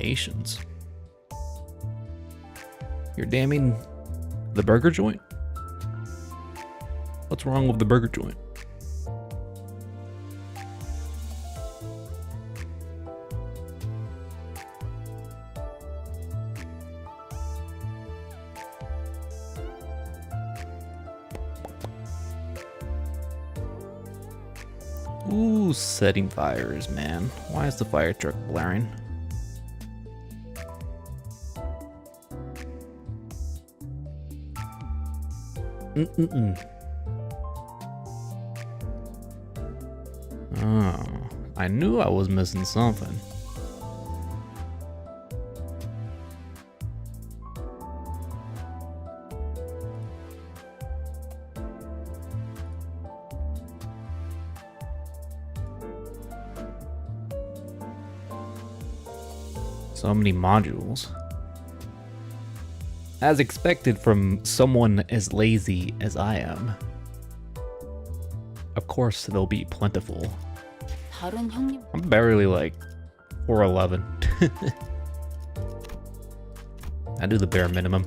Donations. You're damning the burger joint? What's wrong with the burger joint? Ooh, setting fires, man. Why is the fire truck blaring? Oh, I knew I was missing something. So many modules. As expected from someone as lazy as I am. Of course, they'll be plentiful. I'm barely like 411. I do the bare minimum.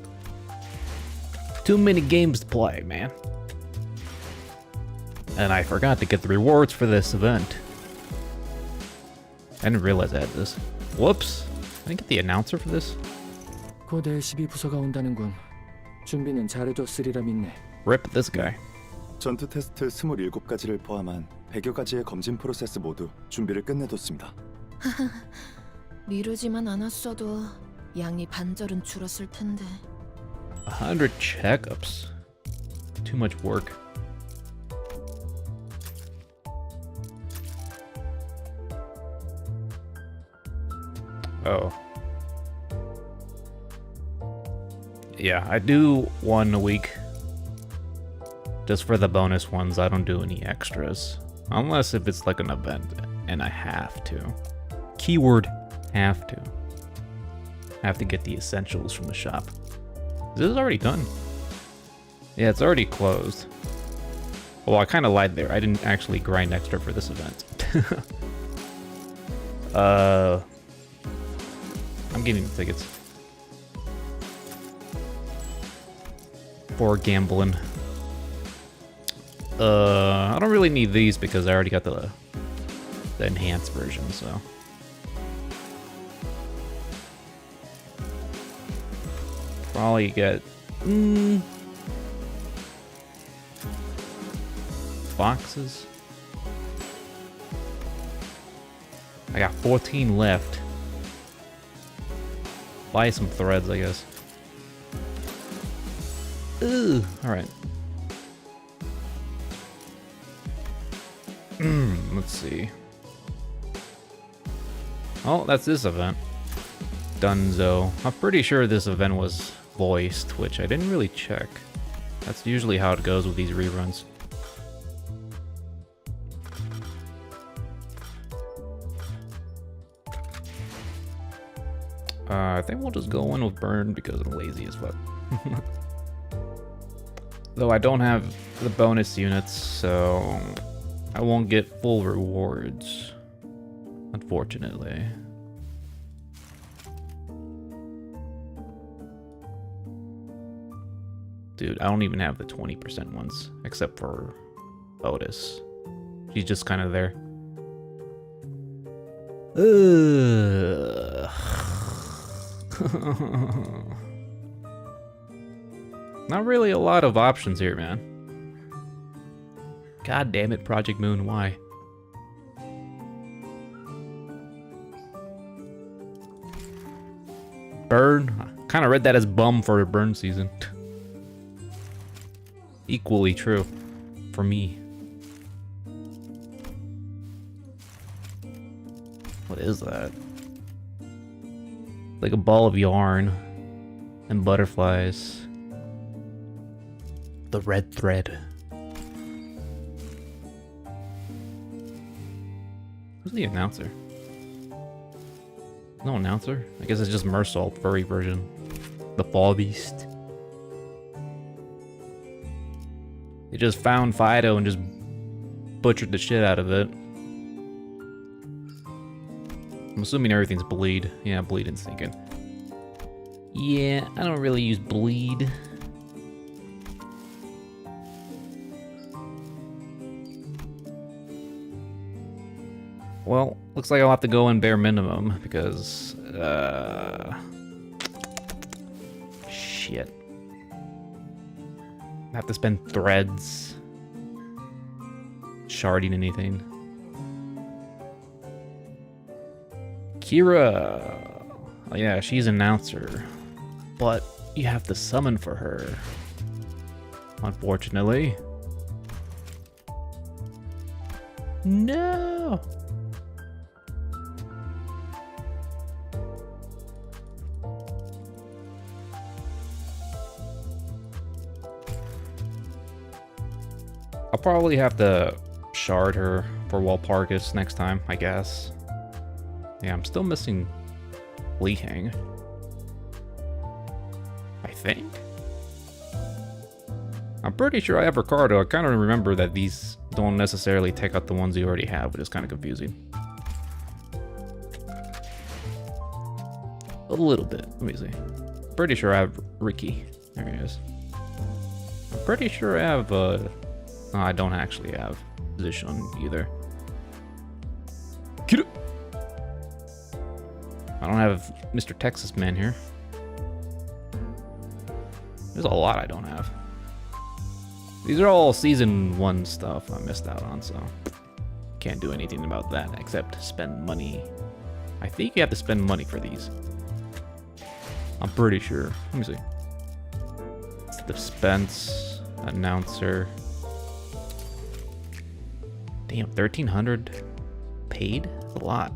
Too many games to play, man. And I forgot to get the rewards for this event. I didn't realize I had this. Whoops. I didn't get the announcer for this. 고대 12부서가 온다는군. 준비는 잘해줬으리라 믿네. Rip this guy. 전투 테스트 27가지를 포함한 100여 가지의 검진 프로세스 모두 준비를 끝내뒀습니다. 미루지만 않았어도 양이 반절은 줄었을 텐데. 100 checkups. Too much work. Oh. Yeah, I do one a week. Just for the bonus ones, I don't do any extras. Unless if it's like an event and I have to. Keyword have to. I have to get the essentials from the shop. This is already done. Yeah, it's already closed. Well, I kind of lied there. I didn't actually grind extra for this event. I'm getting the tickets. For gambling. I don't really need these because I already got the enhanced version, so. Probably get boxes. I got 14 left. Buy some threads, I guess. Ooh, alright. Let's see. Oh, that's this event. Dunzo. I'm pretty sure this event was voiced, which I didn't really check. That's usually how it goes with these reruns. I think we'll just go in with Burn because I'm lazy as fuck. Though I don't have the bonus units, so I won't get full rewards, unfortunately. Dude, I don't even have the 20% ones, except for Otis. She's just kind of there. Not really a lot of options here, man. God damn it, Project Moon, why? Burn? I kind of read that as bum for a burn season. Equally true for me. What is that? Like a ball of yarn and butterflies. The red thread. Who's the announcer? No announcer? I guess it's just Mersault, furry version. The Fall Beast. They just found Fido and just butchered the shit out of it. I'm assuming everything's bleed. Yeah, bleed and sneak in. Yeah, I don't really use bleed. Well, looks like I'll have to go in bare minimum because, shit. I have to spend threads. Sharding anything. Kira. Oh yeah, she's an announcer. But you have to summon for her. Unfortunately. No! I'll probably have to shard her for Walpurgis next time, I guess. Yeah, I'm still missing Li Hang. I think. I'm pretty sure I have Ricardo. I kind of remember that these don't necessarily take out the ones you already have, which is kind of confusing. A little bit. Let me see. Pretty sure I have Ricky. There he is. I'm pretty sure I have, no, I don't actually have position either. Get it! I don't have Mr. Texas Man here. There's a lot I don't have. These are all season 1 stuff I missed out on, so can't do anything about that except spend money. I think you have to spend money for these. I'm pretty sure. Let me see. It's dispense, announcer. Damn, 1,300 paid? That's a lot.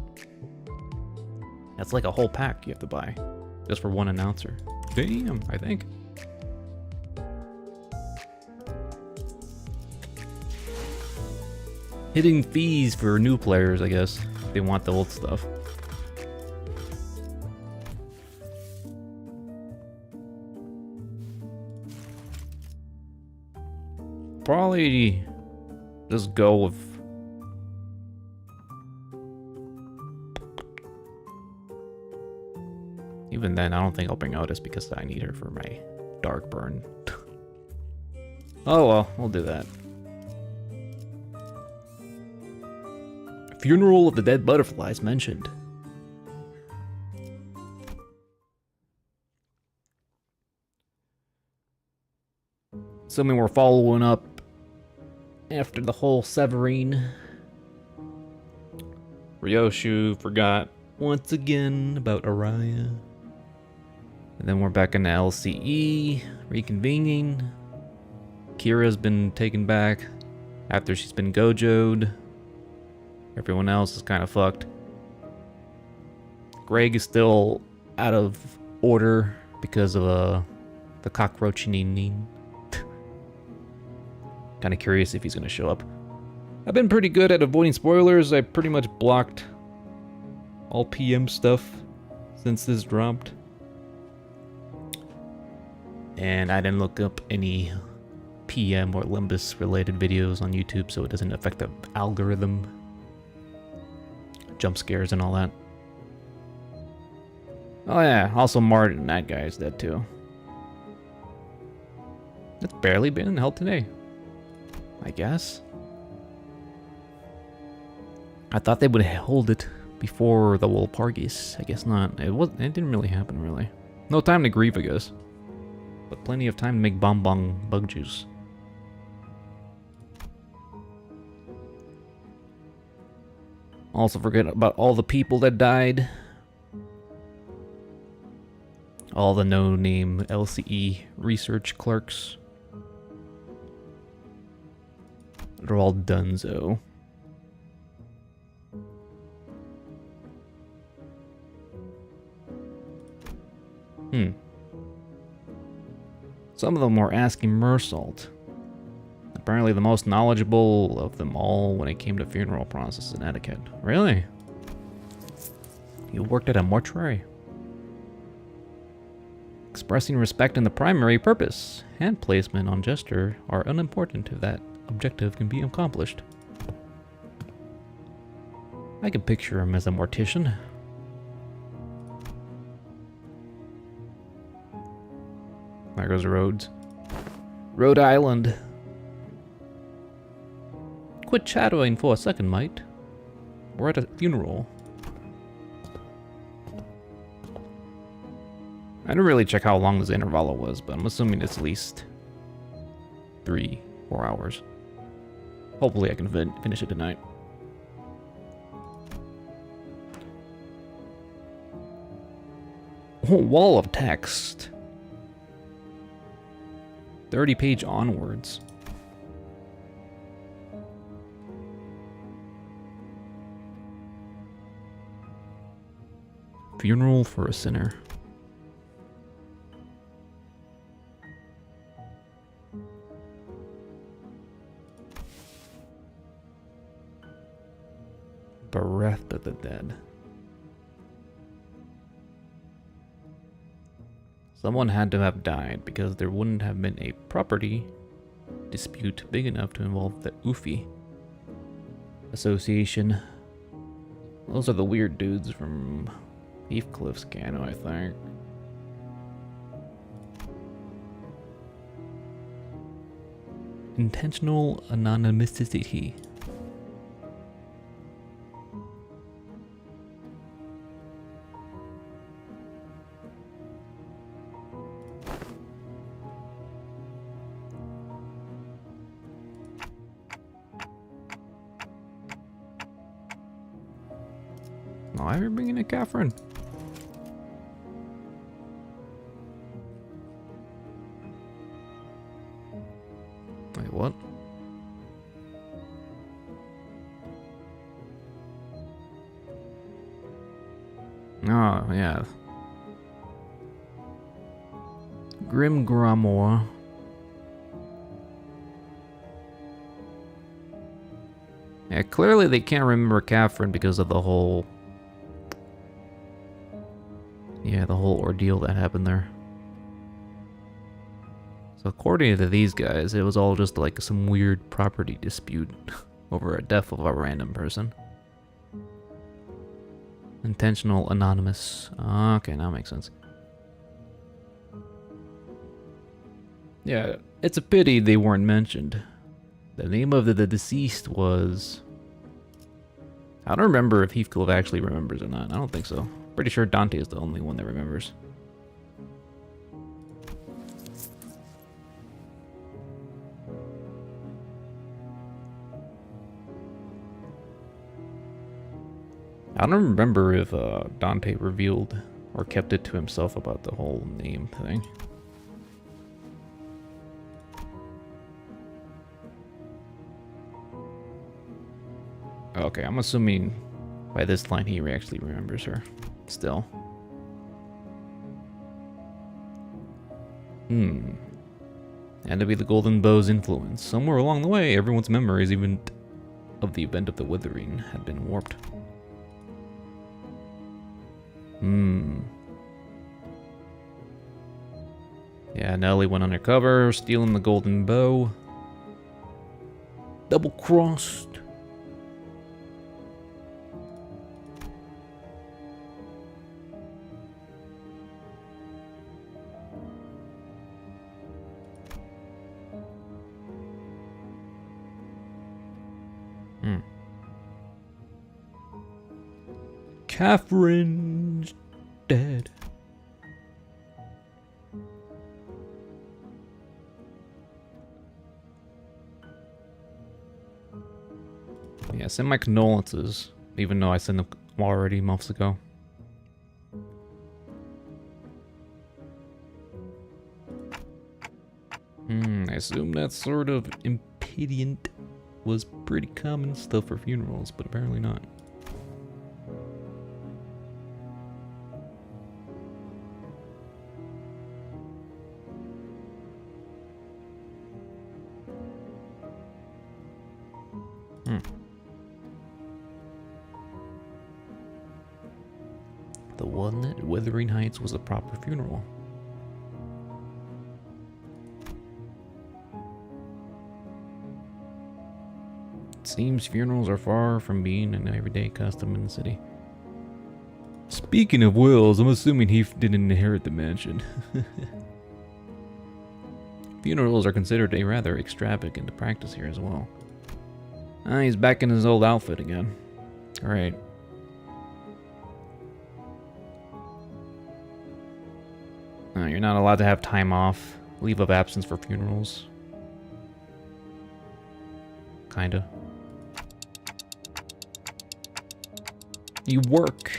That's like a whole pack you have to buy just for one announcer. Damn, I think. Hitting fees for new players, I guess. If they want the old stuff. Probably just go with even then, I don't think I'll bring Otis because I need her for my dark burn. Oh well, we'll do that. Funeral of the Dead Butterflies mentioned. Assuming we're following up after the whole Severine. Ryoshu forgot once again about Araya. And then we're back into LCE, reconvening. Kira's been taken back after she's been gojoed. Everyone else is kind of fucked. Greg is still out of order because of the cockroaching. Kind of curious if he's going to show up. I've been pretty good at avoiding spoilers. I pretty much blocked all PM stuff since this dropped. And I didn't look up any PM or Limbus related videos on YouTube so it doesn't affect the algorithm. Jump scares and all that. Oh yeah, also Martin, that guy is dead too. It's barely been held today, I guess. I thought they would hold it before the Walpurgis. I guess not. It didn't really happen, really. No time to grieve, I guess. But plenty of time to make bonbon bug juice. Also forget about all the people that died. All the no-name LCE research clerks. They're all donezo. Some of them were asking Mersault. Apparently the most knowledgeable of them all when it came to funeral process and etiquette. Really? You worked at a mortuary? Expressing respect in the primary purpose. Hand placement on gesture are unimportant if that objective can be accomplished. I can picture him as a mortician. There goes Rhodes. Rhode Island. Quit chattering for a second, mate. We're at a funeral. I didn't really check how long this Intervallo was, but I'm assuming it's at least 3-4 hours. Hopefully I can finish it tonight. Oh, wall of text. 30-page onwards. Funeral for a sinner. Bereft of the dead. Someone had to have died because there wouldn't have been a property dispute big enough to involve the Ufi Association. Those are the weird dudes from Heathcliff's Cano, I think. Intentional anonymity. Why are we bringing in Catherine? Wait, what? Oh, yeah. Grim Grimoire. Yeah, clearly they can't remember Catherine because of the whole... Yeah, the whole ordeal that happened there. So according to these guys, it was all just like some weird property dispute over a death of a random person. Intentional anonymous. Okay, now makes sense. Yeah, it's a pity they weren't mentioned. The name of the deceased was... I don't remember if Heathcliff actually remembers or not. I don't think so. Pretty sure Dante is the only one that remembers. I don't remember if Dante revealed or kept it to himself about the whole name thing. Okay, I'm assuming by this line he actually remembers her. Still. And to be the Golden Bow's influence. Somewhere along the way, everyone's memories, even of the event of the Withering, had been warped. Yeah, Nellie went undercover, stealing the Golden Bow. Double-crossed. Catherine's dead. Yeah, send my condolences, even though I sent them already months ago. I assume that sort of impediment was pretty common stuff for funerals, but apparently not. The one at Wuthering Heights was a proper funeral. It seems funerals are far from being an everyday custom in the city. Speaking of wills, I'm assuming he didn't inherit the mansion. Funerals are considered a rather extravagant practice here as well. Ah, he's back in his old outfit again. Alright. You're not allowed to have time off. Leave of absence for funerals. Kinda. You work.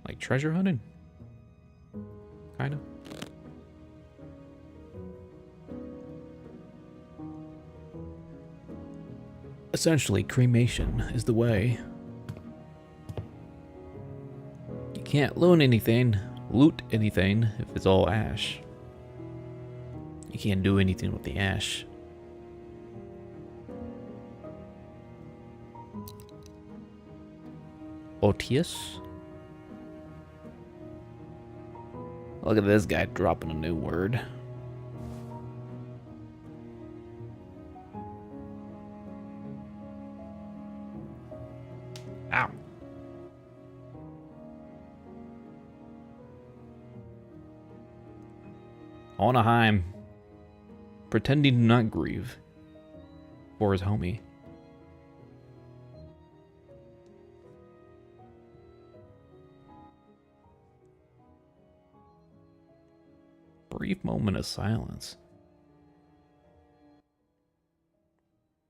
Like treasure hunting? Kinda. Essentially, cremation is the way. You can't loot anything if it's all ash. You can't do anything with the ash. Otius? Look at this guy dropping a new word. Ow. Onaheim. Pretending to not grieve for his homie. Brief moment of silence.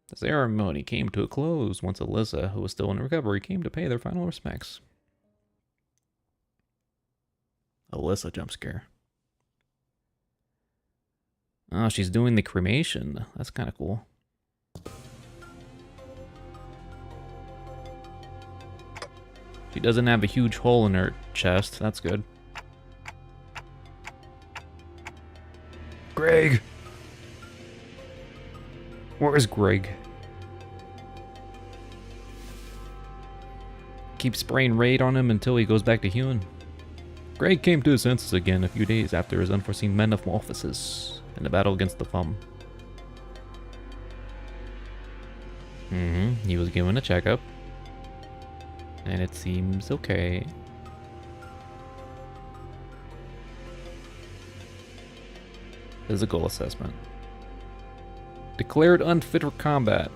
The ceremony came to a close once Alyssa, who was still in recovery, came to pay their final respects. Alyssa jump scare. Oh, she's doing the cremation. That's kind of cool. She doesn't have a huge hole in her chest. That's good. Greg! Where is Greg? Keep spraying raid on him until he goes back to human. Greg came to his senses again a few days after his unforeseen metamorphosis in the battle against the Fum. He was given a checkup. And it seems okay. Physical assessment. Declared unfit for combat.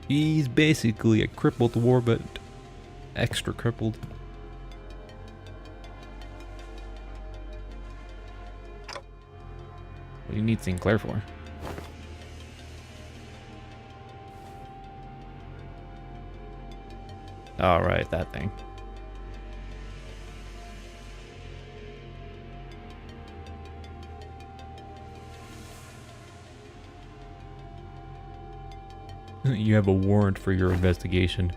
He's basically a crippled warbot. Extra crippled. What do you need Sinclair for? Alright, that thing. You have a warrant for your investigation.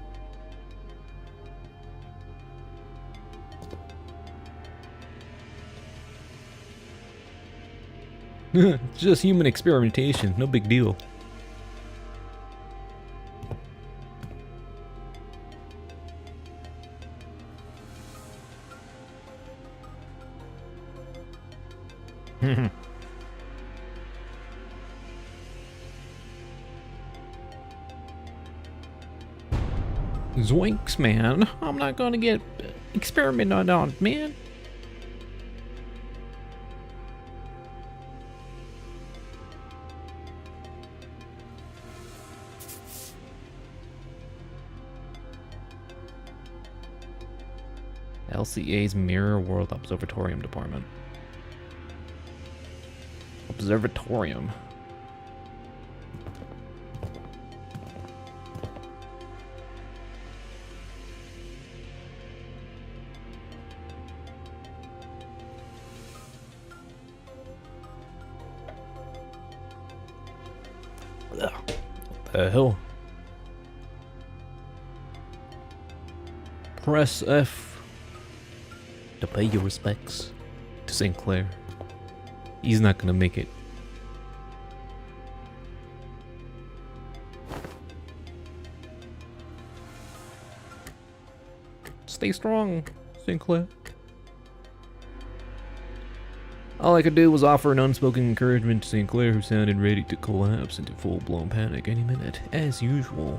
It's just human experimentation, no big deal. Zoinks, man. I'm not gonna get experimented on, man. LCA's Mirror World Observatorium Department. Observatorium. Ugh. What the hell? Press F to pay your respects to Sinclair. He's not gonna make it. Stay strong, Sinclair. All I could do was offer an unspoken encouragement to St. Clair, who sounded ready to collapse into full-blown panic any minute, as usual.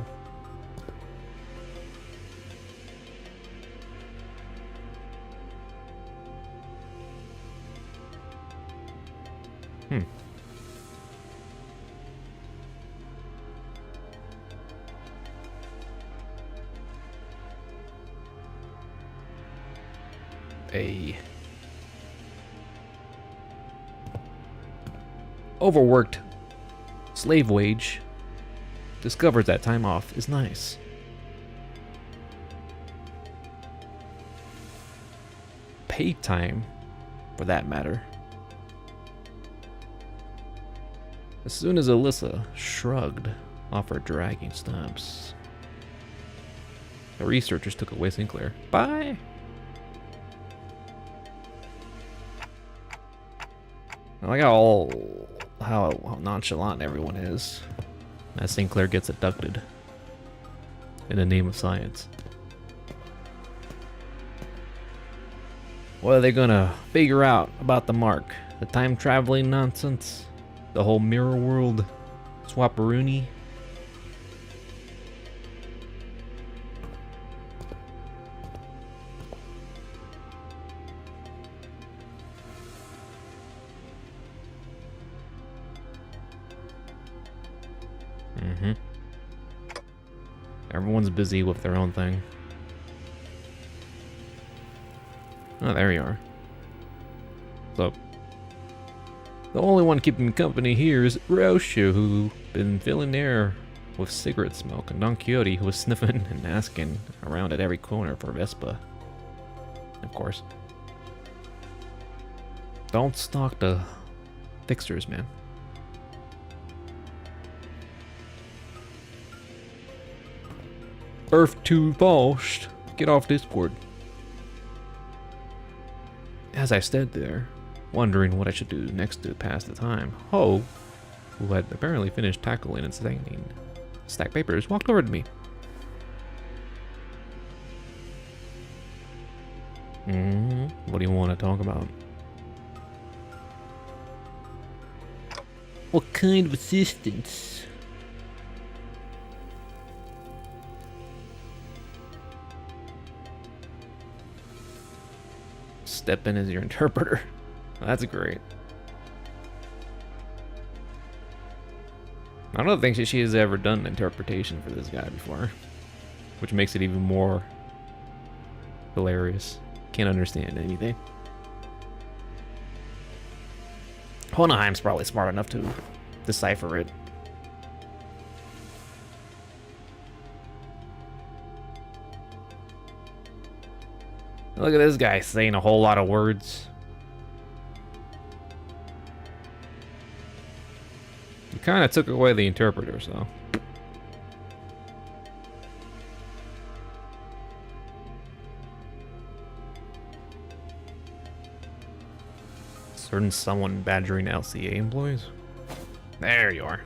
A overworked slave wage discovers that time off is nice. Paid time, for that matter. As soon as Alyssa shrugged off her dragging stumps, the researchers took away Sinclair. Bye! I like how nonchalant everyone is as Sinclair gets abducted in the name of science. What are they gonna figure out about the mark? The time traveling nonsense? The whole mirror world swapperoonie? Everyone's busy with their own thing. Oh, there you are. So, the only one keeping company here is Roshu, who been filling the air with cigarette smoke, and Don Quixote, who was sniffing and asking around at every corner for Vespa. Of course. Don't stalk the fixers, man. Earth too fast. Get off Discord. As I stood there, wondering what I should do next to pass the time, Ho, who had apparently finished tackling and stacking stack papers, walked over to me. What do you want to talk about? What kind of assistance? Step in as your interpreter. That's great. I don't think she has ever done an interpretation for this guy before, which makes it even more hilarious. Can't understand anything. Hohenheim's probably smart enough to decipher it. Look at this guy saying a whole lot of words. You kind of took away the interpreter, so. Certain someone badgering LCA employees. There you are.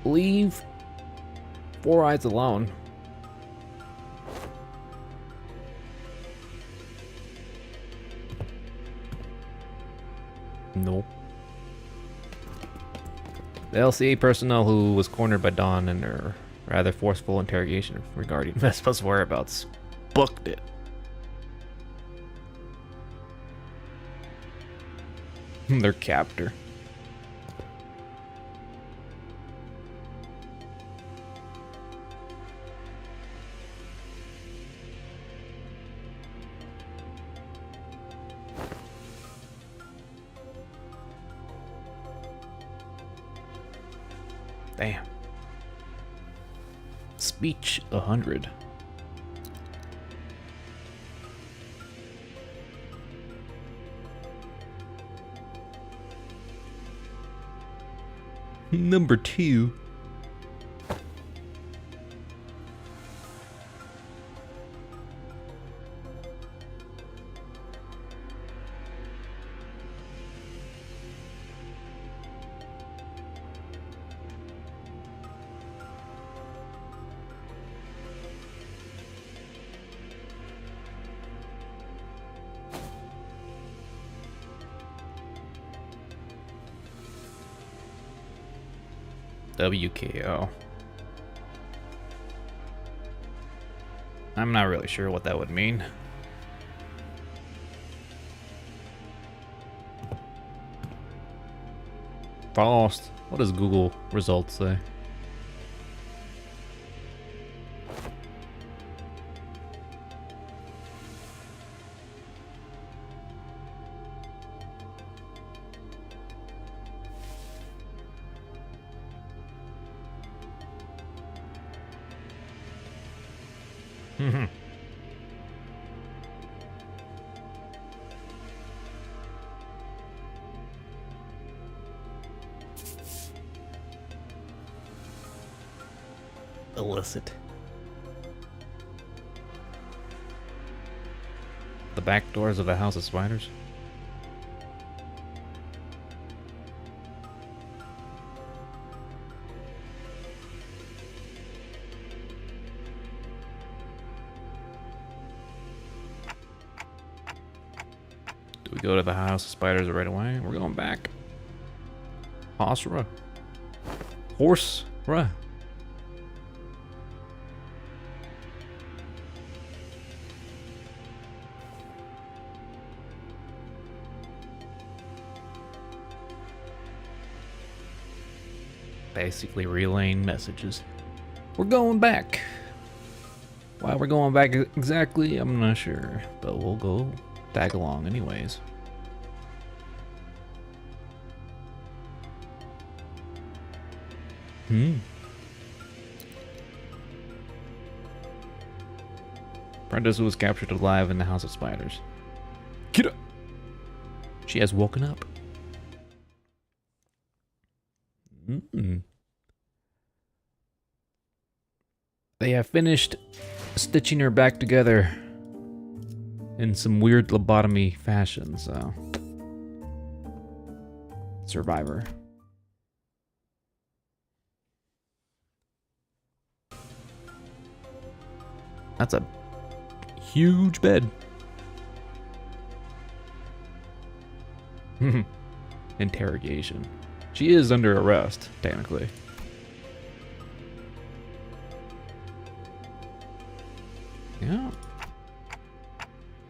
Leave Four Eyes alone. Nope. The LCA personnel who was cornered by Dawn in their rather forceful interrogation regarding Vespa's whereabouts booked it. Their captor. Damn. Speech 100. Number 2. WKO. I'm not really sure what that would mean. False. What does Google results say? Illicit. The back doors of a house of spiders? Do we go to the house of spiders right away? We're going back. Horse-ra. Horse-ra. Basically relaying messages. We're going back. Why we're going back exactly, I'm not sure, but we'll go tag along anyways. Prentice was captured alive in the House of Spiders. Get up! She has woken up. They have finished stitching her back together in some weird lobotomy fashion, so. Survivor. That's a huge bed. Interrogation. She is under arrest, technically. Yeah.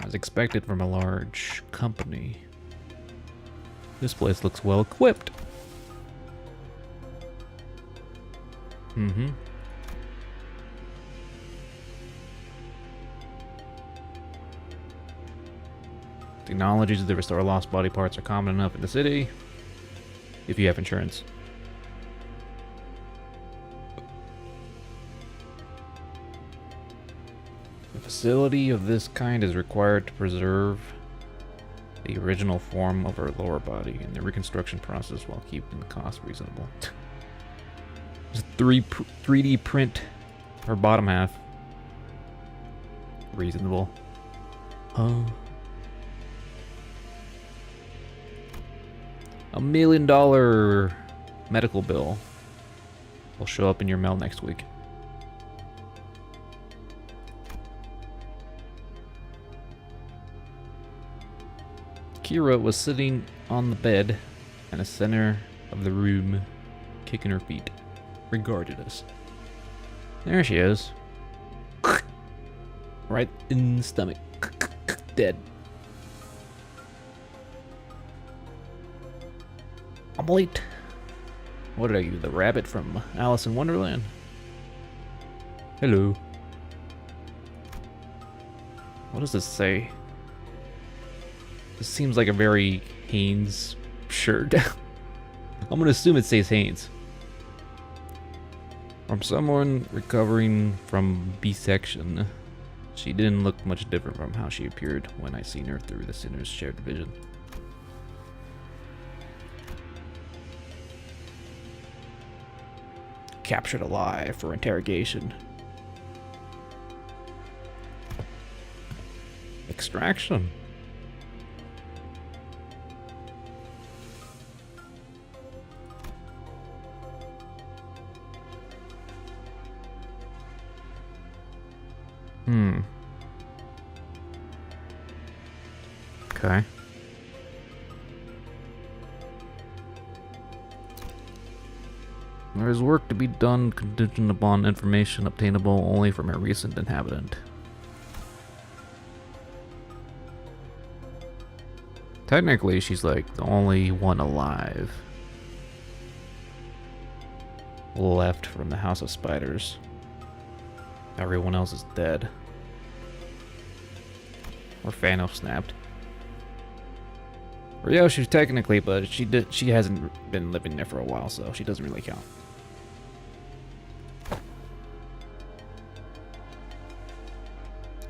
As expected from a large company. This place looks well equipped. Technologies that restore lost body parts are common enough in the city, if you have insurance. A facility of this kind is required to preserve the original form of her lower body in the reconstruction process while keeping the cost reasonable. Just 3D print her bottom half. Reasonable. Huh? $1 million medical bill will show up in your mail next week. Kira was sitting on the bed in the center of the room, kicking her feet, regarded us. There she is. Right in the stomach. Dead. I'm late. What are you, the rabbit from Alice in Wonderland? Hello. What does this say? This seems like a very Haynes shirt. I'm gonna assume it says Haynes. From someone recovering from B-section. She didn't look much different from how she appeared when I seen her through the Sinner's shared vision. Captured alive for interrogation. Extraction. Okay. There is work to be done contingent upon information obtainable only from a recent inhabitant. Technically, she's like the only one alive left from the House of Spiders. Everyone else is dead. Or Thanos snapped. Ryoshi's technically, but she hasn't been living there for a while, so she doesn't really count.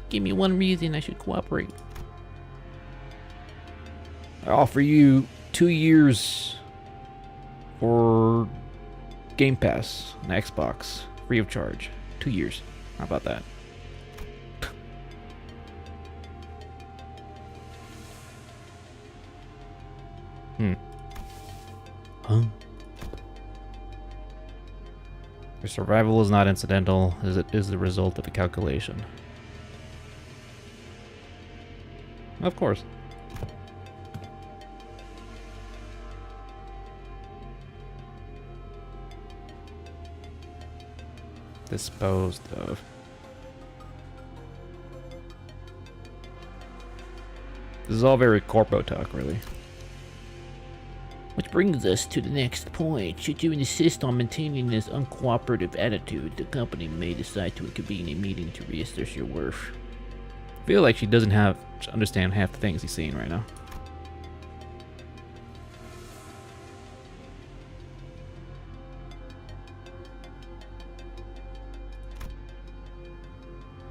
Give me one reason I should cooperate. I offer you 2 years for Game Pass on Xbox, free of charge. 2 years. How about that? Huh? Your survival is not incidental, as it is the result of a calculation. Of course. Disposed of. This is all very corpo talk, really. Which brings us to the next point. Should you insist on maintaining this uncooperative attitude, the company may decide to convene a meeting to reassess your worth. I feel like she doesn't have to understand half the things he's saying right now.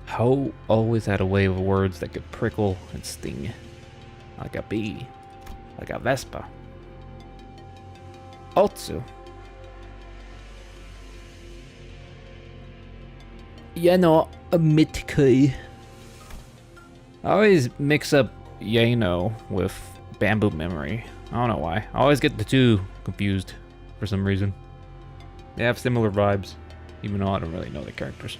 Ho always had a way of words that could prickle and sting. Like a bee. Like a Vespa. Otsu. Yano Mitkai. I always mix up Yano with Bamboo Memory. I don't know why. I always get the two confused for some reason. They have similar vibes, even though I don't really know the characters.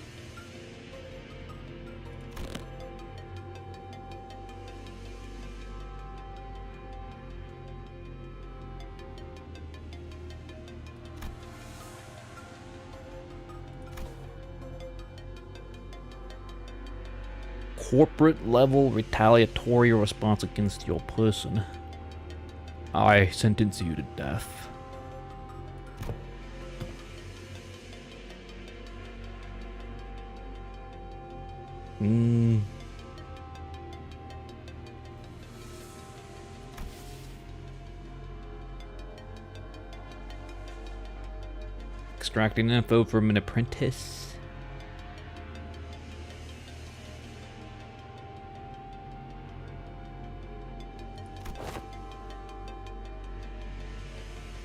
Corporate level retaliatory response against your person. I sentence you to death. Extracting info from an apprentice.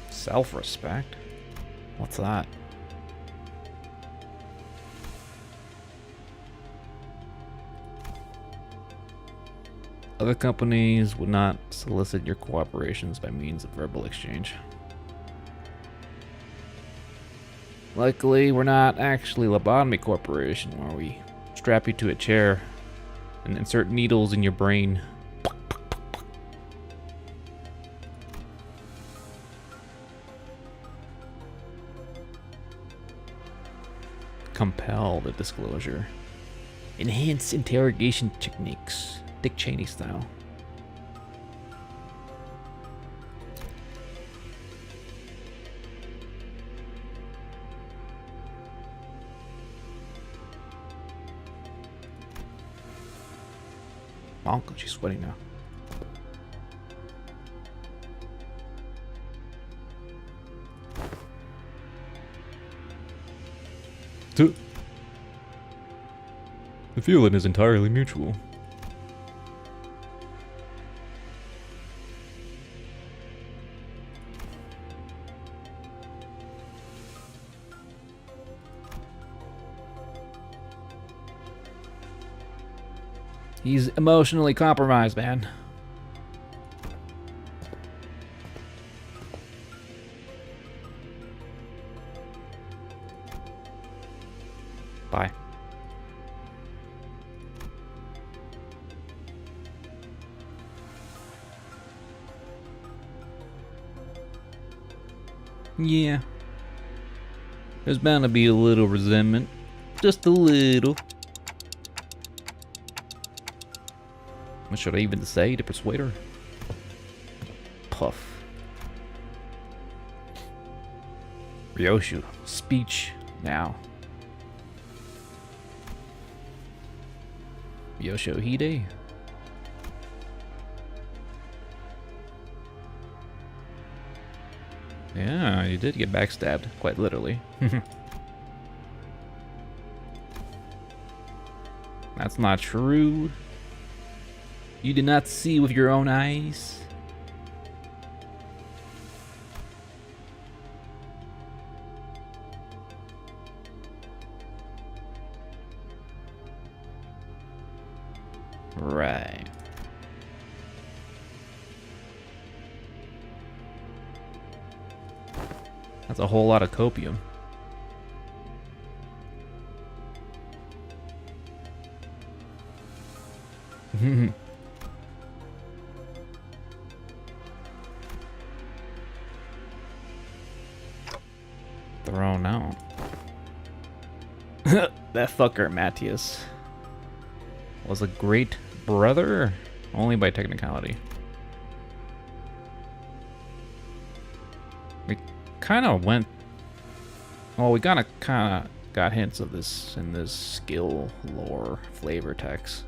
Self-respect? What's that? Other companies would not solicit your cooperations by means of verbal exchange. Luckily, we're not actually Lobotomy Corporation, where we strap you to a chair and insert needles in your brain. Compel the disclosure. Enhance interrogation techniques, Dick Cheney style. Oh, she's sweating now. The feeling is entirely mutual. He's emotionally compromised, man. Bye. Yeah. There's bound to be a little resentment. Just a little. What should I even say to persuade her? Puff. Ryoshu, speech now. Yoshohide? Yeah, you did get backstabbed, quite literally. That's not true. You did not see with your own eyes. Right. That's a whole lot of copium. Thrown out. That fucker Matthias was a great brother, only by technicality. We kind of went. Well, we kind of got hints of this in this skill lore flavor text.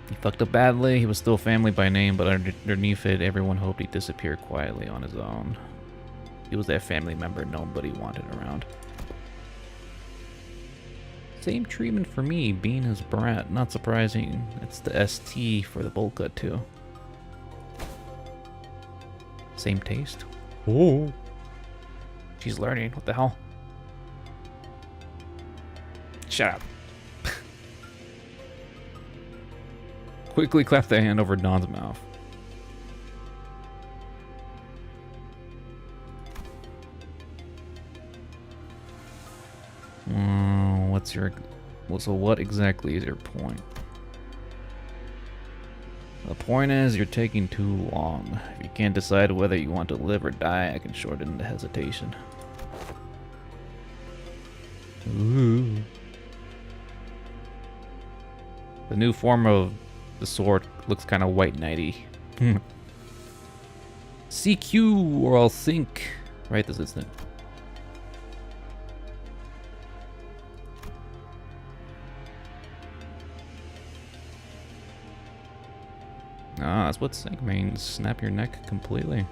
He fucked up badly. He was still family by name, but underneath it, everyone hoped he'd disappear quietly on his own. He was that family member nobody wanted around. Same treatment for me, being his brat. Not surprising. It's the ST for the bowl cut too. Same taste. Oh. She's learning. What the hell? Shut up. Quickly clap the hand over Don's mouth. What's your... Well, so what exactly is your point? The point is, you're taking too long. If you can't decide whether you want to live or die, I can shorten the hesitation. Ooh. The new form of the sword looks kind of white knighty. CQ or I'll sink. Right this instant. Ah, that's what sink means. Snap your neck completely.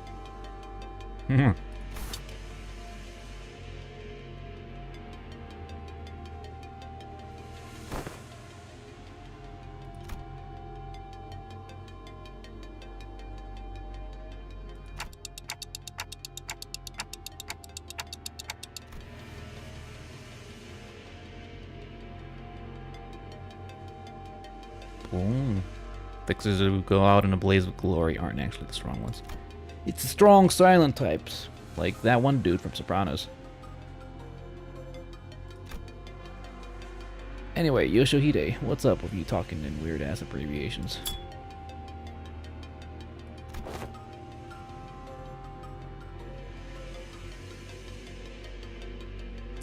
Boom. Fixers who go out in a blaze of glory aren't actually the strong ones. It's the strong, silent types, like that one dude from Sopranos. Anyway, Yoshohide, what's up with you talking in weird-ass abbreviations?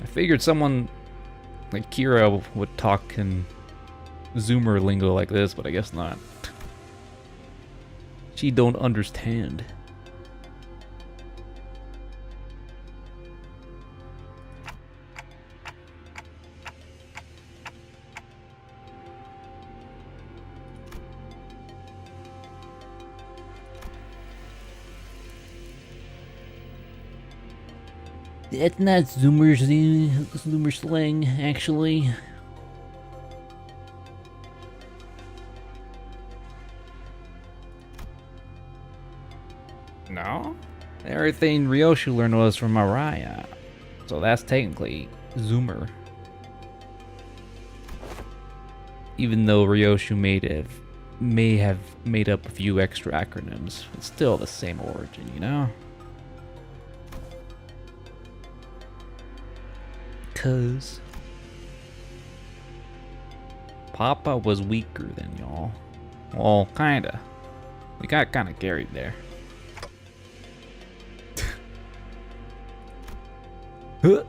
I figured someone like Kira would talk in Zoomer lingo like this, but I guess not. She don't understand. That's not Zoomer slang, actually. No? Everything Ryoshu learned was from Araya. So that's technically Zoomer. Even though Ryoshu may have made up a few extra acronyms, it's still the same origin, you know? Cause Papa was weaker than y'all. Well, kinda. We got kinda carried there. Huh.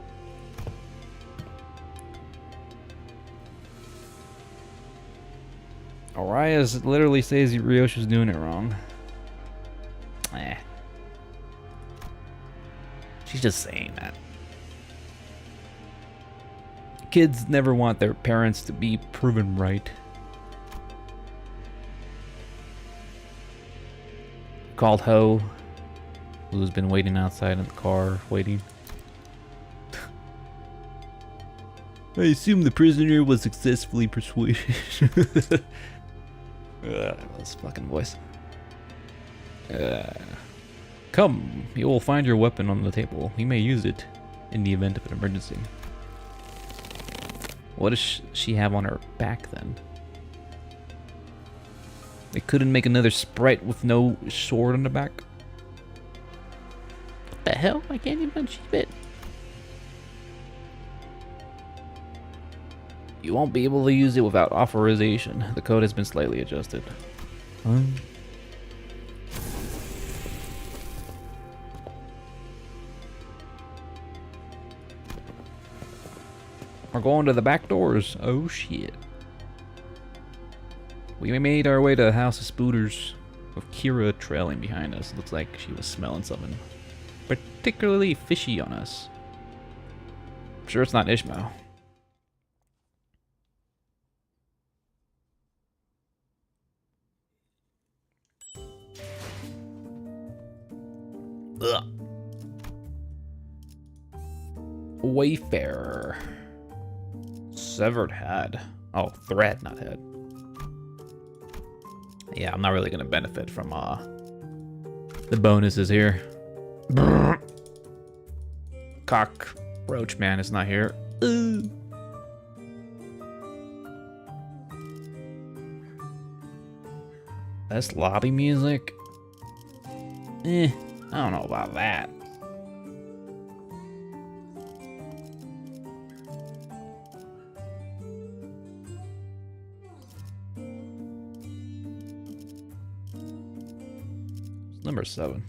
Araya literally says Ryoshi's doing it wrong. Eh. She's just saying that. Kids never want their parents to be proven right. Called Ho, who's been waiting outside in the car, waiting. I assume the prisoner was successfully persuaded. This fucking voice. Come, you will find your weapon on the table. You may use it in the event of an emergency. What does she have on her back then? They couldn't make another sprite with no sword on the back? What the hell? I can't even achieve it. You won't be able to use it without authorization. The code has been slightly adjusted. We're going to the back doors. Oh shit. We made our way to the House of Spooters with Kira trailing behind us. Looks like she was smelling something particularly fishy on us. I'm sure it's not Ishmael. Ugh. Wayfarer. Severed head. Oh, thread, not head. Yeah, I'm not really gonna benefit from the bonuses here. Cockroach man is not here. Ooh. That's lobby music. I don't know about that. Number 7.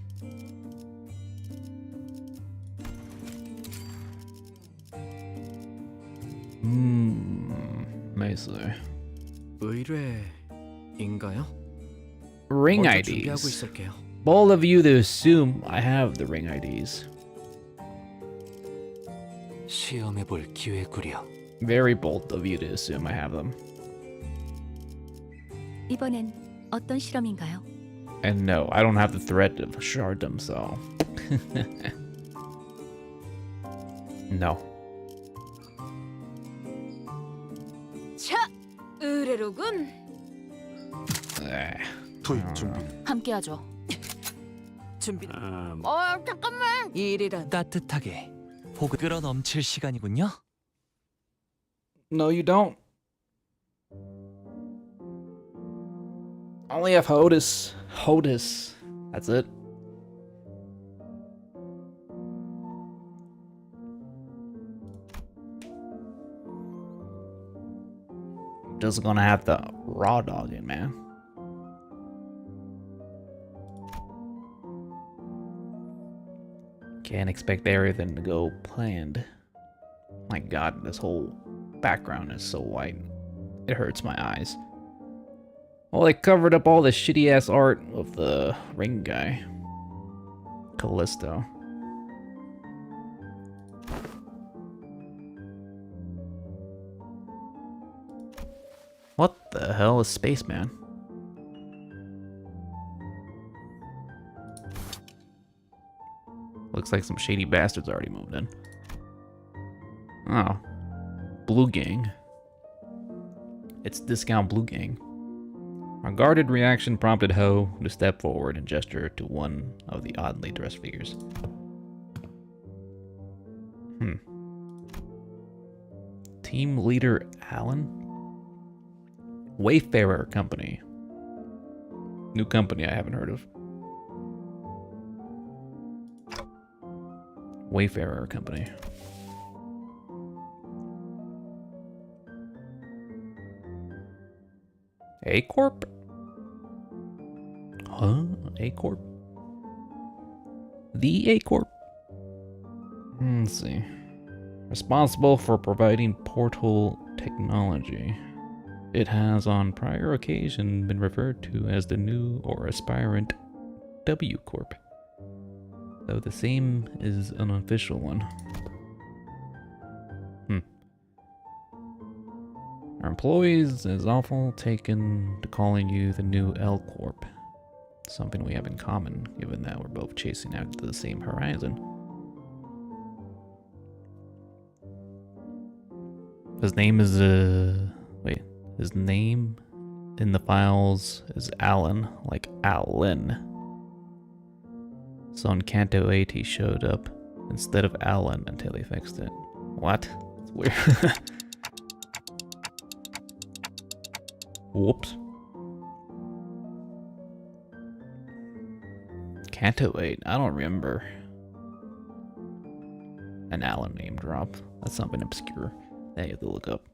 Mesa. 의뢰인가요? Ring 먼저 준비하고 IDs. 있을게요. Bold of you to assume I have the ring IDs. 시험해볼 기회구려. Very bold of you to assume I have them. 이번엔 어떤 실험인가요? And no, I don't have the threat of sharddom, so. No. 자, 의뢰로군. 투입 준비. 함께하죠. 준비. 잠깐만. 일이란 따뜻하게 혹은 끌어넘칠 시간이군요. No, you don't. I only have HOTUS. HOTUS. That's it. I'm just gonna have to raw dog it, man. Can't expect everything to go planned. My god, this whole background is so white. It hurts my eyes. Well, they covered up all the shitty ass art of the ring guy. Callisto. What the hell is Spaceman? Looks like some shady bastards already moved in. Oh. Blue Gang. It's Discount Blue Gang. A guarded reaction prompted Ho to step forward and gesture to one of the oddly dressed figures. Team leader Alan? Wayfarer Company. New company I haven't heard of. Wayfarer Company. A Corp? Huh? A Corp? The A Corp? Let's see. responsible for providing portal technology. It has on prior occasion been referred to as the new or aspirant W Corp, though the same is an official one. Our employees is awful taken to calling you the new L Corp. Something we have in common, given that we're both chasing after the same horizon. His name is, his name in the files is Alan, like Alan. So in Canto 8 he showed up instead of Alan until he fixed it. What? It's weird. Whoops. Canto 8, I don't remember an Alan name drop. That's something obscure that you have to look up.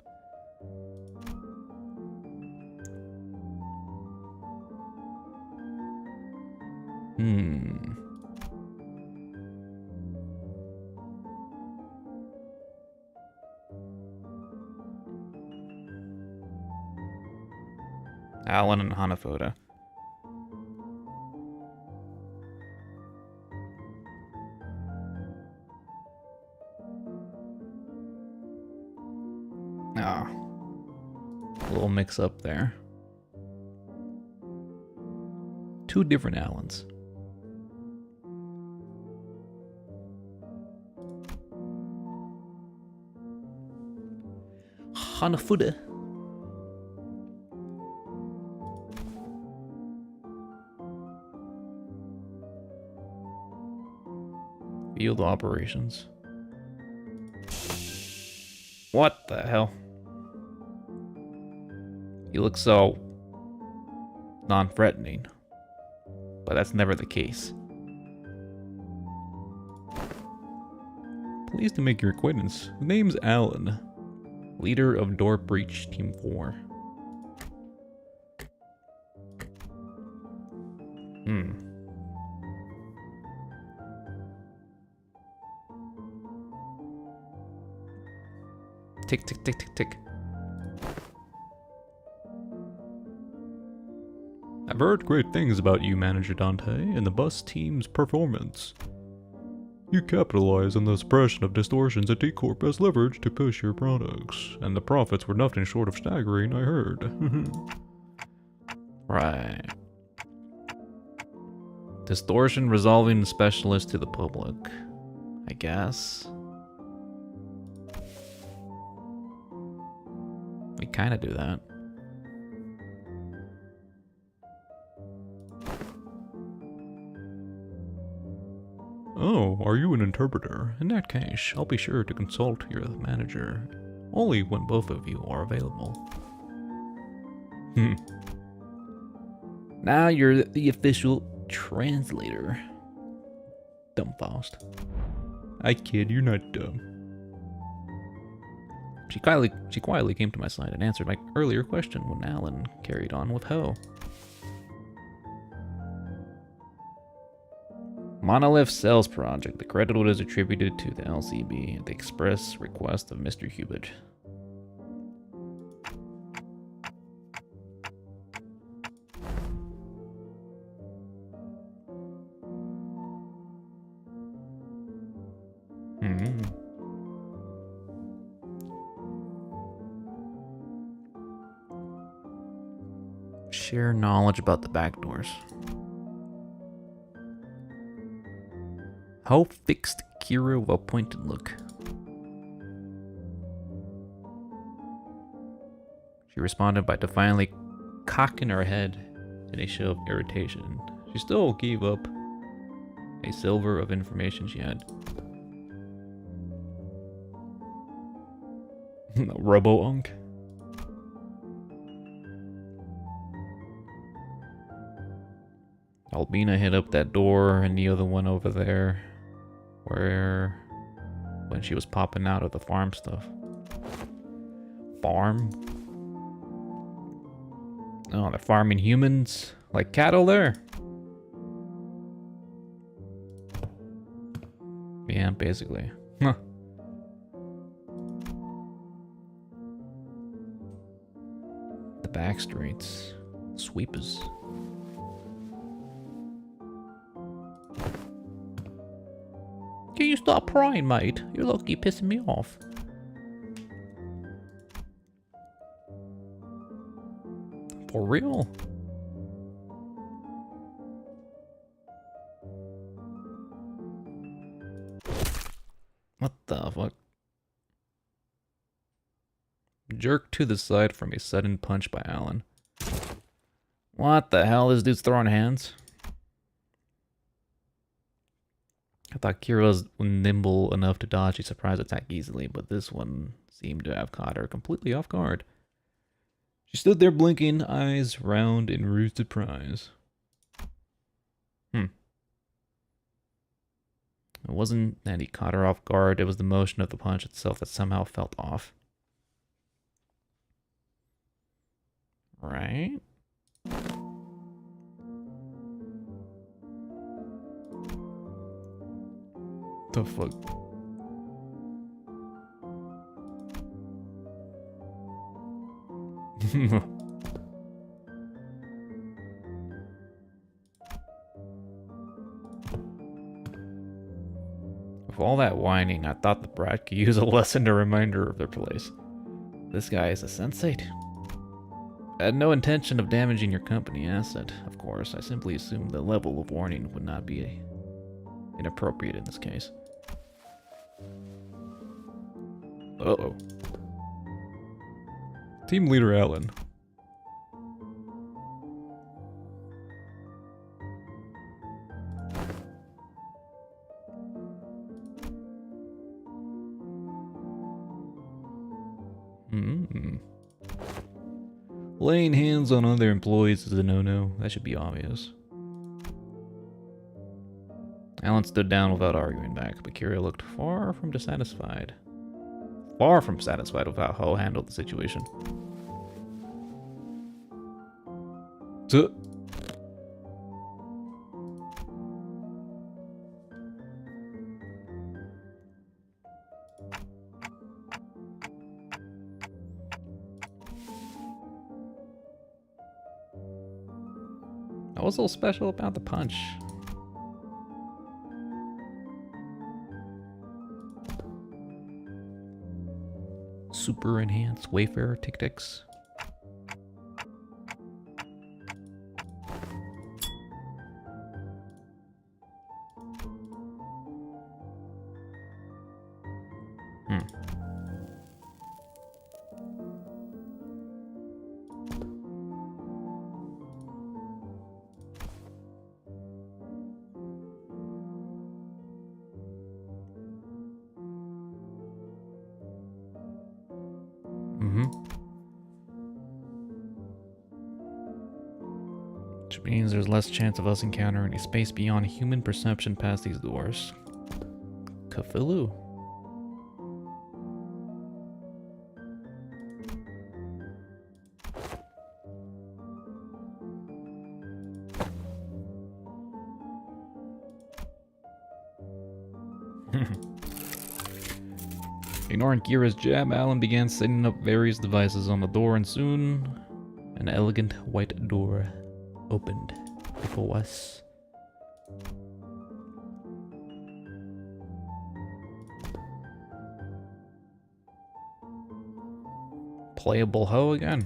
Alan and Hanafuda. Ah, a little mix up there. Two different Allens. Hanafuda. Field operations. What the hell? You look so non-threatening, but that's never the case. Pleased to make your acquaintance. The name's Alan, leader of Door Breach Team 4. Tick, tick, tick, tick, tick. I've heard great things about you, Manager Dante, and the bus team's performance. You capitalize on the suppression of distortions that D-Corp has leveraged to push your products, and the profits were nothing short of staggering, I heard. Right. Distortion resolving specialist to the public, I guess. We kind of do that. Oh, are you an interpreter? In that case, I'll be sure to consult your manager, only when both of you are available. Now you're the official translator. Dumb Faust. I kid, you're not dumb. She quietly came to my side and answered my earlier question when Alan carried on with Ho. Monolith Sales Project. The credit was attributed to the LCB at the express request of Mr. Hubert. Share knowledge about the back doors. Ho fixed Kira with a pointed look. She responded by defiantly cocking her head in a show of irritation. She still gave up a silver of information she had. Robo-unk. Albina hit up that door and the other one over there. When she was popping out of the farm stuff. Farm? Oh, they're farming humans? Like cattle there? Yeah, basically. Huh. the back streets. Sweepers. Can you stop prying, mate? You're lucky pissing me off. For real? What the fuck? Jerked to the side from a sudden punch by Alan. What the hell? This dude's throwing hands? I thought Kira was nimble enough to dodge a surprise attack easily, but this one seemed to have caught her completely off guard. She stood there blinking, eyes round in rude surprise. It wasn't that he caught her off guard, it was the motion of the punch itself that somehow felt off. Right? The fuck? With all that whining, I thought the brat could use a lesson to remind her of their place. This guy is a sensate. I had no intention of damaging your company asset, of course. I simply assumed the level of warning would not be inappropriate in this case. Uh-oh. Team leader Alan. Laying hands on other employees is a no-no. That should be obvious. Alan stood down without arguing back, but Kira looked far from dissatisfied. Far from satisfied with how Ho handled the situation. What's so special about the punch? Super enhanced Wayfarer tic-tacs. Which means there's less chance of us encountering a space beyond human perception past these doors. Cthulhu. Ignoring Kira's jab, Alan began setting up various devices on the door, and soon an elegant white door opened before us. Playable Ho again.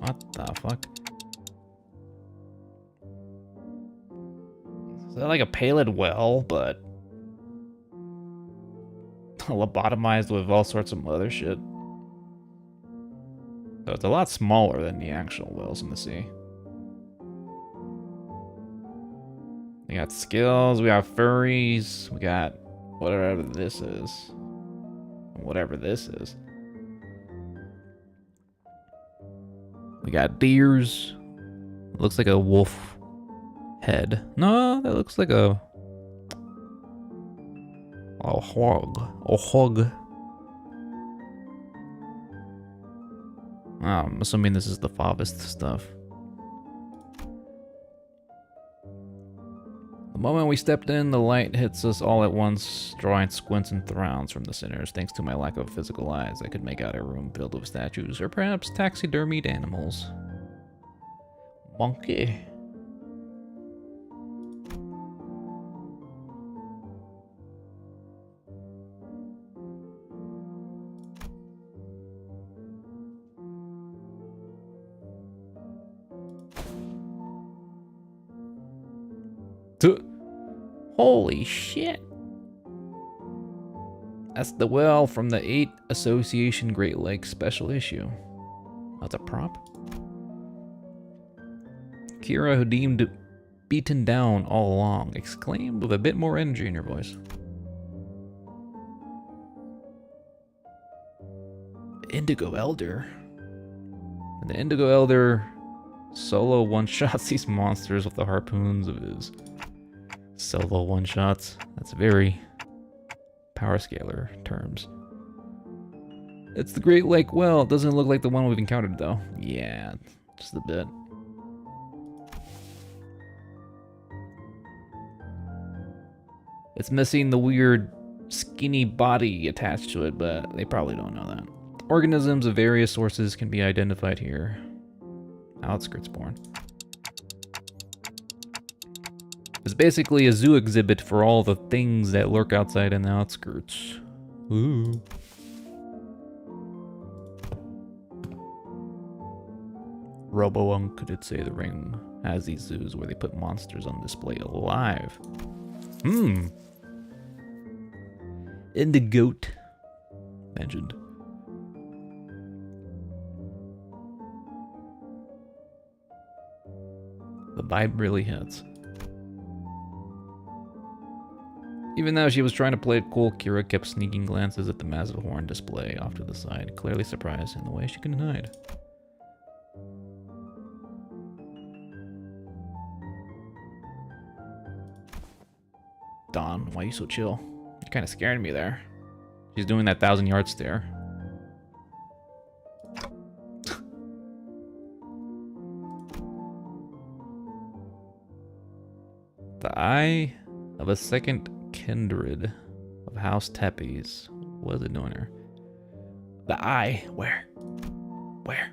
What the fuck? Is that like a palid well, but lobotomized with all sorts of other shit? So it's a lot smaller than the actual wells in the sea. We got skills, we got furries, we got whatever this is. Whatever this is. We got deers. Looks like a wolf head. No, that looks like a hog. A hog. I'm assuming this is the Favist stuff. The moment we stepped in, the light hits us all at once, drawing squints and frowns from the sinners. Thanks to my lack of physical eyes, I could make out a room filled with statues, or perhaps taxidermied animals. Monkey. Holy shit. That's the well from the 8 Association Great Lakes special issue. That's a prop. Kira, who deemed beaten down all along, exclaimed with a bit more energy in her voice. Indigo Elder. And the Indigo Elder solo one-shots these monsters with the harpoons of his solo one-shots. That's very power scaler terms. It's the Great Lake Well. It doesn't look like the one we've encountered, though. Yeah, just a bit. It's missing the weird skinny body attached to it, but they probably don't know that. Organisms of various sources can be identified here. Outskirts born. It's basically a zoo exhibit for all the things that lurk outside in the outskirts. Ooh. Robo-Unk did say the ring has these zoos where they put monsters on display alive. Indigoat mentioned. The vibe really hits. Even though she was trying to play it cool, Kira kept sneaking glances at the massive horn display off to the side, clearly surprised in the way she couldn't hide. Dawn, why are you so chill? You're kind of scaring me there. She's doing that 1,000-yard stare. The eye of a second kindred of House Tepes. What is it doing here? The eye. Where? Where?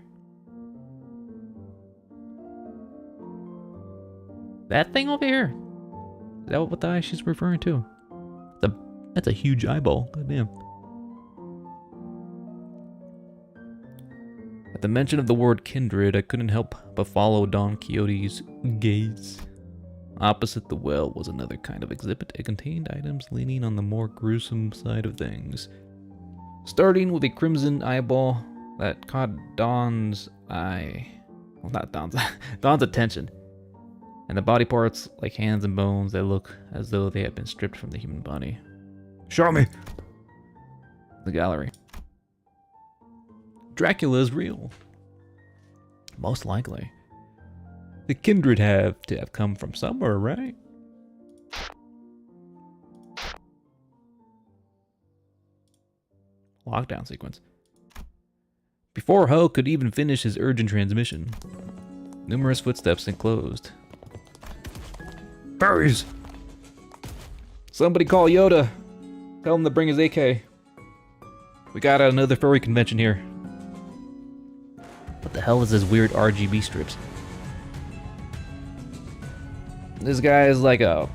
That thing over here. Is that what the eye she's referring to? That's a huge eyeball. Goddamn. At the mention of the word kindred, I couldn't help but follow Don Quixote's gaze. Opposite the well was another kind of exhibit. It contained items leaning on the more gruesome side of things. Starting with a crimson eyeball that caught Don's eye. Well, not Don's Don's attention. And the body parts, like hands and bones, that look as though they had been stripped from the human body. Show me! The gallery. Dracula is real. Most likely. The kindred have to have come from somewhere, right? Lockdown sequence. Before Ho could even finish his urgent transmission, numerous footsteps enclosed. Furries! Somebody call Yoda. Tell him to bring his AK. We got another furry convention here. What the hell is this weird RGB strips? This guy is like a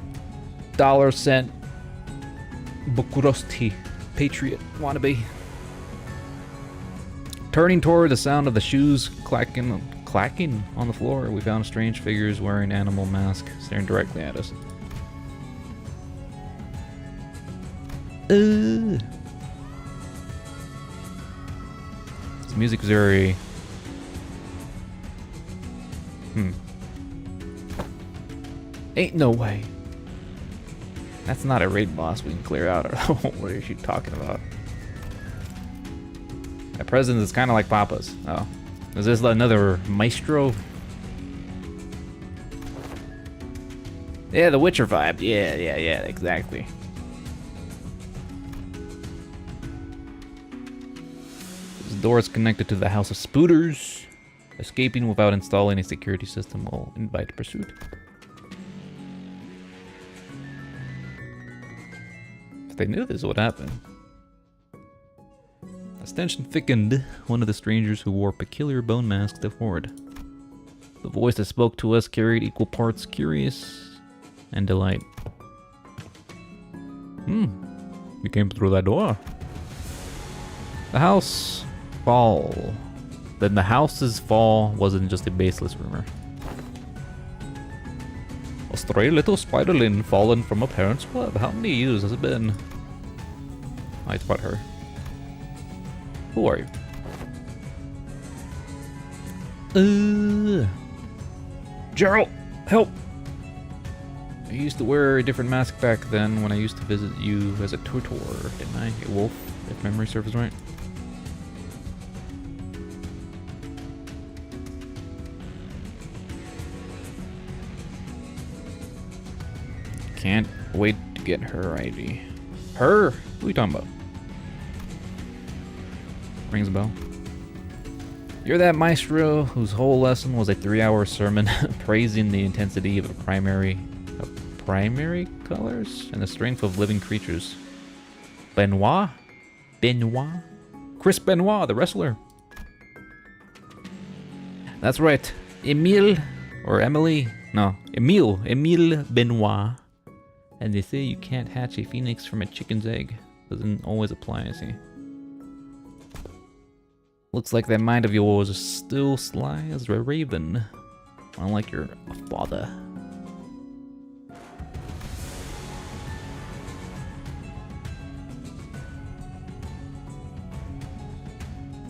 $1 Bukurosti patriot wannabe. Turning toward the sound of the shoes clacking on the floor, we found strange figures wearing animal masks staring directly at us. This music is very... Ain't no way. That's not a raid boss we can clear out. What is she talking about? My presence is kind of like Papa's. Oh. Is this another maestro? Yeah, the Witcher vibe. Yeah, exactly. This door is connected to the House of Spooters. Escaping without installing a security system will invite pursuit. They knew this would happen. As tension thickened, one of the strangers who wore peculiar bone mask stepped forward. The voice that spoke to us carried equal parts curious and delight. You came through that door. The house fall. Then the house's fall wasn't just a baseless rumor. A stray little spiderling fallen from a parent's web. How many years has it been? Oh, it's about her. Who are you? Gerald, help! I used to wear a different mask back then when I used to visit you as a tutor, didn't I? A wolf, if memory serves right. Can't wait to get her ID. Her? Who are you talking about? Rings a bell. You're that maestro whose whole lesson was a 3-hour sermon praising the intensity of primary colors and the strength of living creatures. Benoit? Chris Benoit, the wrestler. That's right. Emile Benoit. And they say you can't hatch a phoenix from a chicken's egg. Doesn't always apply, I see. Looks like that mind of yours is still sly as a raven. Unlike your father.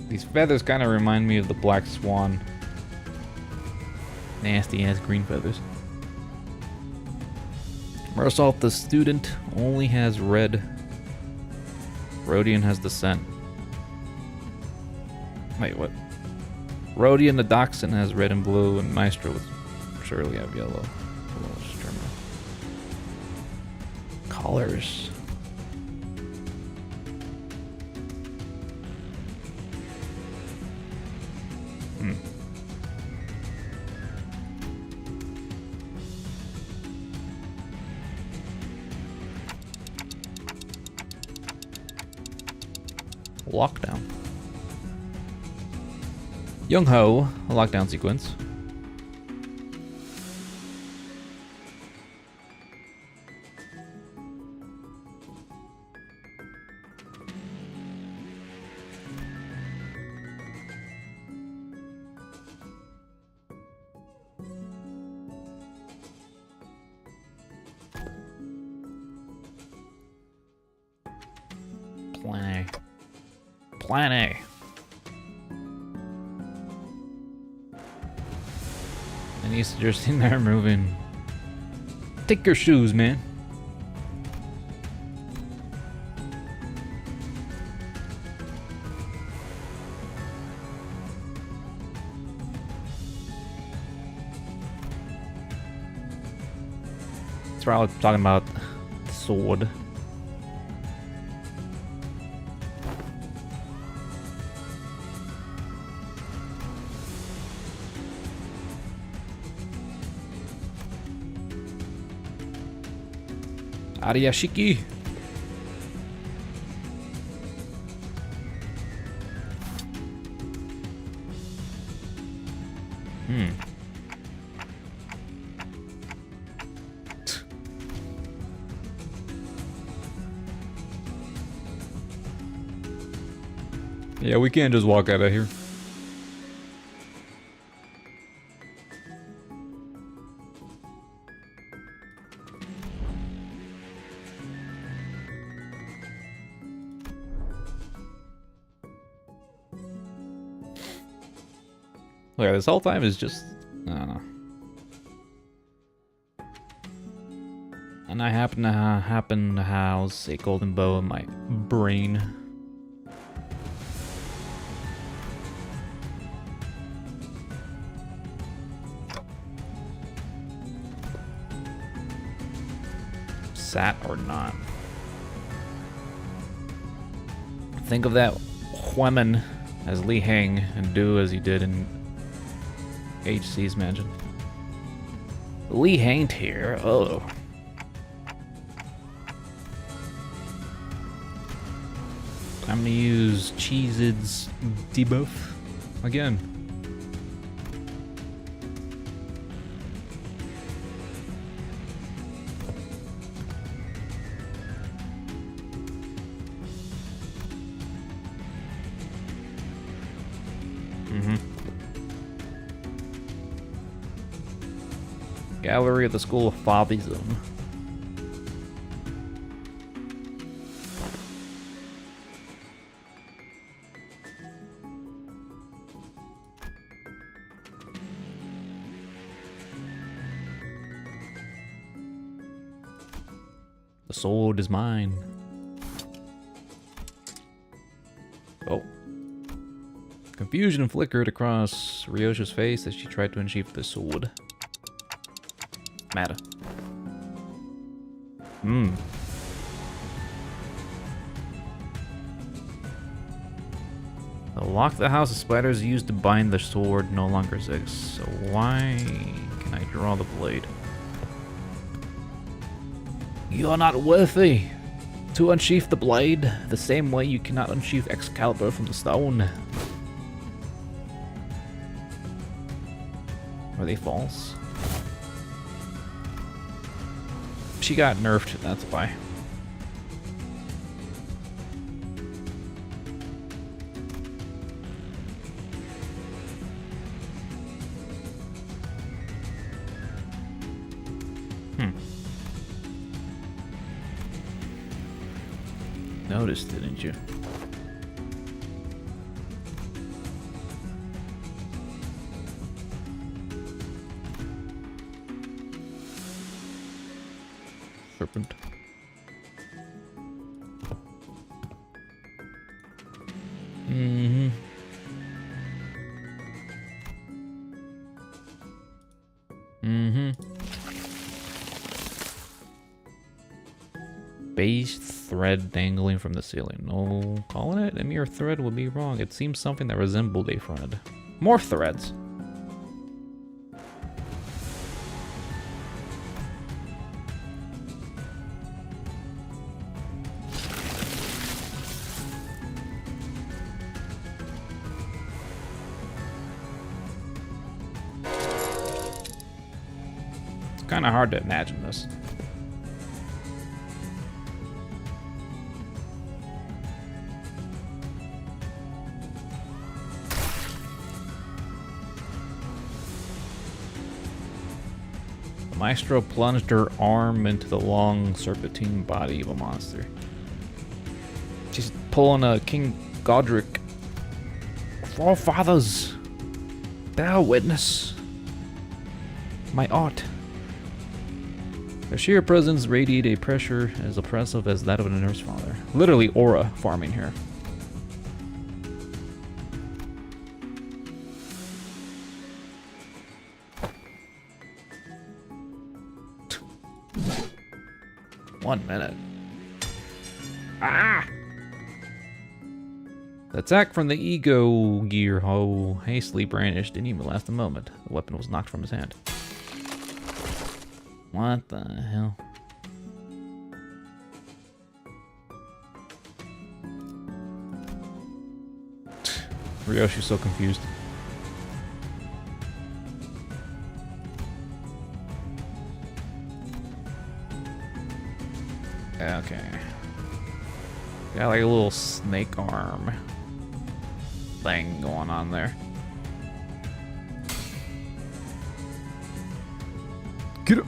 These feathers kind of remind me of the black swan. Nasty ass green feathers. Marsalth the student only has red. Rodian has the scent. Wait, what? Rodian the dachshund has red and blue, and Maestro would surely have yellow. Colors. Lockdown. Young Ho, a lockdown sequence. Plan A. And he's just in there moving. Take your shoes, man. That's why I was talking about the sword. Ariashiki. Yeah, we can't just walk out of here. Look, this whole time is just, I don't know. And I happen to house a golden bow in my brain. Sat or not. Think of that woman as Li Heng and do as he did in HC's mansion. Li Henged here. Oh. I'm gonna use Cheez-Its debuff again. Gallery of the School of Fobism. The sword is mine. Oh. Confusion flickered across Ryosha's face as she tried to unsheath the sword. Matter. The lock the house of spiders used to bind the sword no longer exists. So why can I draw the blade? You're not worthy to unsheath the blade the same way you cannot unsheath Excalibur from the stone. Are they false? She got nerfed, that's why. Noticed, didn't you? Serpent. Base thread dangling from the ceiling. No, calling it a mere thread would be wrong. It seems something that resembled a thread. More threads. It's kind of hard to imagine this. Maestro plunged her arm into the long serpentine body of a monster. She's pulling a King Godric. Forefathers, thou witness my art. Their sheer presence radiated a pressure as oppressive as that of a nurse father. Literally aura farming here. One minute. Ah! The attack from the ego gear hoe hastily brandished didn't even last a moment. The weapon was knocked from his hand. What the hell? Ryoshi's so confused. Okay. Got like a little snake arm thing going on there. Get up.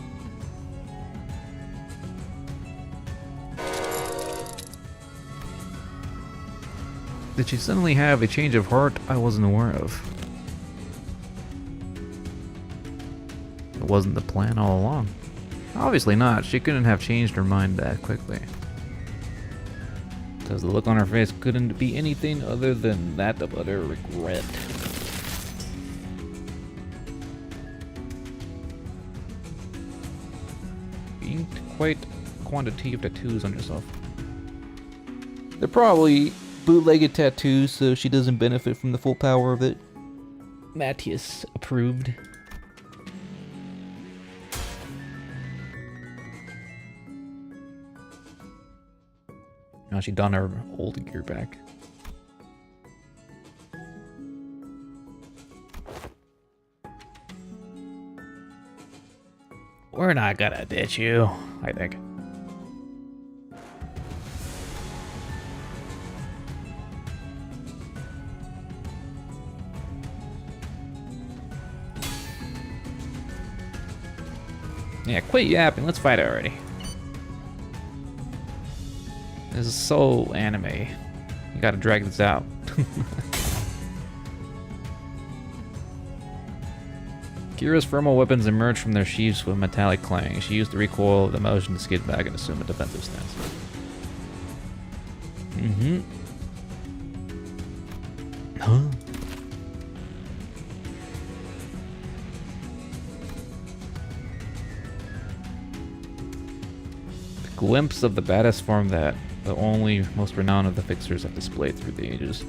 Did she suddenly have a change of heart I wasn't aware of? It wasn't the plan all along. Obviously not. She couldn't have changed her mind that quickly. Because the look on her face couldn't be anything other than that of utter regret. Being quite a quantity of tattoos on yourself. They're probably bootlegged tattoos, so she doesn't benefit from the full power of it. Matthias approved. Now she donned her old gear back. We're not gonna ditch you, I think. Yeah, quit yapping. Let's fight already. This is so anime. You gotta drag this out. Kira's thermal weapons emerged from their sheaths with metallic clang. She used the recoil of the motion to skid back and assume a defensive stance. Huh? Glimpse of the baddest form that the only most renowned of the fixers have displayed through the ages.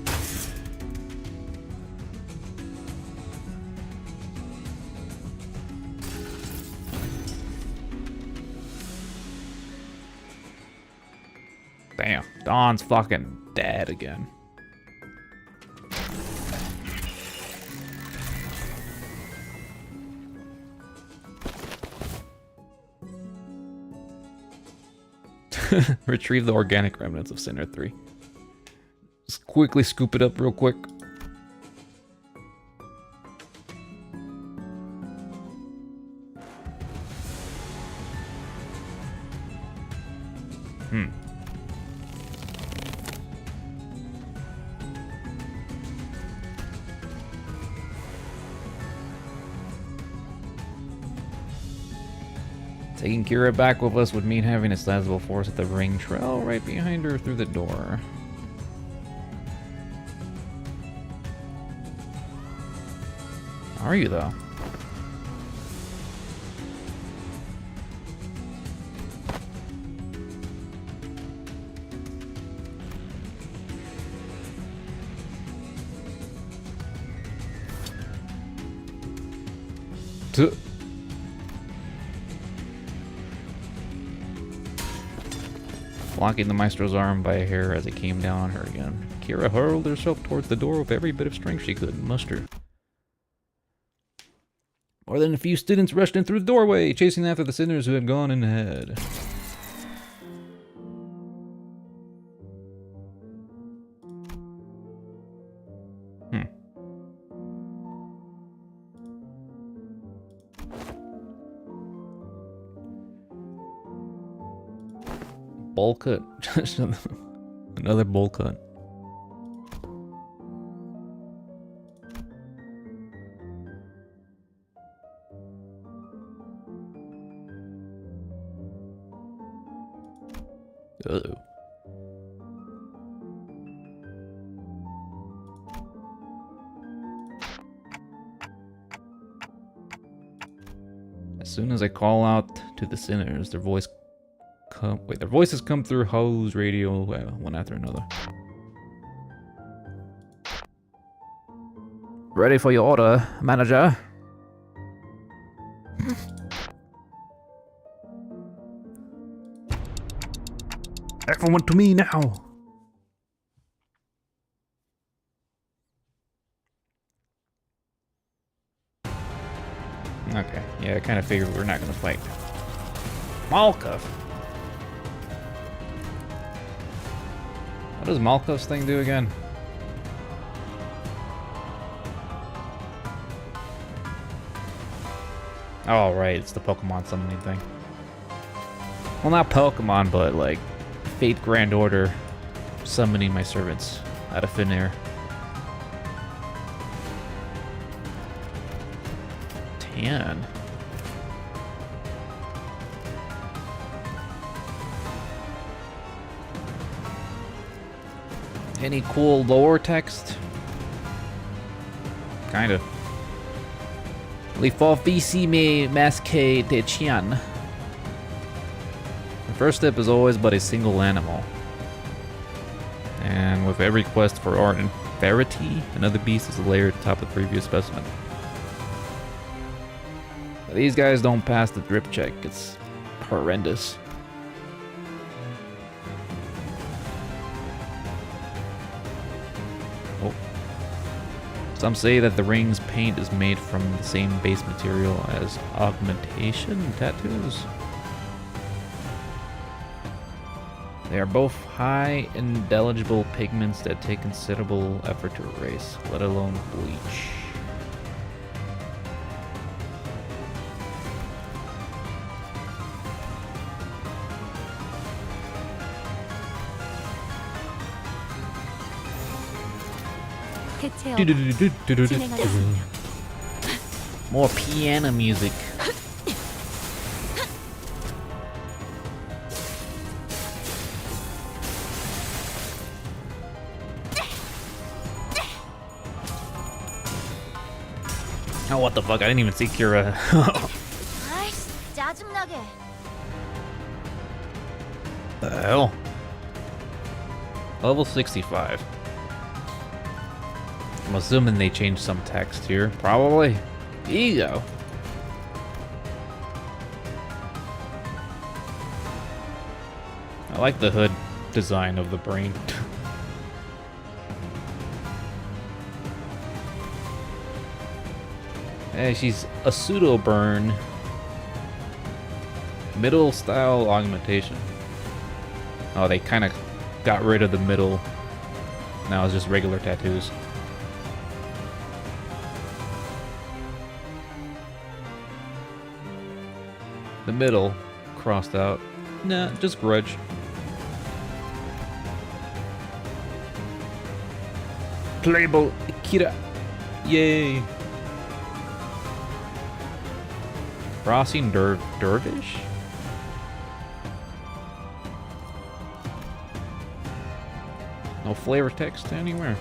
Damn, Dawn's fucking dead again. Retrieve the organic remnants of Sinner 3. Just quickly scoop it up real quick. Taking Kira back with us would mean having a sizable force at the ring trail right behind her through the door. Are you, though? Blocking the Maestro's arm by a hair as it came down on her again. Kira hurled herself towards the door with every bit of strength she could muster. More than a few students rushed in through the doorway, chasing after the sinners who had gone in ahead. Bowl cut. Another bowl cut. Uh-oh. As soon as I call out to the sinners, their voices come through hose radio one after another. Ready for your order, manager. Everyone to me now. Okay, yeah, I kind of figured we're not gonna fight. Malkov. What does Malkov's thing do again? Oh, right, it's the Pokemon summoning thing. Well, not Pokemon, but like Fate Grand Order summoning my servants out of thin air. 10. Any cool lore text? Kinda. Les forces me masqué de chien. The first step is always but a single animal. And with every quest for art and verity, another beast is layered atop of the previous specimen. But these guys don't pass the drip check. It's horrendous. Some say that the ring's paint is made from the same base material as augmentation tattoos. They are both high indelible pigments that take considerable effort to erase, let alone bleach. 대체 진행하겠습니다. More piano music. Oh, what the fuck? I didn't even see Kira. 아이씨, 짜증나게. The hell? Level 65. I'm assuming they changed some text here. Probably. Ego. I like the hood design of the brain. Hey, she's a pseudo burn. Middle style augmentation. Oh, they kind of got rid of the middle. Now it's just regular tattoos. The middle crossed out. Nah, just grudge. Playable Akira. Yay. Crossing Dervish? No flavor text anywhere.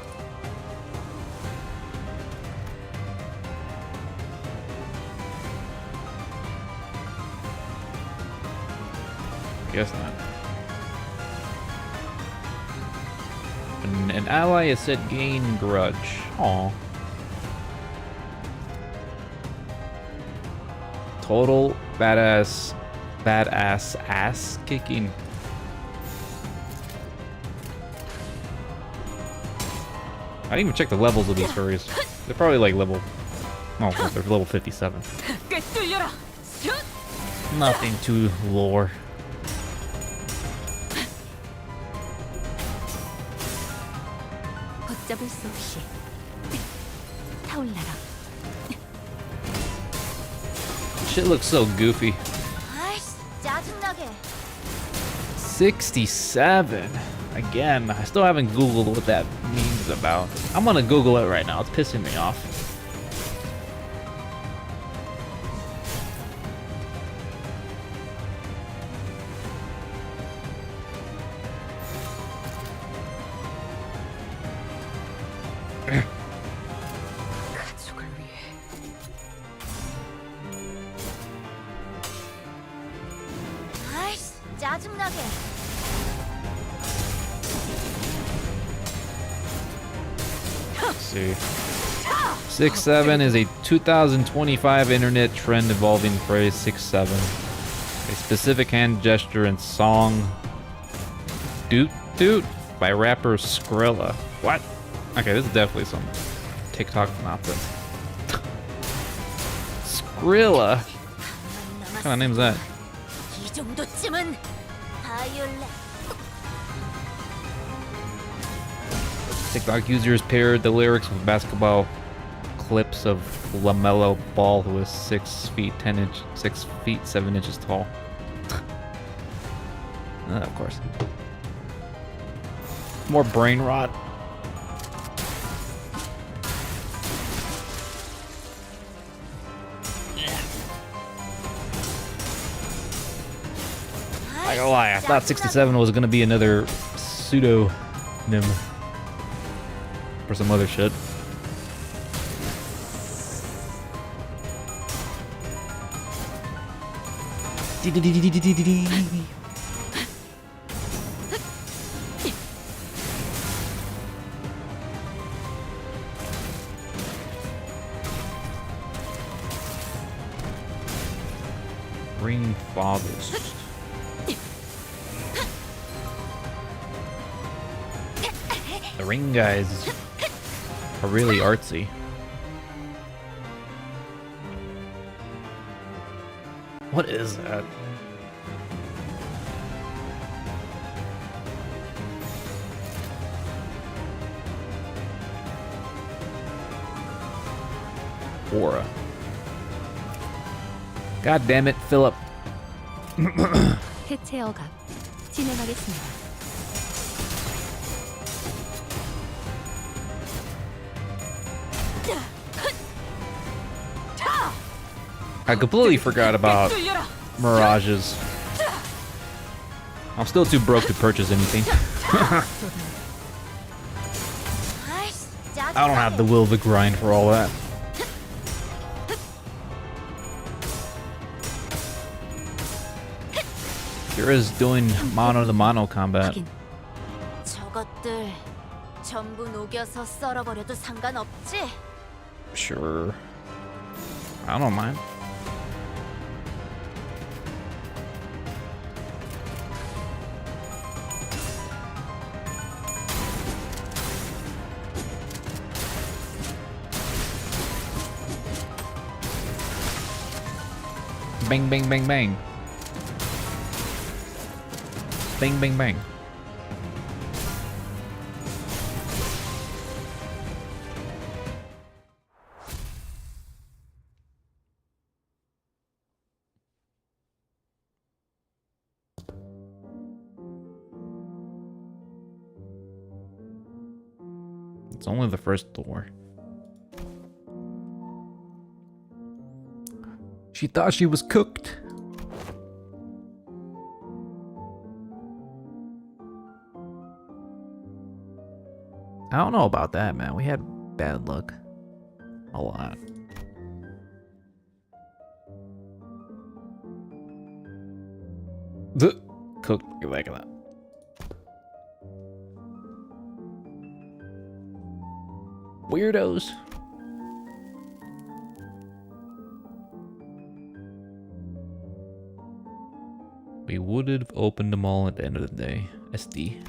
Guess not. An ally is said gain grudge. Aw. Total badass ass kicking. I didn't even check the levels of these furries. They're probably like level. Oh, they're level 57. Nothing too lore. 걷잡을 수 없이 타올라라. Shit looks so goofy. 아이씨, 짜증나게. 67. Again, I still haven't Googled what that means about. I'm gonna Google it right now. It's pissing me off. 가족을 위해. 아이씨, 짜증나게. Let's see. 6-7 is a 2025 internet trend involving phrase 6-7. A specific hand gesture and song Doot Doot by rapper Skrilla. What? Okay, this is definitely some TikTok nonsense. Skrilla? What kind of name is that? 이 정도쯤은 바이올렛. TikTok users paired the lyrics with basketball clips of LaMelo Ball, who is 6 feet 7 inches tall. Of course. More brain rot. I gotta lie, I thought 67 was gonna be another pseudonym for some other shit. Ring Fathers. The ring guys are really artsy. What is that? Aura. God damn it, Philip. 해체 억압 진행하겠습니다. I completely forgot about mirages. I'm still too broke to purchase anything. I don't have the will to grind for all that. Here is doing mano to mano combat. 확인. 저것들 전부 녹여서 썰어버려도 상관없지? Sure. I don't mind. Bang, bang, bang, bang. Bang, bang, bang. It's only the first door. She thought she was cooked. I don't know about that, man. We had bad luck. A lot. Cooked like that. Weirdos. We would have opened them all at the end of the day. SD.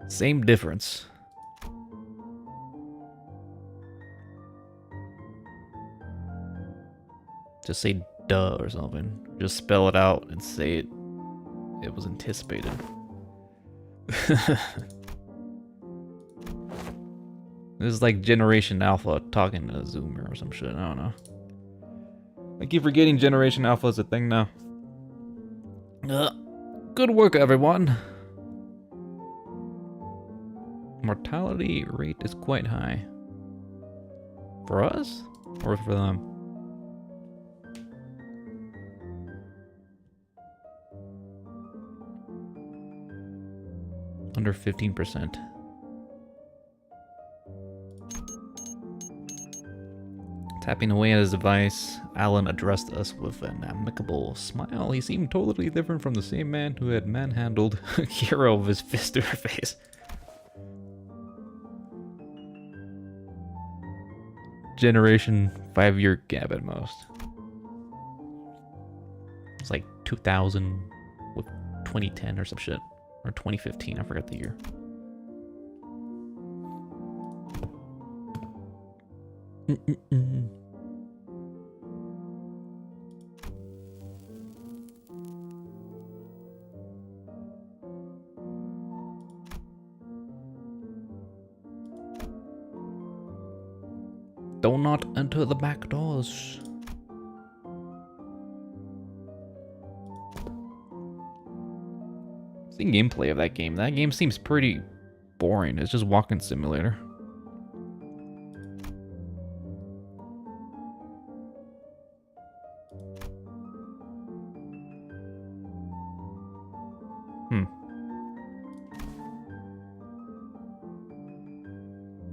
Same difference. Just say duh or something. Just spell it out and say it. It was anticipated. This is like Generation Alpha talking to Zoomer or some shit. I don't know. I keep forgetting Generation Alpha is a thing now. Good work, everyone. Mortality rate is quite high. For us? Or for them? Under 15%. Tapping away at his device, Alan addressed us with an amicable smile. He seemed totally different from the same man who had manhandled Kira with his fist to her face. Generation 5-year gap at most. It's like 2000 with 2010 or some shit. Or 2015, I forgot the year. Do not enter the back doors. The gameplay of that game. That game seems pretty boring. It's just walking simulator.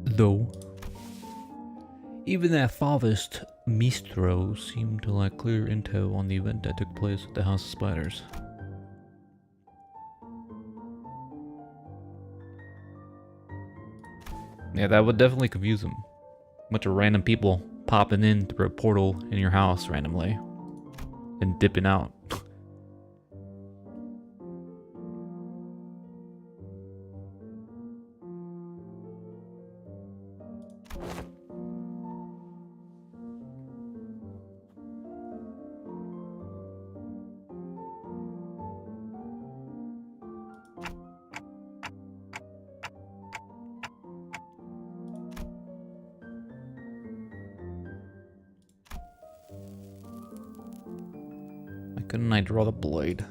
Though, even that farthest Mistro seemed to lack clear intel on the event that took place at the House of Spiders. Yeah, that would definitely confuse him. Bunch of random people popping in through a portal in your house randomly and dipping out. couldn't I draw the blade?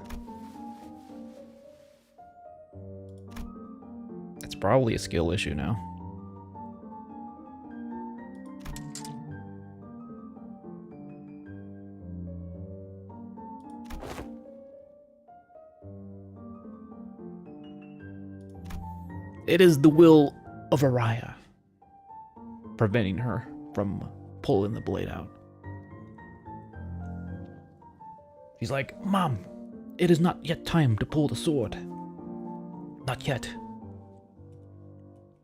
It's probably a skill issue now. It is the will of Araya preventing her from pulling the blade out. He's like, Mom, it is not yet time to pull the sword. Not yet.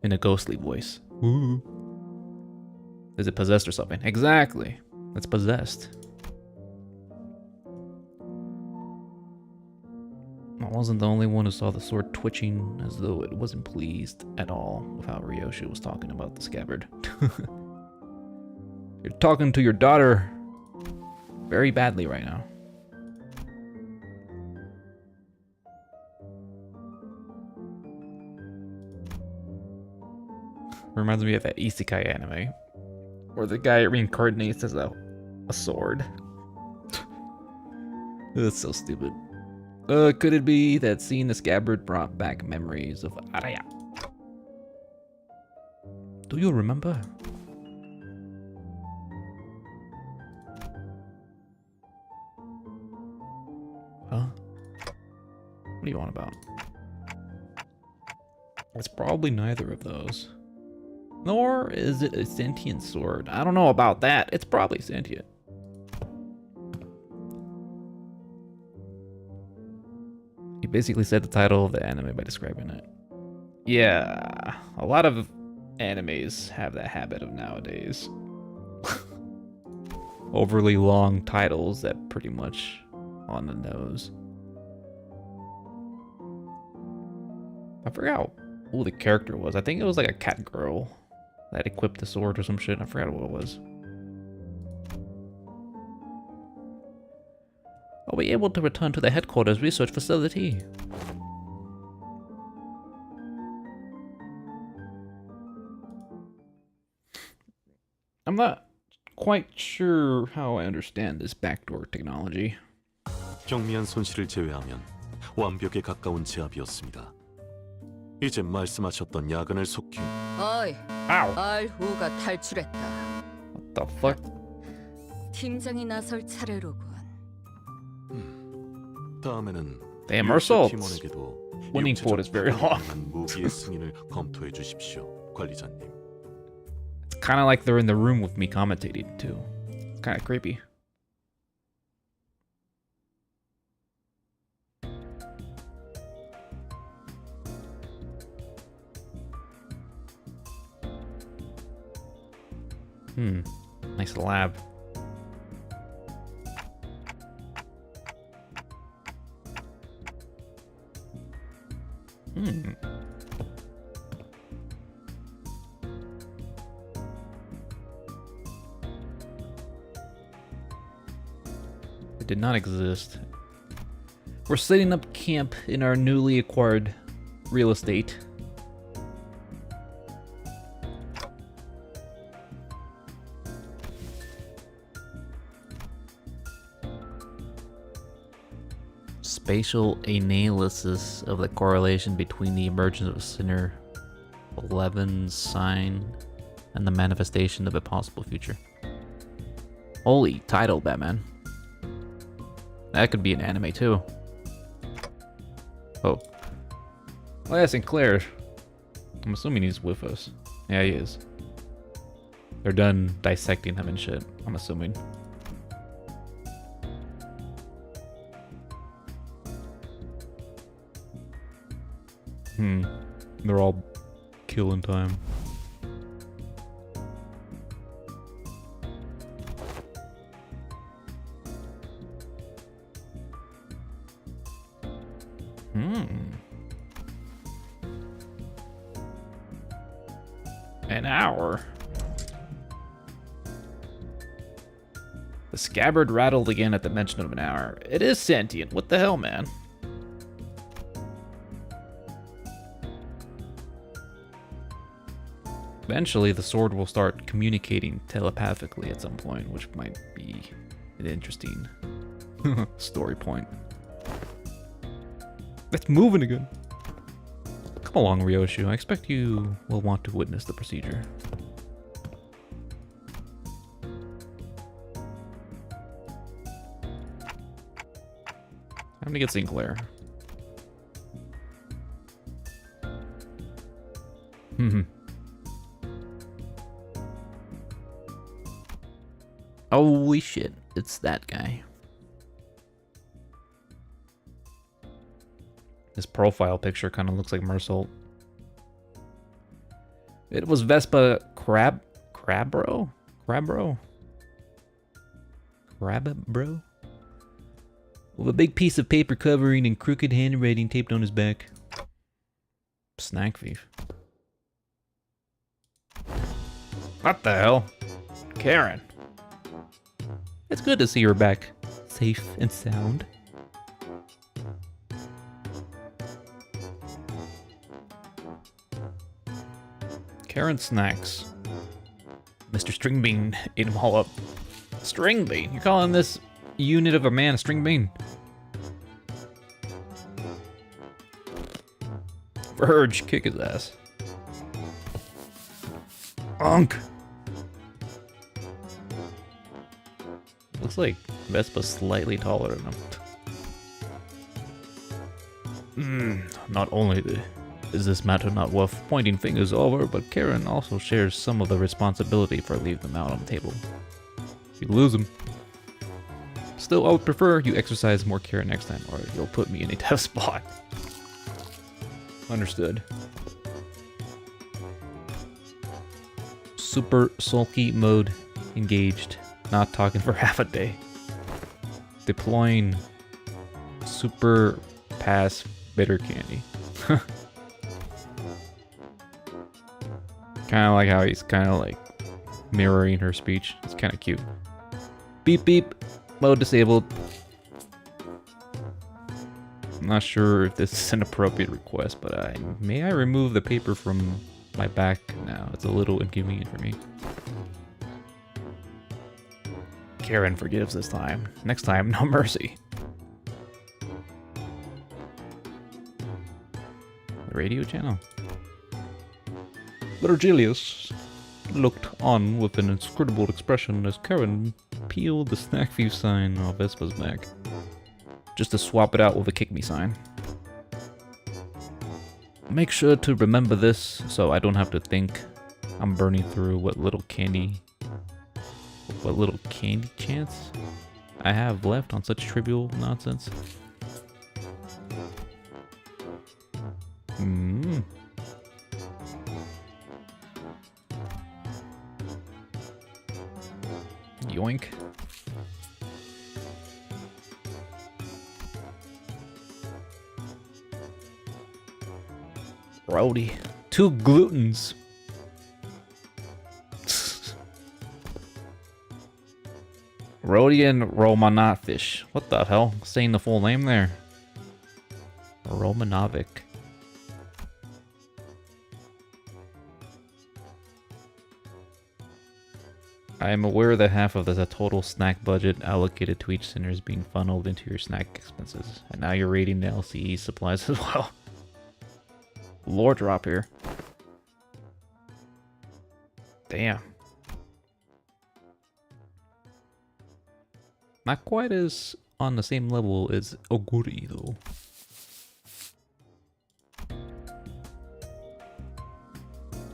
In a ghostly voice. Ooh. Is it possessed or something? Exactly. It's possessed. I wasn't the only one who saw the sword twitching as though it wasn't pleased at all with how Ryoshi was talking about the scabbard. You're talking to your daughter very badly right now. Reminds me of that isekai anime where the guy reincarnates as a sword. That's so stupid. Could it be that seeing the scabbard brought back memories of Araya? Do you remember? Huh? What do you want about? It's probably neither of those. Nor is it a sentient sword. I don't know about that. It's probably sentient. He basically said the title of the anime by describing it. Yeah, a lot of animes have that habit of nowadays. Overly long titles that pretty much on the nose. I forgot who the character was. I think it was like a cat girl that equipped the sword or some shit. I forgot what it was. Are we able to return to the headquarters research facility? I'm not quite sure how I understand this backdoor technology. 경미한 손실을 제외하면 완벽에 가까운 제압이었습니다. 이제 말씀하셨던 야근을 속히 어이, Ow! 알후가 탈출했다. What the fuck? 팀장이 나설 차례로군. 다음에는 Damn, our assaults. 팀원에게도 Winning quote is very long. 무기의 승인을 검토해 주십시오, 관리자님. It's kind of like they're in the room with me commentating too. It's kind of creepy. Nice lab. It did not exist. We're setting up camp in our newly acquired real estate. Spatial analysis of the correlation between the emergence of Sinner 11's sign and the manifestation of a possible future. Holy title, Batman. That could be an anime too. Oh. Oh yeah, Sinclair. I'm assuming he's with us. Yeah, he is. They're done dissecting him and shit, I'm assuming. They're all killing time. An hour. The scabbard rattled again at the mention of an hour. It is sentient. What the hell, man? Eventually, the sword will start communicating telepathically at some point, which might be interesting. Story point. It's moving again. Come along, Ryoshu. I expect you will want to witness the procedure. Time to get Sinclair. Holy shit, it's that guy. His profile picture kind of looks like Mersault. It was Vespa Crabbro? With a big piece of paper covering and crooked handwriting taped on his back. Snack thief. What the hell? Karen. It's good to see her back, safe and sound. Karen snacks. Mr. Stringbean ate them all up. Stringbean? You're calling this unit of a man a Stringbean? Verge, kick his ass. Unk! Looks like Vespa's slightly taller than him. Not only is this matter not worth pointing fingers over, but Karen also shares some of the responsibility for leaving them out on the table. You lose them. Still, I would prefer you exercise more care next time, or you'll put me in a tough spot. Understood. Super sulky mode engaged. Not talking for half a day. Deploying super pass bitter candy. Kind of like how he's kind of like mirroring her speech. It's kind of cute. Beep beep. Mode disabled. I'm not sure if this is an appropriate request, but may I remove the paper from my back now? It's a little inconvenient for me. Karen forgives this time. Next time, no mercy. The radio channel. Virgilius looked on with an inscrutable expression as Karen peeled the snack thief sign off Vespa's back. Just to swap it out with a kick me sign. Make sure to remember this so I don't have to think I'm burning through what little candy chance I have left on such trivial nonsense. Yoink. Rowdy. 2 glutens. Rhodian Romanotfish. What the hell? Saying the full name there. Romanovic. I am aware that half of the total snack budget allocated to each center is being funneled into your snack expenses. And now you're raiding the LCE supplies as well. Lore drop here. Damn. Not quite as on the same level as Oguri, though.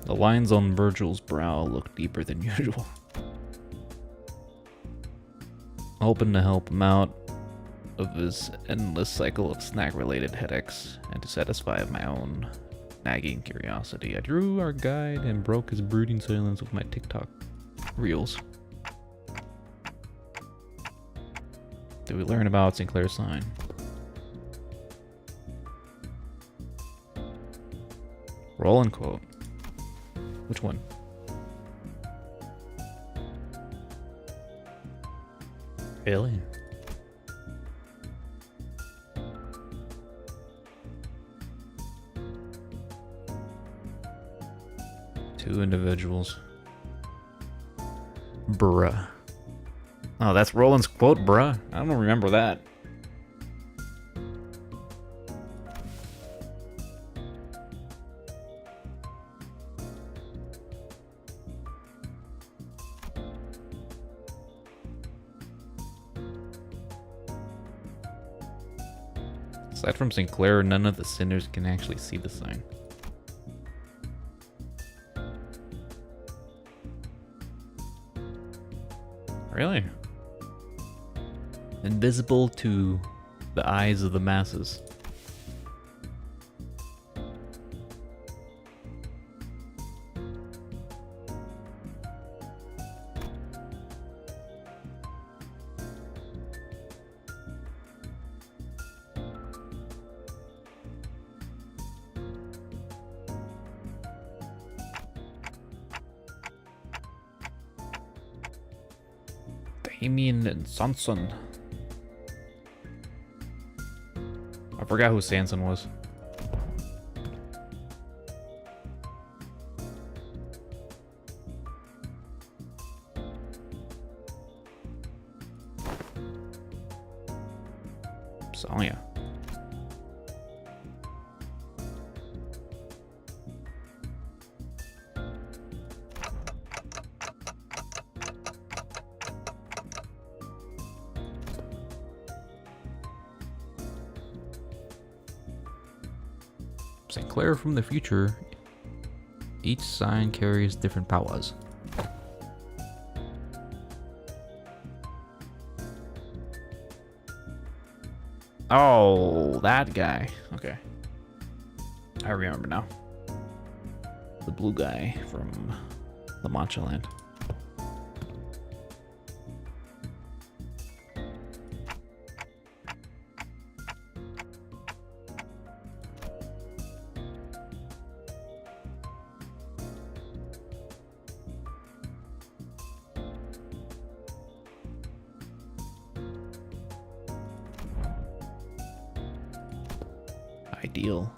The lines on Virgil's brow look deeper than usual. Hoping to help him out of his endless cycle of snack-related headaches and to satisfy my own nagging curiosity, I drew our guide and broke his brooding silence with my TikTok reels. Did we learn about Sinclair's sign? Roll and quote. Which one? Alien. Two individuals. Bruh. Oh, that's Roland's quote, bruh. I don't remember that. Aside from Sinclair, none of the sinners can actually see the sign. Really? Invisible to the eyes of the masses. Damien and Sanson. I forgot who Sanson was. Sonya. Sinclair from the future. Each sign carries different powers. Oh, that guy. Okay. I remember now. The blue guy from the Matcha Land. Ideal.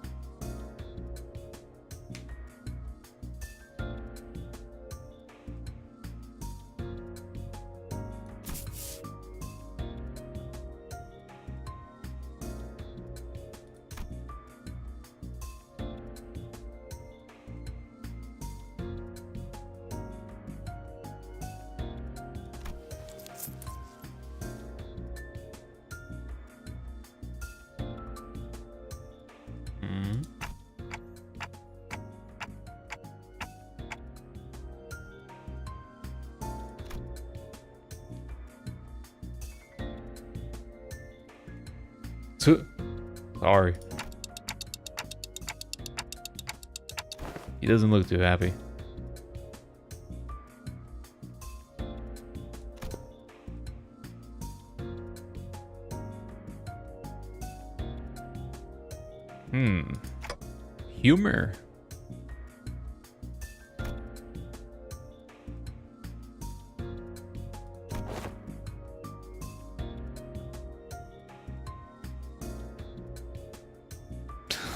Sorry. He doesn't look too happy. Humor.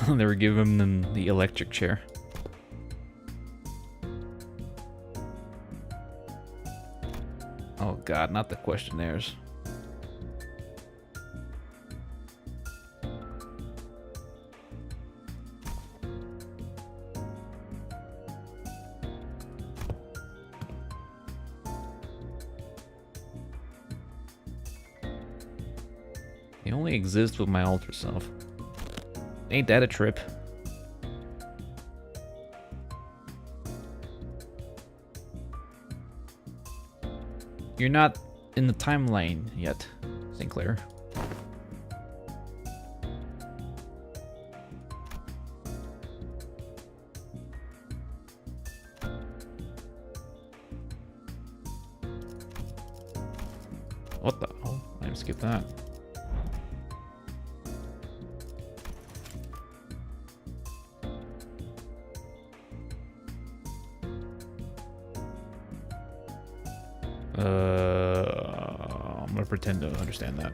They were giving him the electric chair. Oh god, not the questionnaires. They only exist with my alter self. Ain't that a trip? You're not in the timeline yet, Sinclair. What the? Oh, I skipped that. I'm gonna pretend to understand that.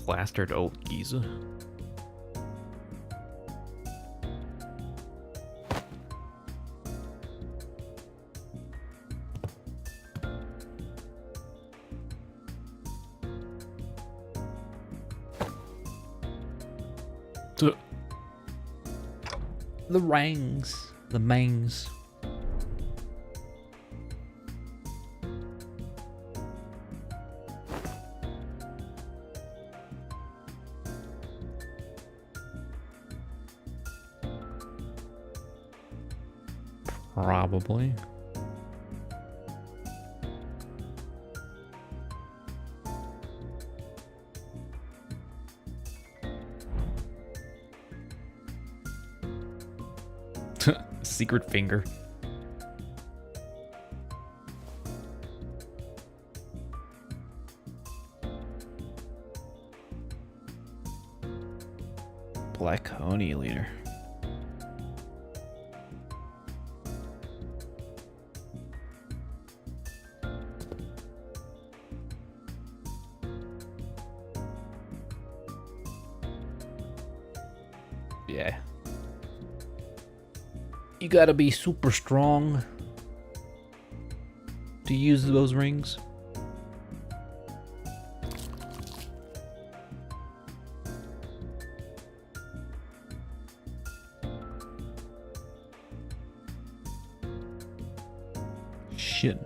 Plastered old Giza. The rangs. The mangs. Probably. Secret finger. Black Honey leader. Yeah. You gotta be super strong to use those rings. Shit.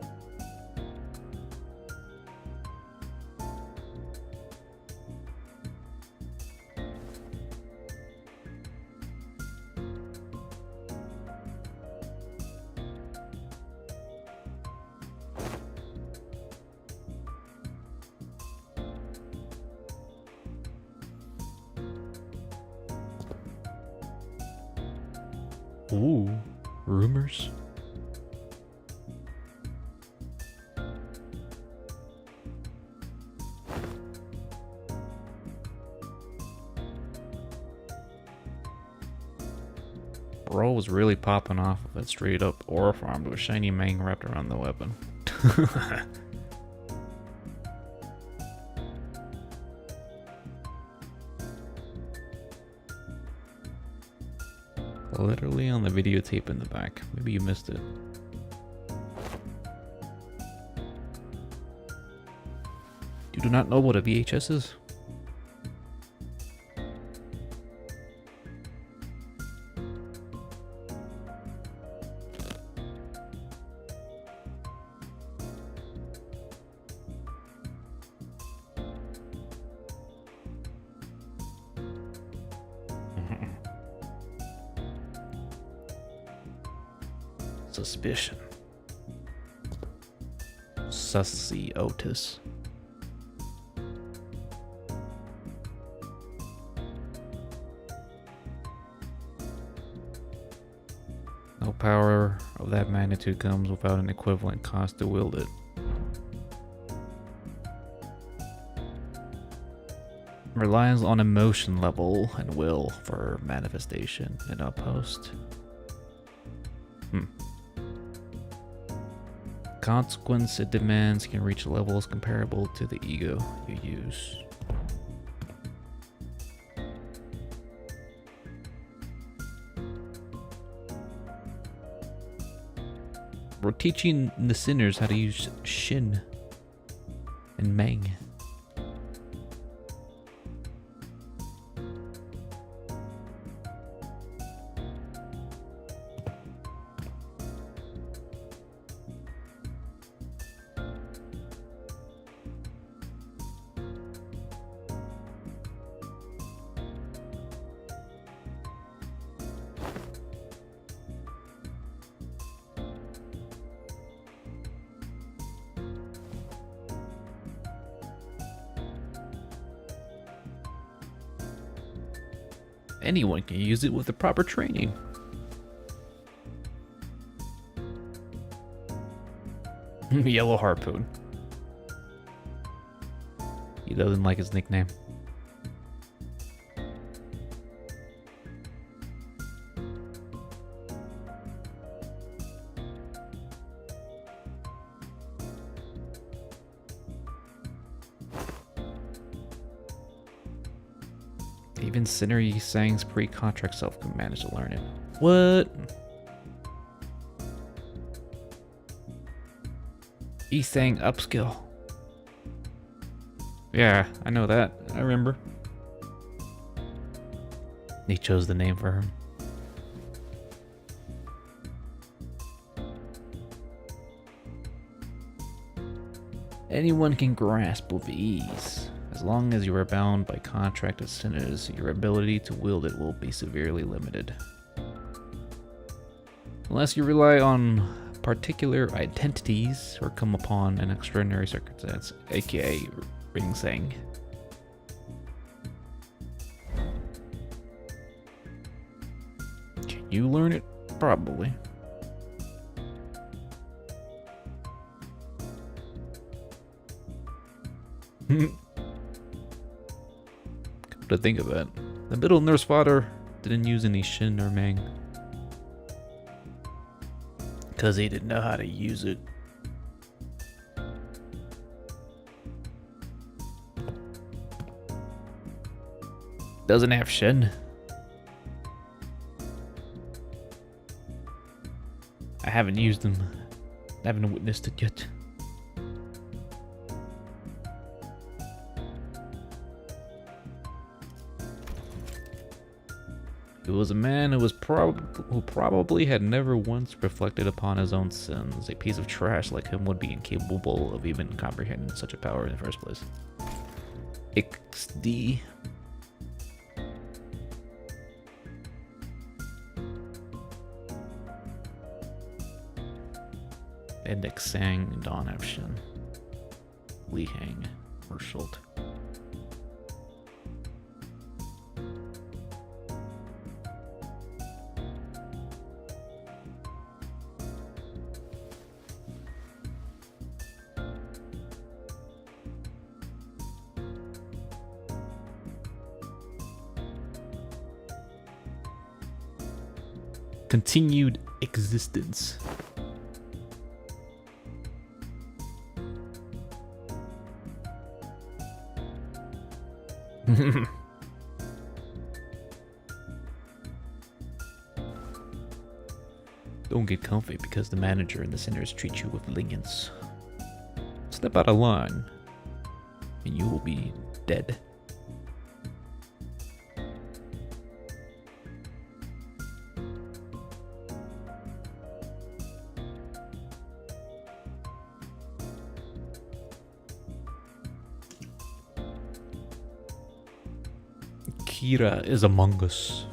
Ooh, rumors. Bro was really popping off of it straight up aura farm with a shiny mang wrapped around the weapon. Literally on the videotape in the back. Maybe you missed it. You do not know what a VHS is? Suspicion. Sussy Otis. No power of that magnitude comes without an equivalent cost to wield it. Relies on emotion level and will for manifestation in Outpost. Consequence it demands can reach levels comparable to the ego you use. We're teaching the sinners how to use Shin and Mang. Anyone can use it with the proper training. Yellow Harpoon. He doesn't like his nickname. Even Sinner Yisang's pre-contract self managed to learn it. What? Yisang upskill. Yeah, I know that. I remember. He chose the name for her. Anyone can grasp with ease. As long as you are bound by contract with sinners, your ability to wield it will be severely limited. Unless you rely on particular identities or come upon an extraordinary circumstance, aka Ring Sang. Can you learn it? Probably. Come to think of it, the middle nurse father didn't use any Shin or Mang. Because he didn't know how to use it. Doesn't have Shin. I haven't used them. I haven't witnessed it yet. He was a man who probably had never once reflected upon his own sins. A piece of trash like him would be incapable of even comprehending such a power in the first place. XD. Edek Sang, Don Efshin, Li Hang, or Schult. Continued existence. Don't get comfy because the manager and the sinners treat you with lenience. Step out of line, and you will be dead. Kira is among us.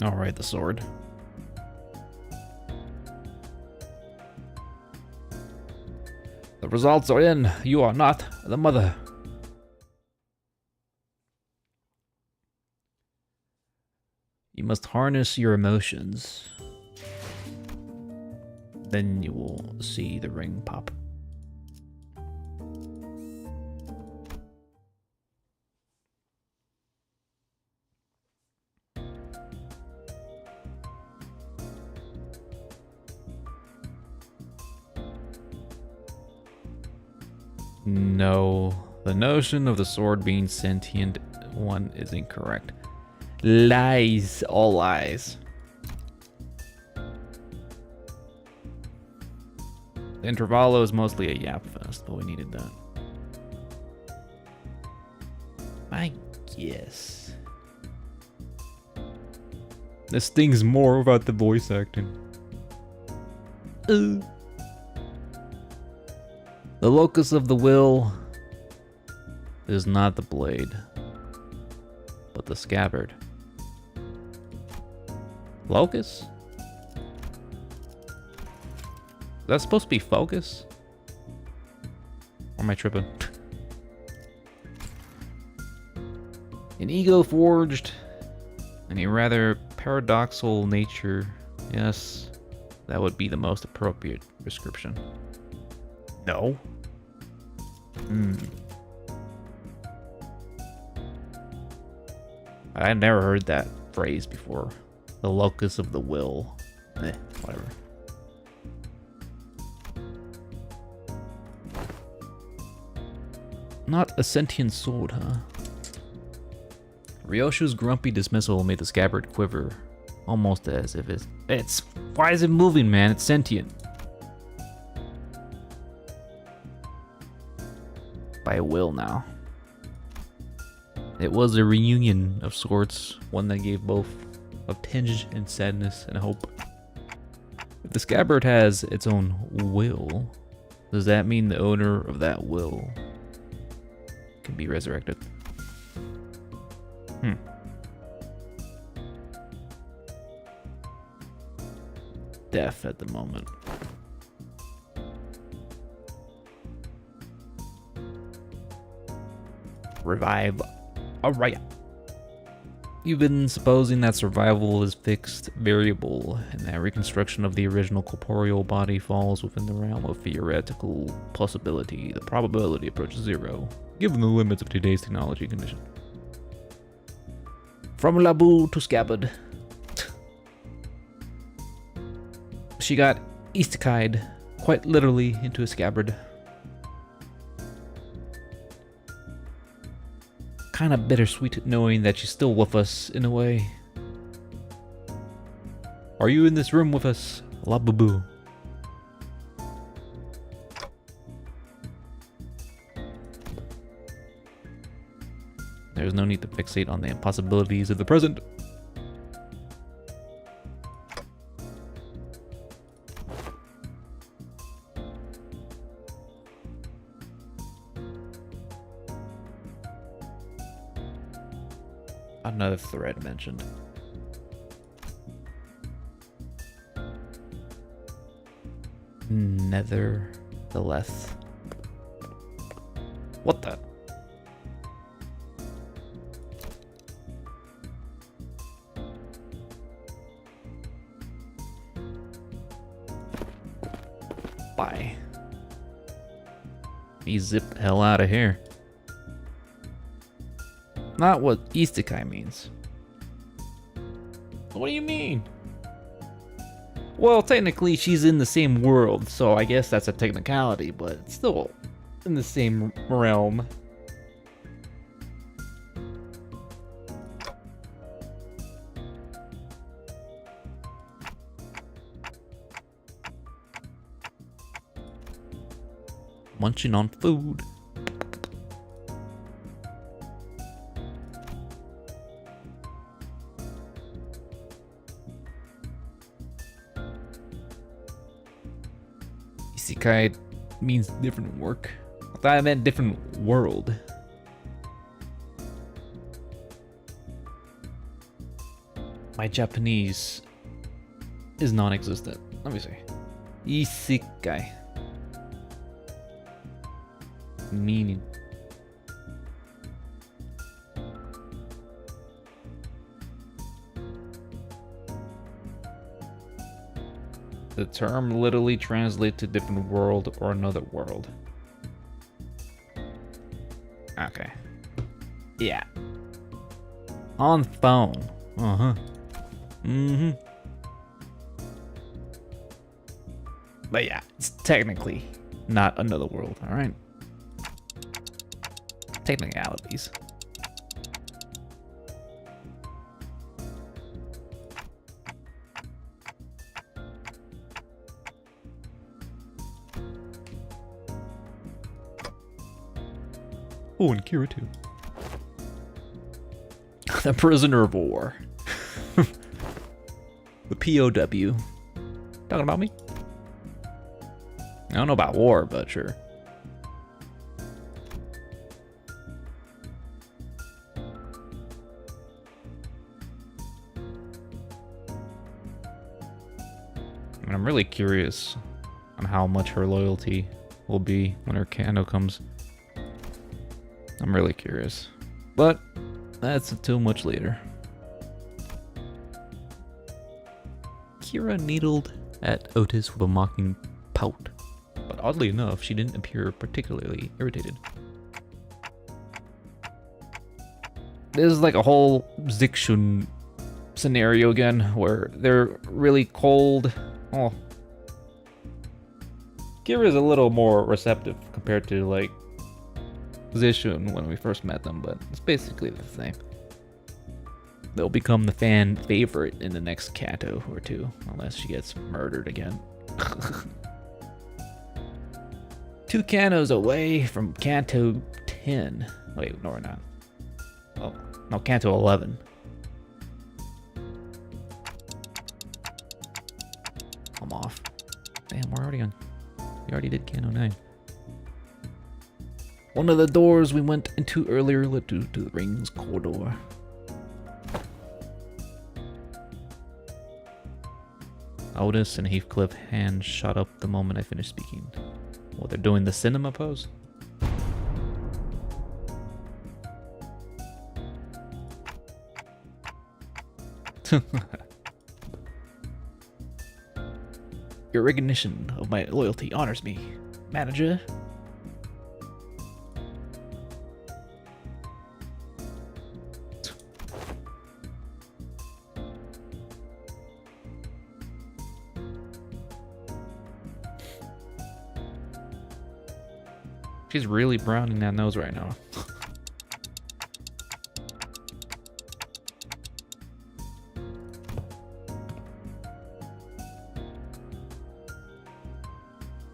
All right, the sword. The results are in. You are not the mother. You must harness your emotions. Then you will see the ring pop. No, the notion of the sword being sentient one is incorrect. Lies, all lies. The Intervallo is mostly a yap fest, but we needed that. I guess. This thing's more about the voice acting. The locus of the will is not the blade, but the scabbard. Locus? Is that supposed to be focus? Or am I tripping? An ego forged in a rather paradoxical nature. Yes, that would be the most appropriate description. No. Hmm. I never heard that phrase before. The locus of the will. Whatever. Not a sentient sword, huh? Ryoshu's grumpy dismissal made the scabbard quiver, almost as if it's why is it moving, man? It's sentient. By will now. It was a reunion of sorts, one that gave both a tinge and sadness and hope. If the scabbard has its own will, does that mean the owner of that will can be resurrected? Death at the moment. Revive. Alright. You've been supposing that survival is fixed variable, and that reconstruction of the original corporeal body falls within the realm of theoretical possibility. The probability approaches 0, given the limits of today's technology condition. From Labu to Scabbard. She got isekai'd, quite literally, into a scabbard. Kind of bittersweet knowing that she's still with us in a way. Are you in this room with us, Labubu? There's no need to fixate on the impossibilities of the present. Another thread mentioned. Nevertheless. What the? Bye. You zip the hell out of here. Not what isekai means. What do you mean? Well, technically she's in the same world, so I guess that's a technicality, but it's still in the same realm. Munching on food. Isekai means different work. I thought I meant different world. My Japanese is non-existent. Let me see. Isekai. Meaning. The term literally translates to different world or another world. Okay. Yeah. On phone. Uh-huh. Mm-hmm. But yeah, it's technically not another world, alright? Technicalities. Oh, and Kira too. The prisoner of war. The POW. Talking about me? I don't know about war, but sure. And I'm really curious on how much her loyalty will be when her candle comes. I'm really curious. But that's too much later. Kira needled at Otis with a mocking pout, but oddly enough, she didn't appear particularly irritated. This is like a whole Zixun scenario again, where they're really cold. Oh, Kira's a little more receptive compared to like Zixun when we first met them, but it's basically the same. They'll become the fan favorite in the next Kanto or two, unless she gets murdered again. 2 Kantos away from Kanto 10. Wait, no, we're not. Oh, no, Kanto 11. I'm off. Damn, we're already on. We already did Kanto 9. One of the doors we went into earlier led to the Rings corridor. Otis and Heathcliff hands shot up the moment I finished speaking. Well, they're doing the cinema pose? Your recognition of my loyalty honors me, manager. She's really browning that nose right now.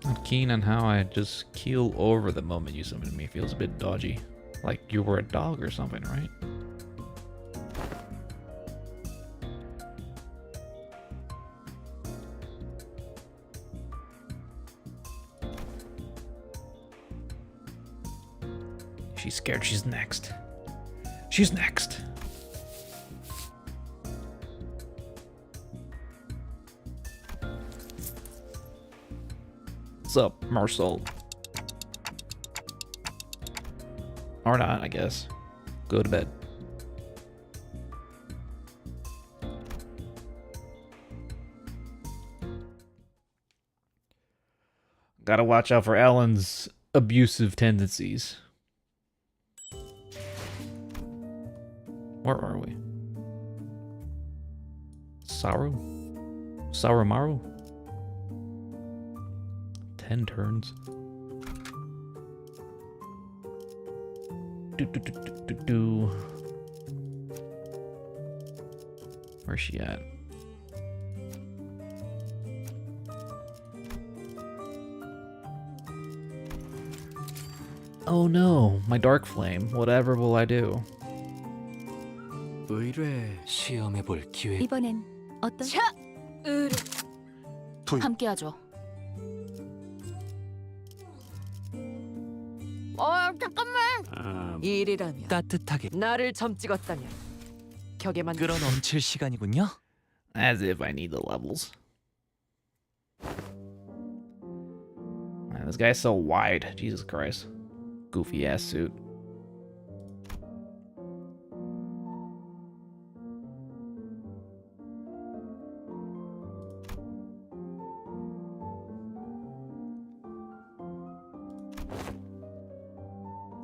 Not keen on how I just keel over the moment you summoned me. Feels a bit dodgy. Like you were a dog or something, right? She's scared she's next. She's next. What's up, Marcel? Or not, I guess. Go to bed. Gotta watch out for Alan's abusive tendencies. Where are we? Saru? Sarumaru? 10 turns. Where's she at? Oh no, my dark flame. Whatever will I do? 의뢰 시험해볼 기회. 이번엔 어떤 차! 으르. 함께하죠. 잠깐만. 일이라면 따뜻하게 나를 점 찍었다면 격에만 끌어넘칠 시간이군요. As if I need the levels. Man, this guy's so wide. Jesus Christ. Goofy ass suit.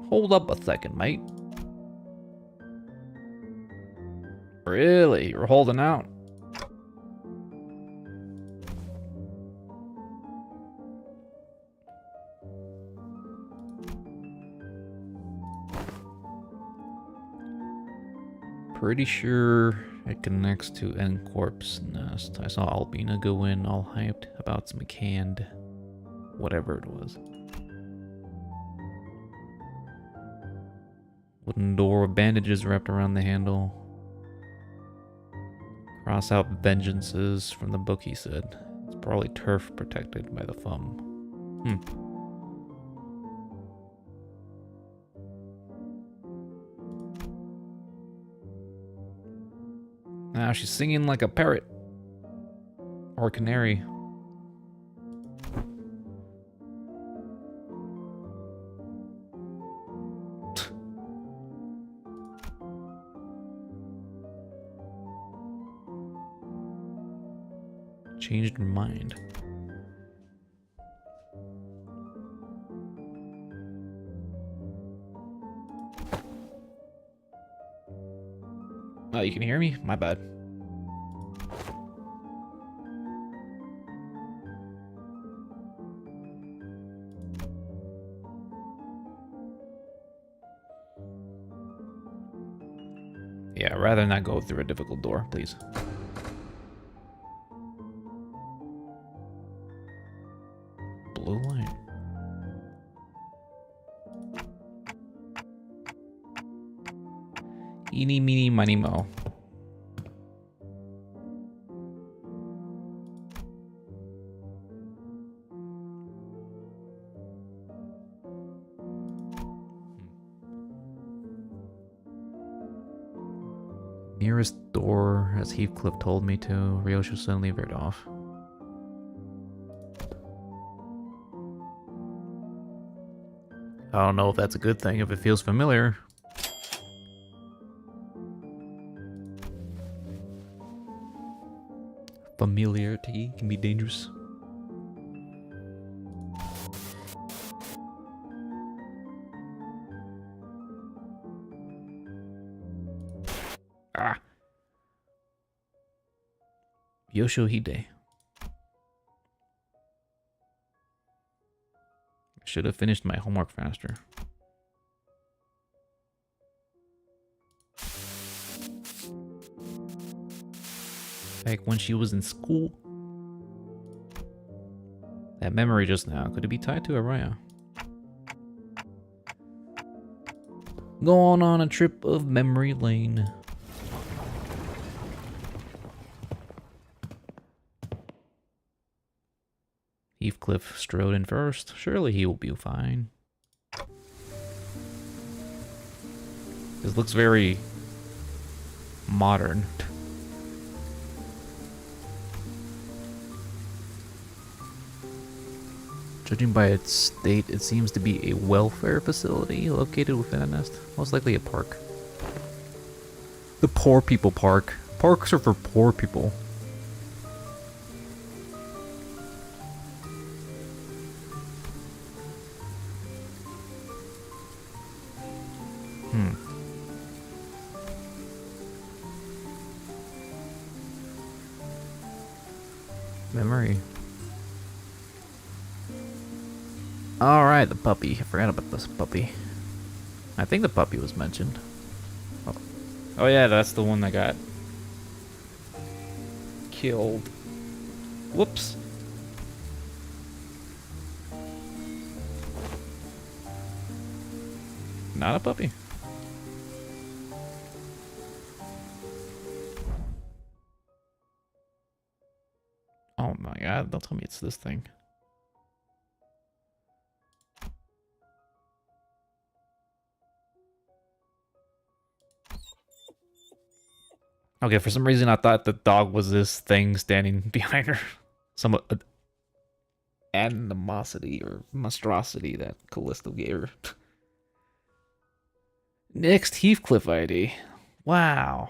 Hold up a second, mate. Really? You're holding out? Pretty sure it connects to N-Corp's nest. I saw Albina go in all hyped about some canned whatever it was. Wooden door with bandages wrapped around the handle. Cross out vengeances from the book, he said. It's probably turf protected by the thumb. Now she's singing like a parrot. Or a canary. Changed her mind. you can hear me? My bad. Yeah, rather not go through a difficult door, please. Blue light. Eeny, meeny, miny, mo. Nearest door, as Heathcliff told me to. Ryosho suddenly veered off. I don't know if that's a good thing, if it feels familiar. Familiarity can be dangerous. Ah. Yoshohide. Should have finished my homework faster. Like when she was in school. That memory just now, could it be tied to Araya? Going on a trip of memory lane. Heathcliff strode in first. Surely he will be fine. This looks very modern. Judging by its state, it seems to be a welfare facility located within a nest. Most likely a park. The poor people park. Parks are for poor people. Memory. Alright, the puppy. I forgot about this puppy. I think the puppy was mentioned. Oh yeah, that's the one that got killed. Whoops. Not a puppy. Oh my god, don't tell me it's this thing. Okay, for some reason I thought the dog was this thing standing behind her. Some animosity or monstrosity that Callisto gave her. Next Heathcliff ID. Wow.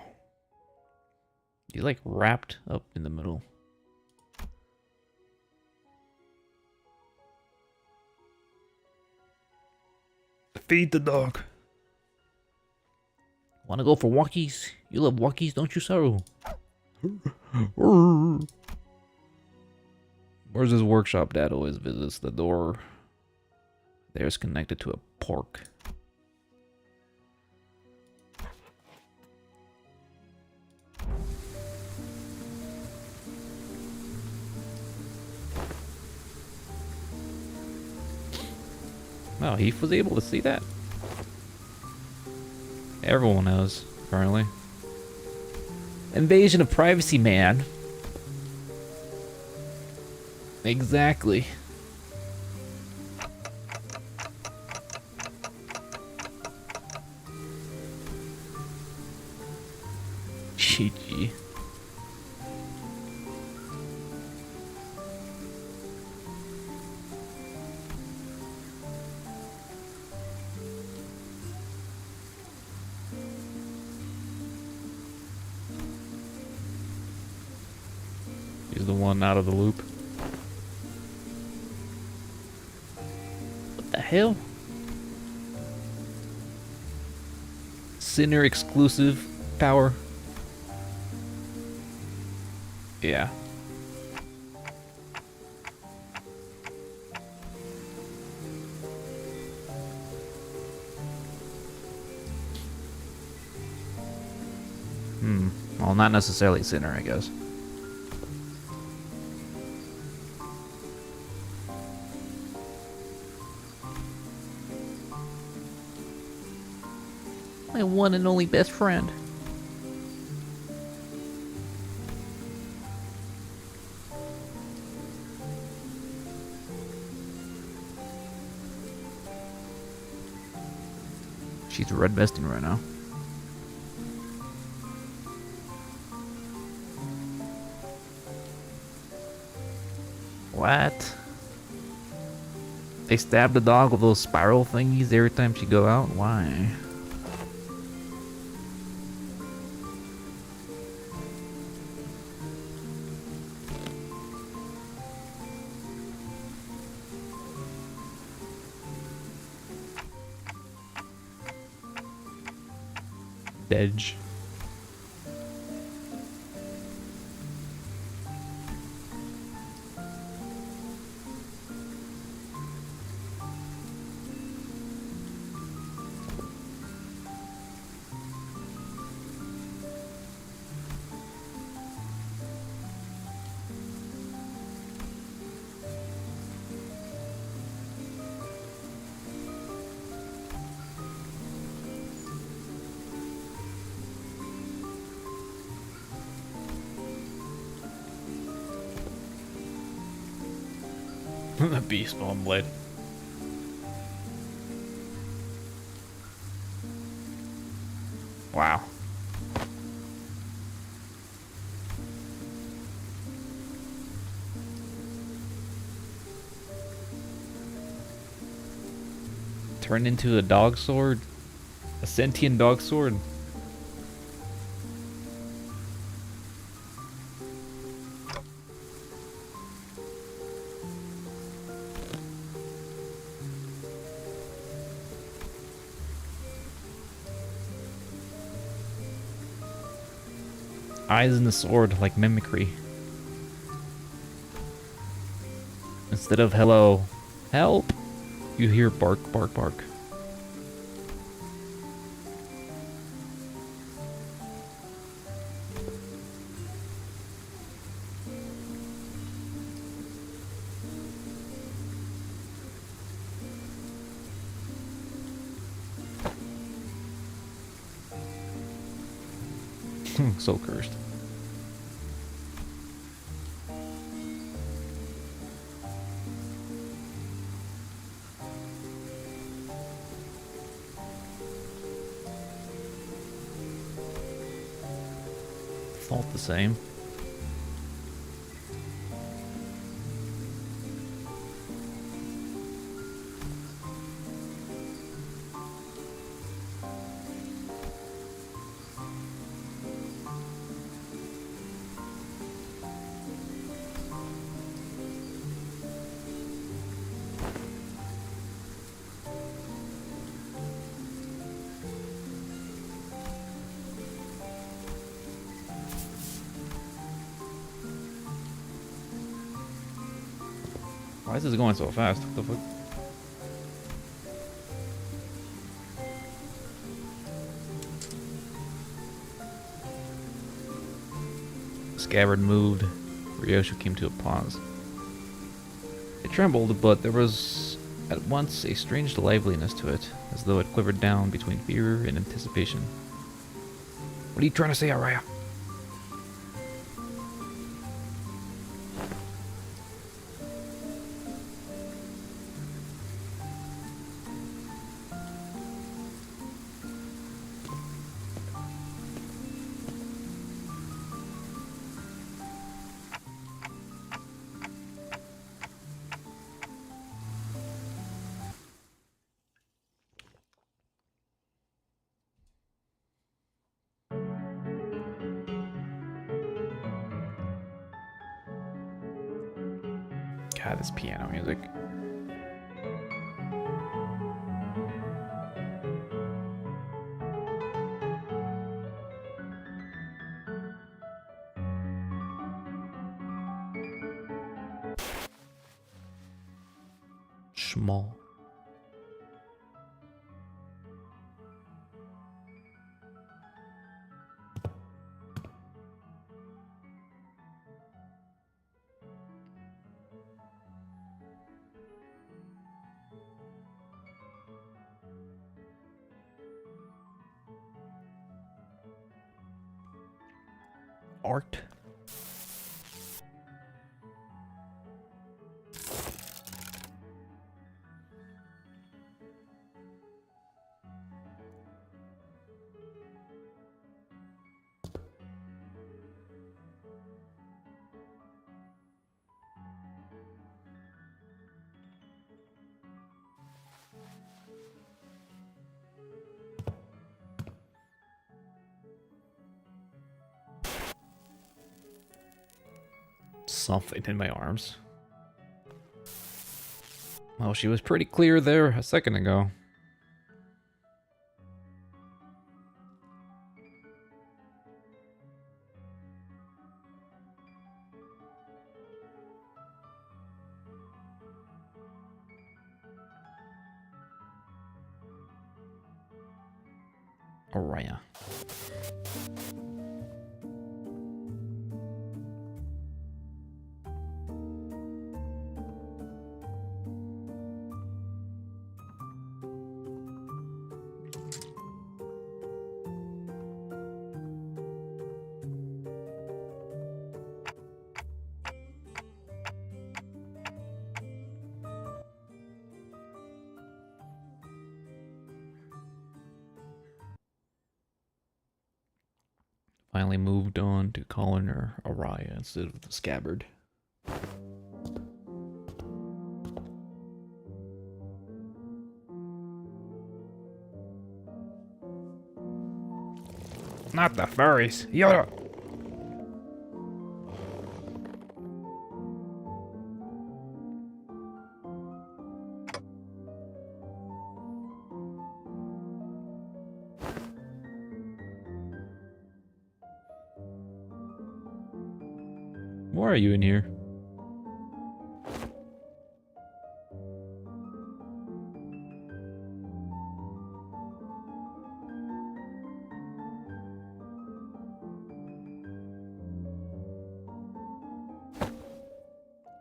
He's like wrapped up in the middle. Feed the dog. Wanna go for walkies? You love walkies, don't you, Saru? Where's his workshop? Dad always visits. The door there is connected to a pork. Wow, Heath was able to see that. Everyone knows, apparently. Invasion of privacy, man. Exactly. GG. He's the one out of the loop. What the hell? Sinner exclusive power. Yeah. Well, not necessarily sinner, I guess. My one and only best friend. She's red vesting right now. What? They stab the dog with those spiral thingies every time she go out? Why? Edge. The beast bone blade. Wow. Turned into a dog sword? A sentient dog sword? Eyes in the sword, like mimicry. Instead of hello, help, you hear bark, bark, bark. So cursed. Fault the same. Why is this going so fast? What the fuck? Scabbard moved. Ryoshu came to a pause. It trembled, but there was at once a strange liveliness to it, as though it quivered down between fear and anticipation. What are you trying to say, Araya? God, this piano music. small. Art. Something in my arms. Well, she was pretty clear there a second ago. Araya. Finally moved on to calling her Araya instead of the scabbard. Not the furries. Yoda. Why are you in here?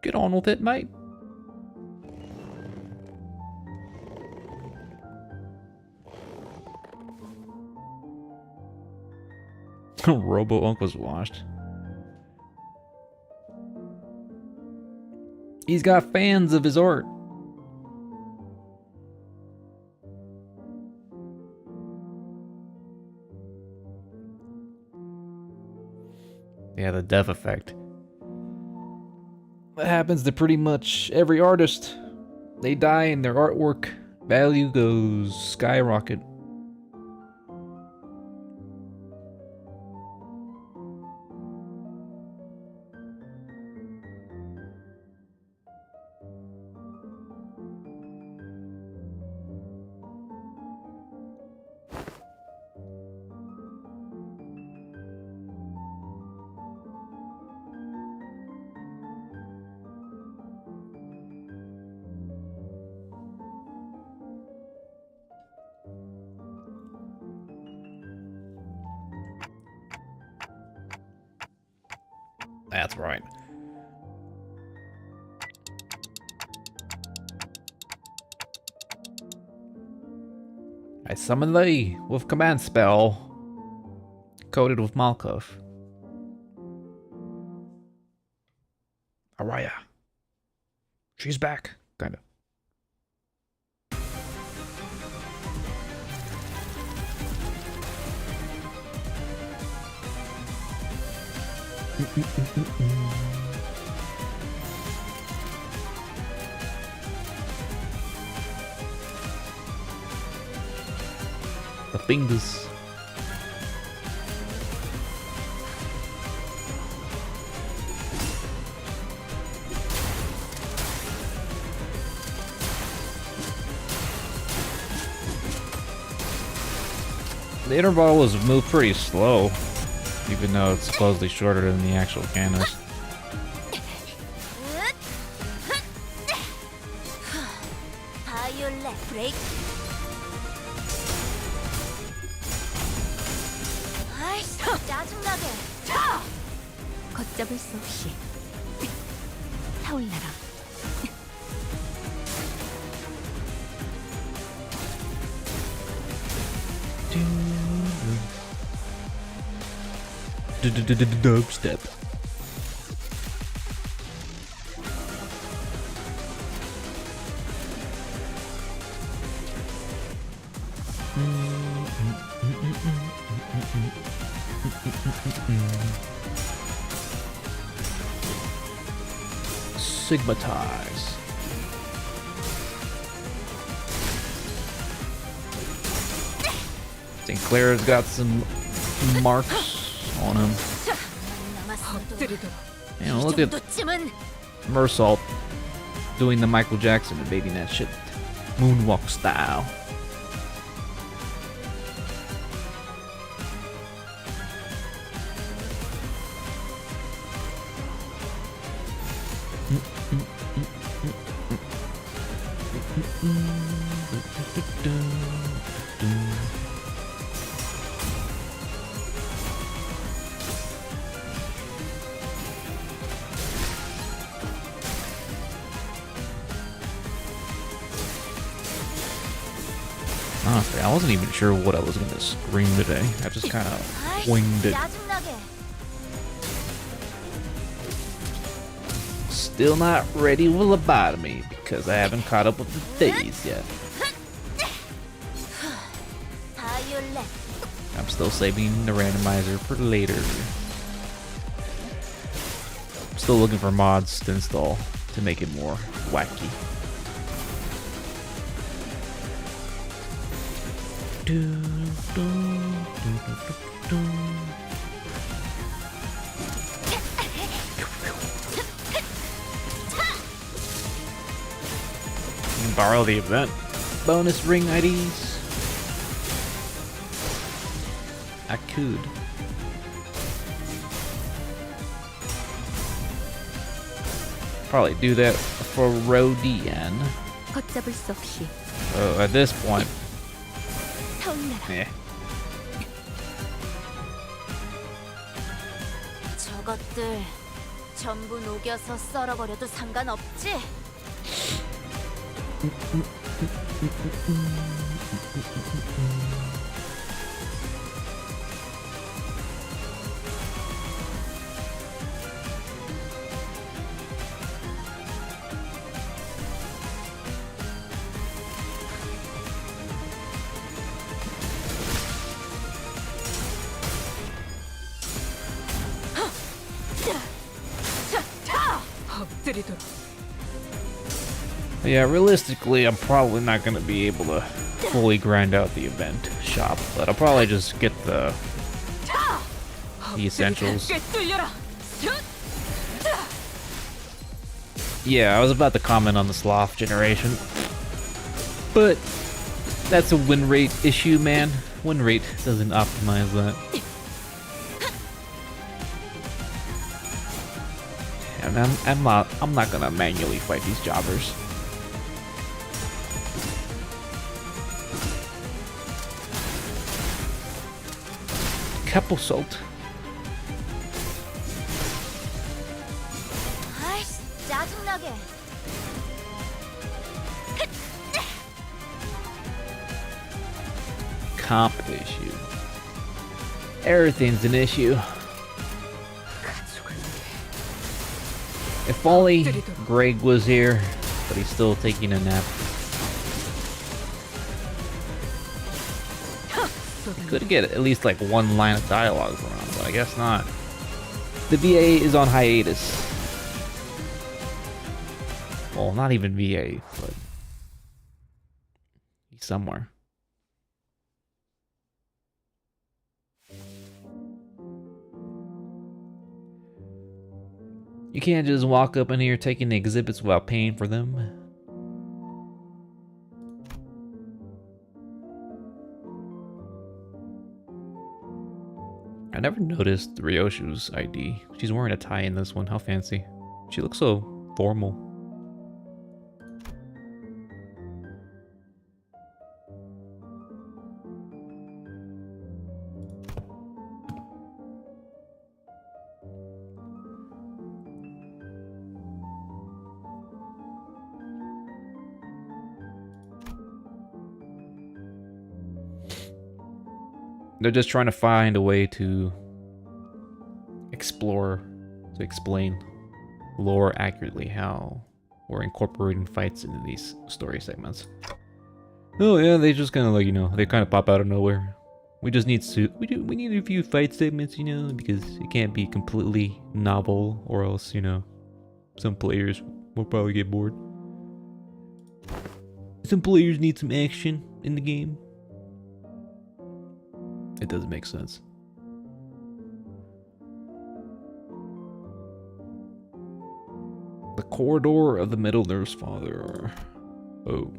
Get on with it, mate. Robo-Unk was washed. He's got fans of his art. Yeah, the death effect. That happens to pretty much every artist. They die and their artwork value goes skyrocket. That's right. I summon thee with command spell, coated with Malkov. Araya. She's back, kinda. The fingers. The interval was moved pretty slow, even though it's supposedly shorter than the actual canvas. 에이. 아이씨, 짜증나게. 걷잡을 수 없이 타올라라. Dubstep. Sigmatize. Sinclair's got some marks on him. 엎드리도록. Man, look at Mersault doing the Michael Jackson and baby that shit. Moonwalk style. Honestly, I wasn't even sure what I was gonna scream today. I just kind of winged it. 짜증나게. Still not ready with lobotomy because I haven't caught up with the days yet. 바이올렛. I'm still saving the randomizer for later. I'm still looking for mods to install to make it more wacky. Borrow the event. Bonus ring IDs. I could. Probably do that for Rodian. 걷잡을 수 없이 At this point, 타올라라. eh. 저것들 전부 녹여서 썰어버려도 상관없지? 엎드리도록. Yeah, realistically, I'm probably not going to be able to fully grind out the event shop, but I'll probably just get the essentials. 꿰뚫려라. Yeah, I was about to comment on the sloth generation, but that's a win rate issue, man. Win rate doesn't optimize that. And I'm not gonna manually fight these jobbers. Couple salt. 아이씨, 짜증나게. Comp issue. Everything's an issue. If only Greg was here, but he's still taking a nap. Could get at least like one line of dialogue from him, but I guess not. The VA is on hiatus. Well, not even VA, but he's somewhere. You can't just walk up in here taking the exhibits without paying for them. I never noticed Ryoshu's ID. She's wearing a tie in this one. How fancy. She looks so formal. They're just trying to find a way to explain lore accurately, how we're incorporating fights into these story segments. Oh yeah, they just kind of like, you know, they kind of pop out of nowhere. We just need we need a few fight segments, you know, because it can't be completely novel, or else, you know, some players will probably get bored. Some players need some action in the game. It doesn't make sense. The corridor of the Middle Nurse Father. Oh.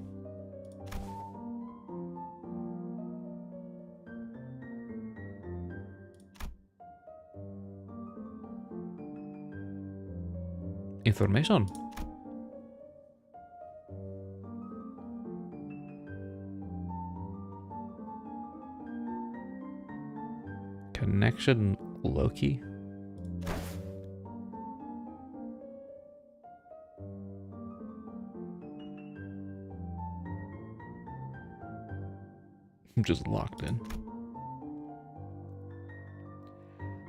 Information. Connection Loki. I'm just locked in.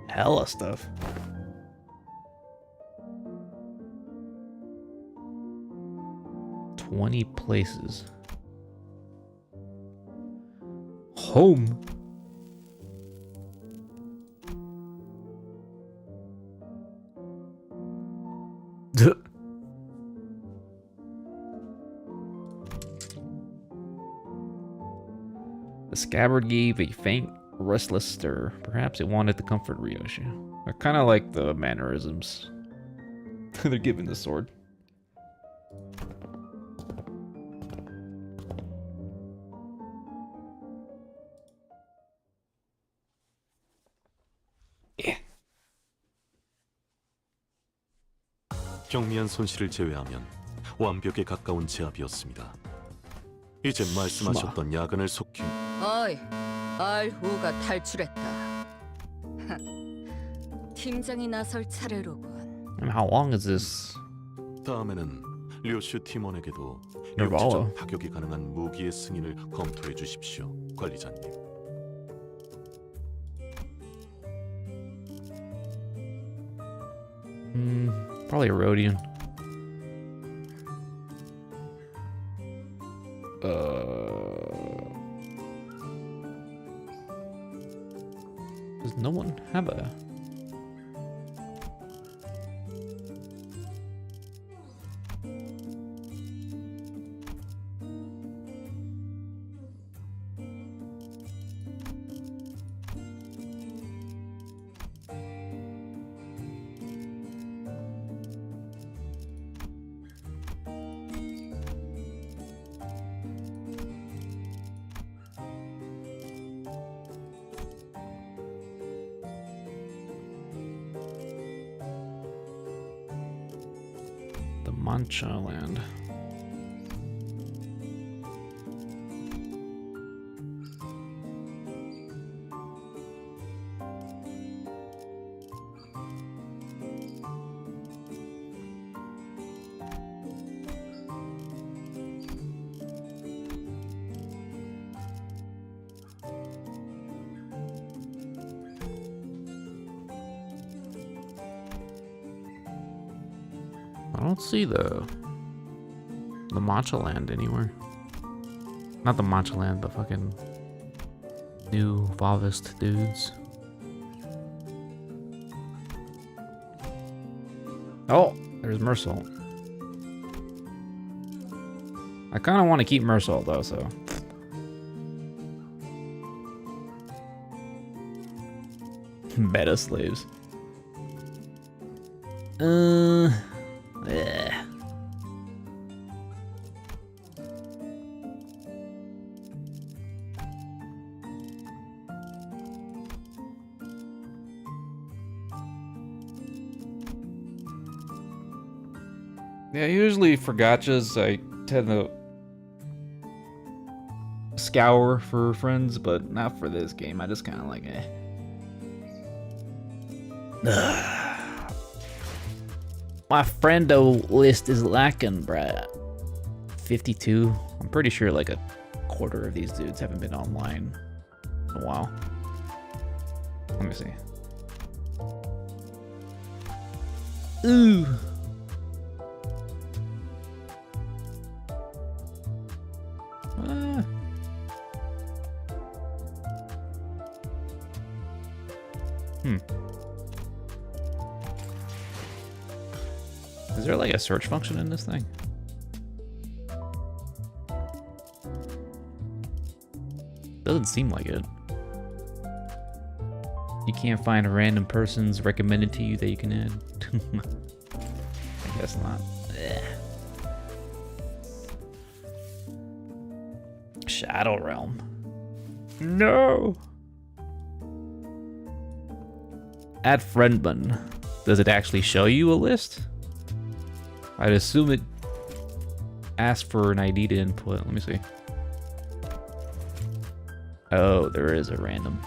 Hella stuff. $20 places. Home. The scabbard gave a faint, restless stir. Perhaps it wanted to comfort Ryoshi. I kind of like the mannerisms they're giving the sword. Yeah. 경미한 손실을 제외하면 완벽에 가까운 제압이었습니다. 이제 말씀하셨던 야근을 속히 어이, 알후가 탈출했다. 팀장이 나설 차례로군. And how long is this? 다음에는 류슈 팀원에게도 Intervallo. 육지적 타격이 가능한 무기의 승인을 검토해 주십시오, 관리자님. Probably a Rhodian. Does no one have a... The Mancha land. I don't see the Matcha land anywhere. Not the Matcha land, the fucking new Vavist dudes. Oh, there's Mersal. I kind of want to keep Mersal though, so. Beta slaves. Yeah, usually for gachas, I tend to scour for friends, but not for this game. I just kind of like, My friendo list is lacking, bruh. 52. I'm pretty sure like a quarter of these dudes haven't been online in a while. Let me see. Ooh. Is there like a search function in this thing? Doesn't seem like it. You can't find random persons recommended to you that you can add. I guess not. Ugh. Shadow Realm. No. Add friend button. Does it actually show you a list? I'd assume it asks for an ID to input. Let me see. Oh, there is a random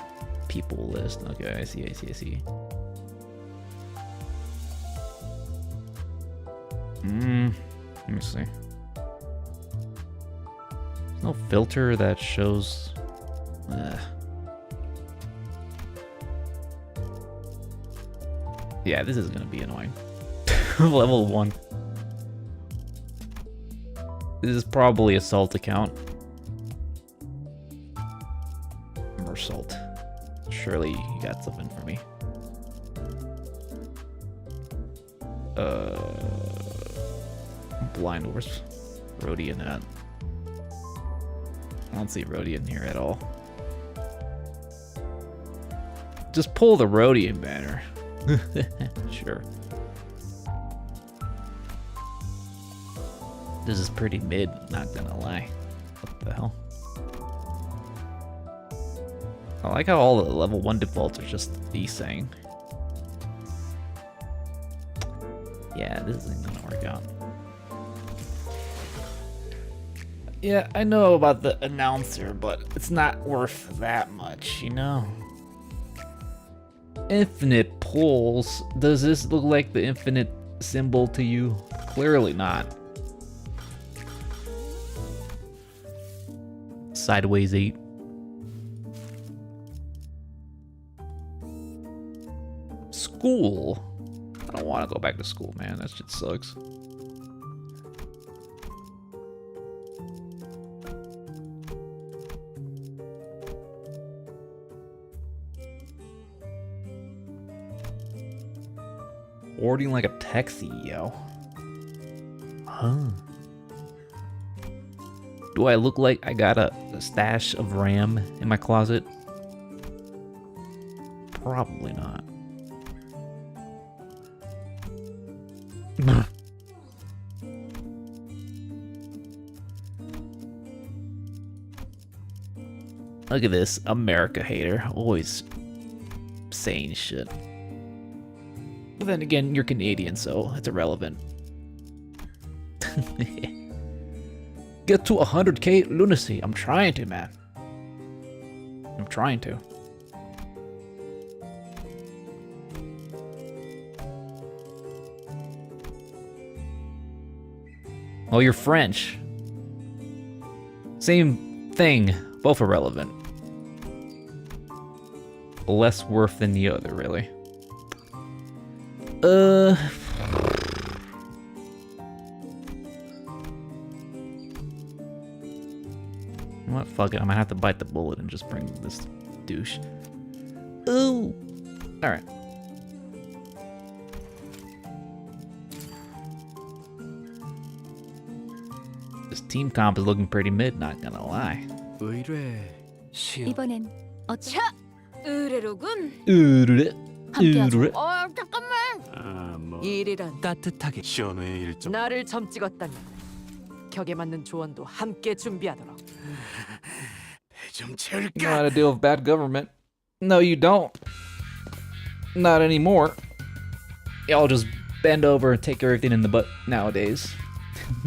people list. Okay, I see. Let me see. There's no filter that shows. Yeah, this is gonna be annoying. Level 1. This is probably a salt account. Or salt. Surely you got something for me. Blind Horse. Rhodian at. I don't see Rhodian here at all. Just pull the Rhodian banner. Sure. This is pretty mid, not gonna lie. What the hell? I like how all the level 1 defaults are just desang. Yeah, this isn't gonna work out. Yeah, I know about the announcer, but it's not worth that much, you know? Infinite pulls. Does this look like the infinite symbol to you? Clearly not. Sideways 8. School? I don't want to go back to school, man. That shit sucks. Warding like a taxi, yo. Huh. Do I look like I got a stash of RAM in my closet? Probably not. Look at this America hater, always saying shit. But then again, you're Canadian, so it's irrelevant. Get to 100k lunacy. I'm trying to, man. I'm trying to. Oh, you're French. Same thing. Both irrelevant. Less worth than the other, really. What? Fuck it. I'm gonna have to bite the bullet and just bring this douche. Ooh. All right. This team comp is looking pretty mid. Not gonna lie. 시험 이번엔 어때? 차! 의뢰로군. 으르르. 잠깐만. 일이란 따뜻하게 시연회의 일정 나를 점 찍었다니 격에 맞는 조언도 함께 준비하도록. 좀 You know 채울까? how to deal with bad government. No, you don't. Not anymore. Y'all just bend over and take everything in the butt nowadays.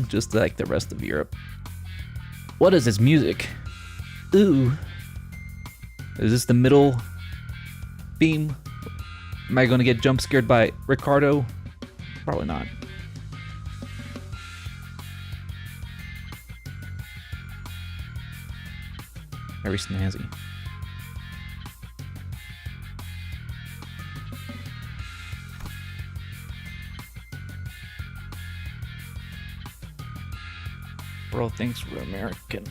Just like the rest of Europe. What is this music? Ooh. Is this the middle theme? Am I gonna get jump scared by Ricardo? Probably not. Very snazzy. Bro thinks we're American.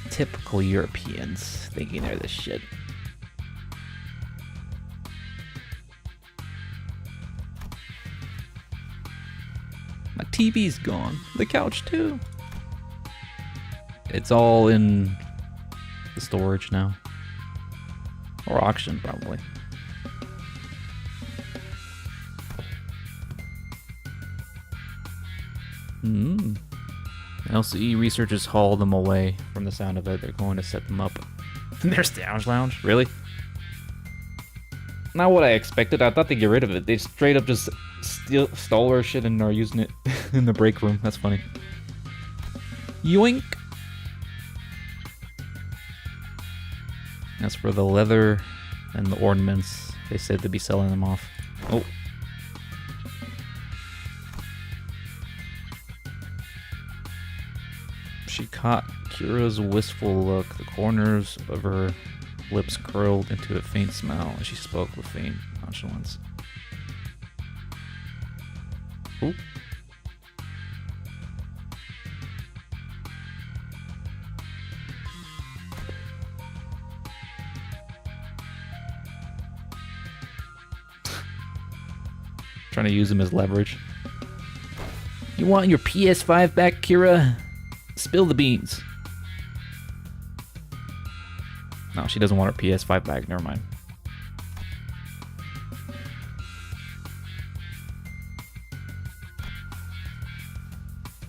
Typical Europeans thinking they're the shit. My TV's gone. The couch too. It's all in the storage now. Or auction, probably. LCE researchers haul them away from the sound of it. They're going to set them up in their lounge lounge. Really? Not what I expected. I thought they'd get rid of it. They straight up just stole our shit and are using it in the break room. That's funny. Yoink! As for the leather and the ornaments, they said they'd be selling them off. Oh. She caught Kira's wistful look. The corners of her lips curled into a faint smile as she spoke with faint nonchalance. Ooh. Trying to use him as leverage. You want your PS5 back, Kira? Spill the beans. No, she doesn't want her PS5 back. Never mind.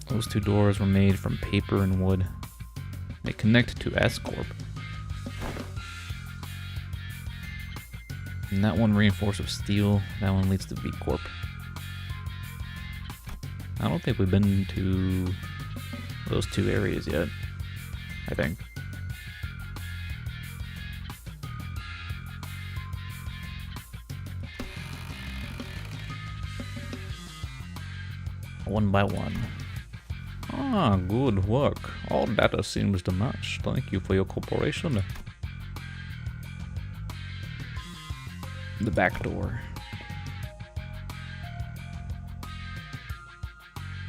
Those two doors were made from paper and wood. They connect to S Corp. And that one reinforced with steel. That one leads to B Corp. I don't think we've been to those two areas yet. I think. One by one. Ah, good work. All data seems to match. Thank you for your cooperation. The back door.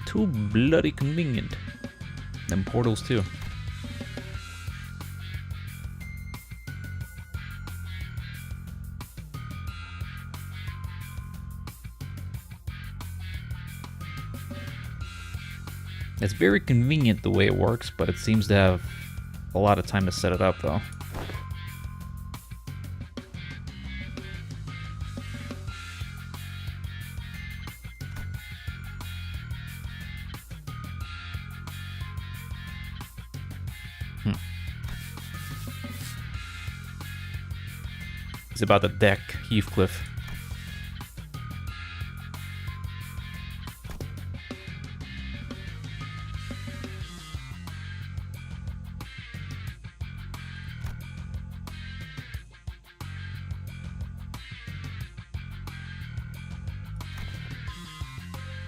Too bloody convenient. Them portals too. It's very convenient the way it works, but it seems to have a lot of time to set it up though. It's about the deck, Heathcliff.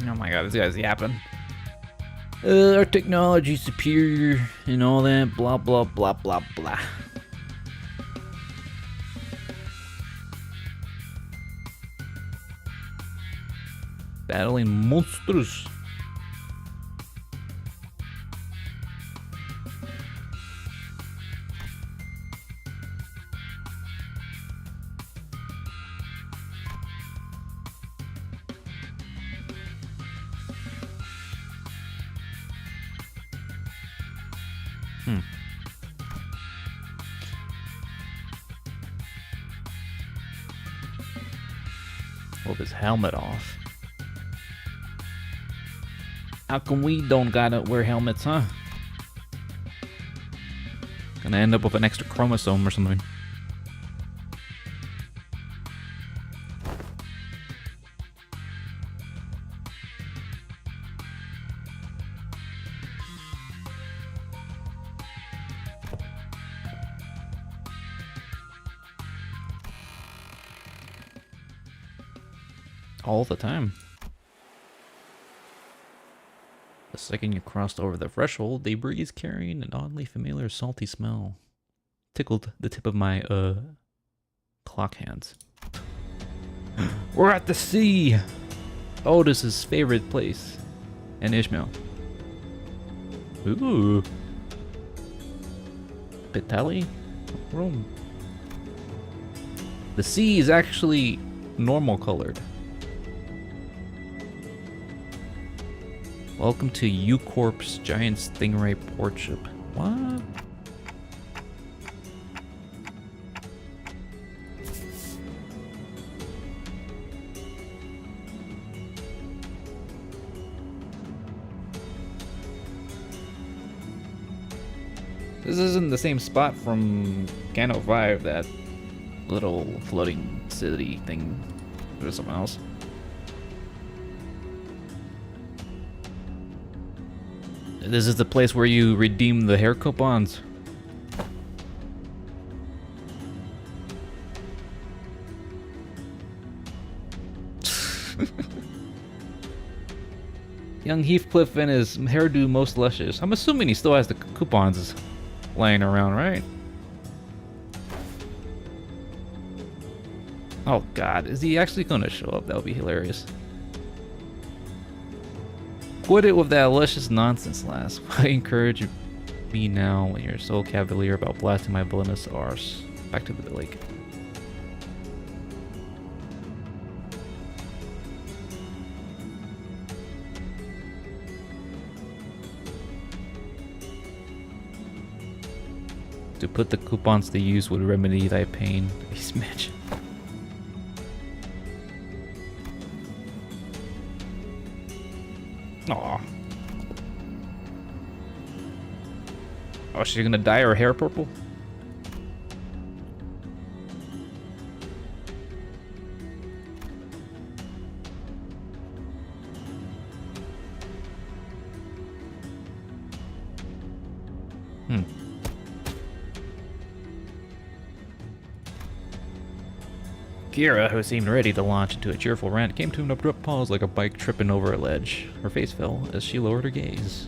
Oh my god, this guy's yapping. Our technology's superior and all that, blah blah blah blah blah. Battling monsters. With his helmet off. How come we don't gotta wear helmets, huh? Gonna end up with an extra chromosome or something. All the time. The second you crossed over the threshold, they breathed carrying an oddly familiar salty smell. Tickled the tip of my, clock hands. We're at the sea! Otis's favorite place. And Ishmael. Ooh. Pitali? Rome. The sea is actually normal colored. Welcome to U-Corp's Giant Stingray port ship. What? This isn't the same spot from Cano 5, that little floating city thing. There's something else. This is the place where you redeem the hair coupons. Young Heathcliff and his hairdo most luscious. I'm assuming he still has the coupons laying around, right? Oh god, is he actually gonna show up? That would be hilarious. Quit it with that luscious nonsense, lass. Why encourage me now when you're so cavalier about blasting my villainous arse? Back to the lake. To put the coupons to use would remedy thy pain. These bitch. Aw. Oh, she's gonna dye her hair purple? Kira, who seemed ready to launch into a cheerful rant, came to an abrupt pause like a bike tripping over a ledge. Her face fell as she lowered her gaze.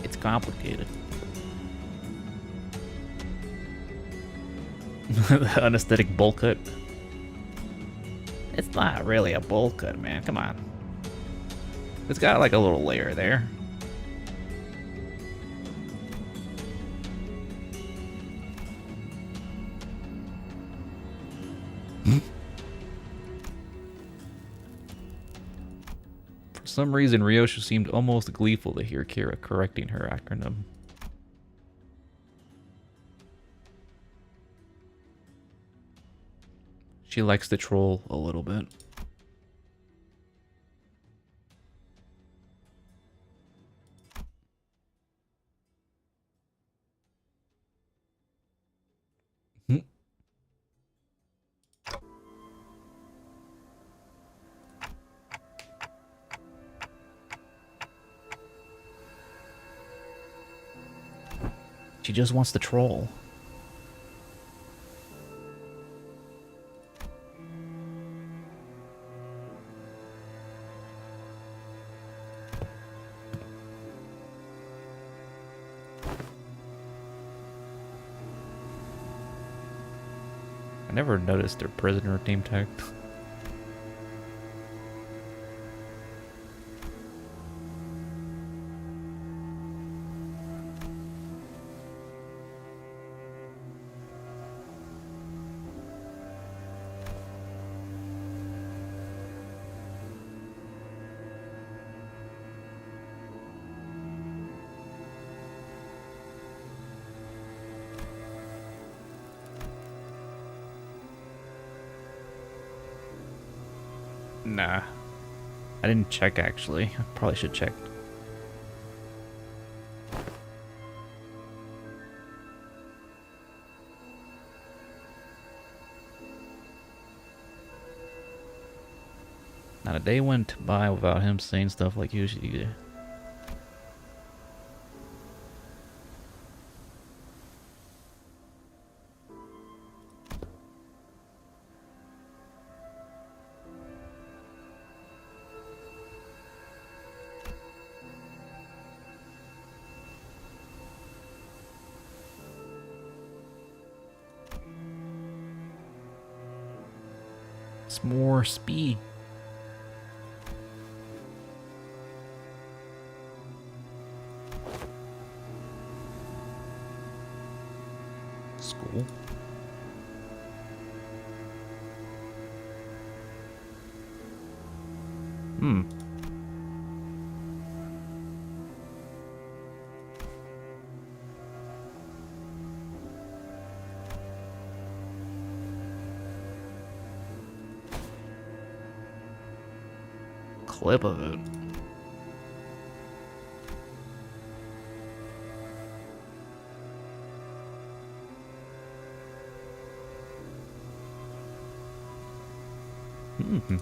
It's complicated. The unesthetic bowl cut. It's not really a bowl cut, man. Come on. It's got like a little layer there. For some reason, Ryosha seemed almost gleeful to hear Kira correcting her acronym. She likes to troll a little bit. She just wants to troll. I never noticed their prisoner name tag. Nah. I didn't check, actually. I probably should check. Not a day went by without him saying stuff like usually do. It's more speed. School. Hmm. Clip of it. Mm-hmm.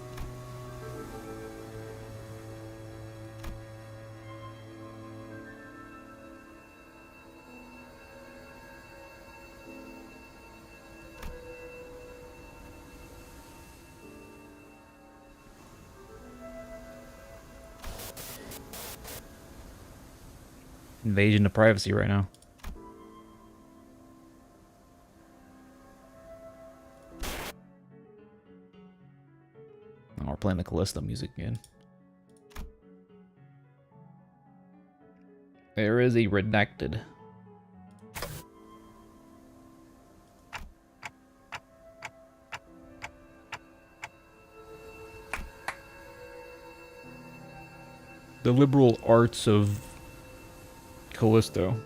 Invasion of privacy right now. Oh, we're playing the Callisto music again. There is a redacted. The liberal arts of Callisto.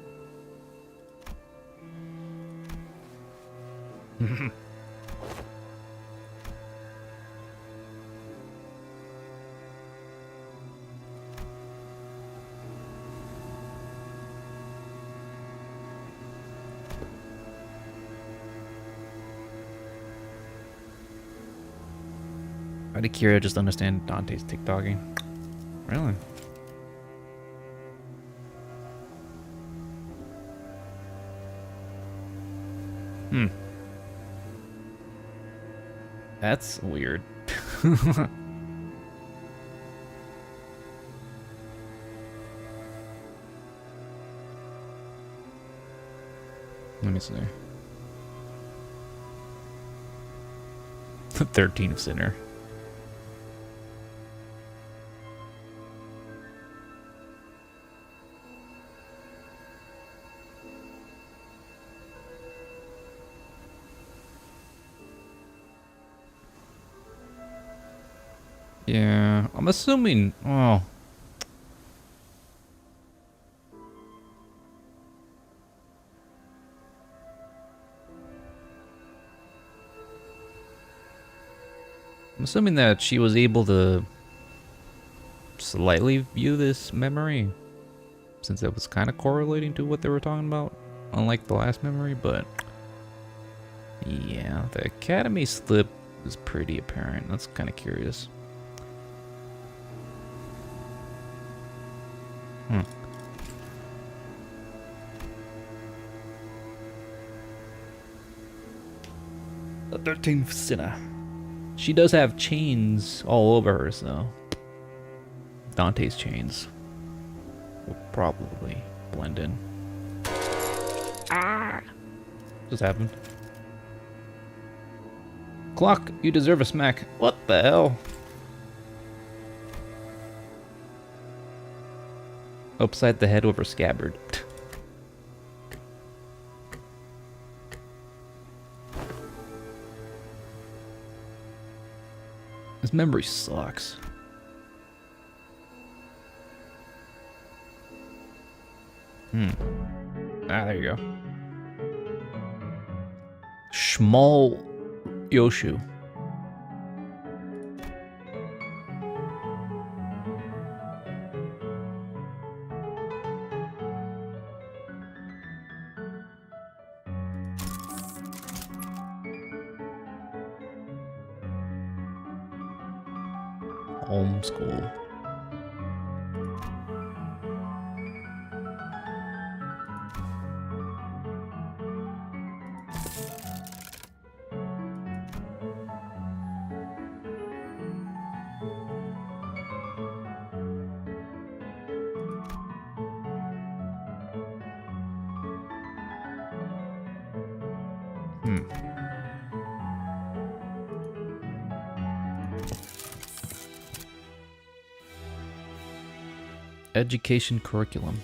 Why did Kira just understand Dante's TikToking? Really? Hmm. That's weird. Let me see. The 13th sinner. Yeah, I'm assuming. Oh. I'm assuming that she was able to slightly view this memory, since it was kind of correlating to what they were talking about, unlike the last memory, but yeah, the Academy slip is pretty apparent. That's kind of curious. Hmm. The 13th sinner. She does have chains all over her, so Dante's chains will probably blend in. Ah! Just happened. Clock, you deserve a smack. What the hell? Upside the head over scabbard. This memory sucks. Ah, there you go. Schmal Yoshu. Homeschool. Education curriculum.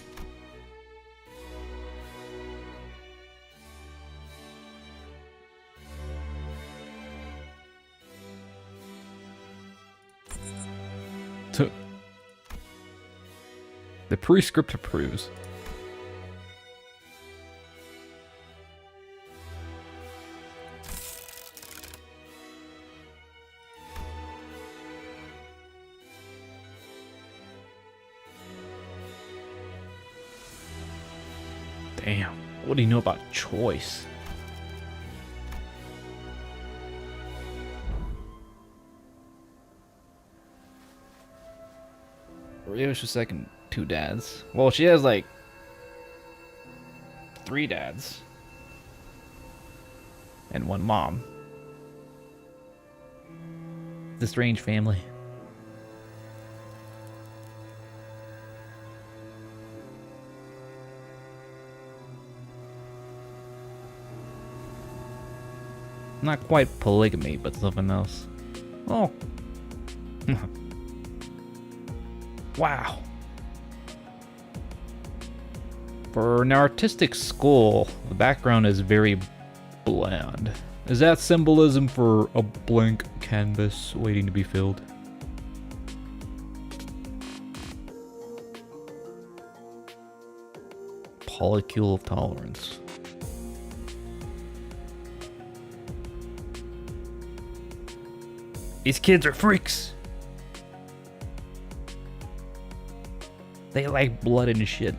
The prescript approves. Damn, what do you know about choice? Rio's second 2 dads. Well, she has like 3 dads and 1 mom. It's a strange family. Not quite polygamy, but something else. Oh. Wow. For an artistic school, the background is very bland. Is that symbolism for a blank canvas waiting to be filled? Polycule of tolerance. These kids are freaks. They like blood and shit.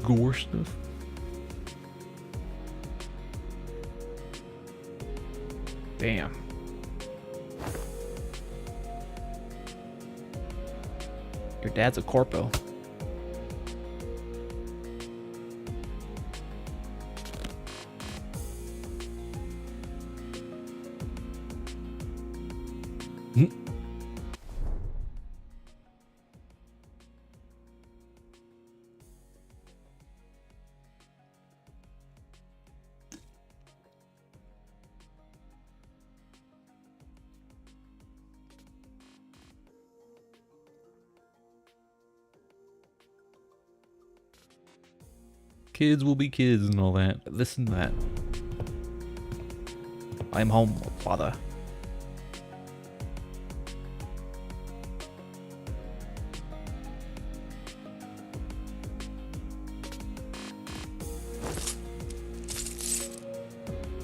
Gore stuff. Damn. Your dad's a corpo. Kids will be kids and all that. This and that. I'm home, father.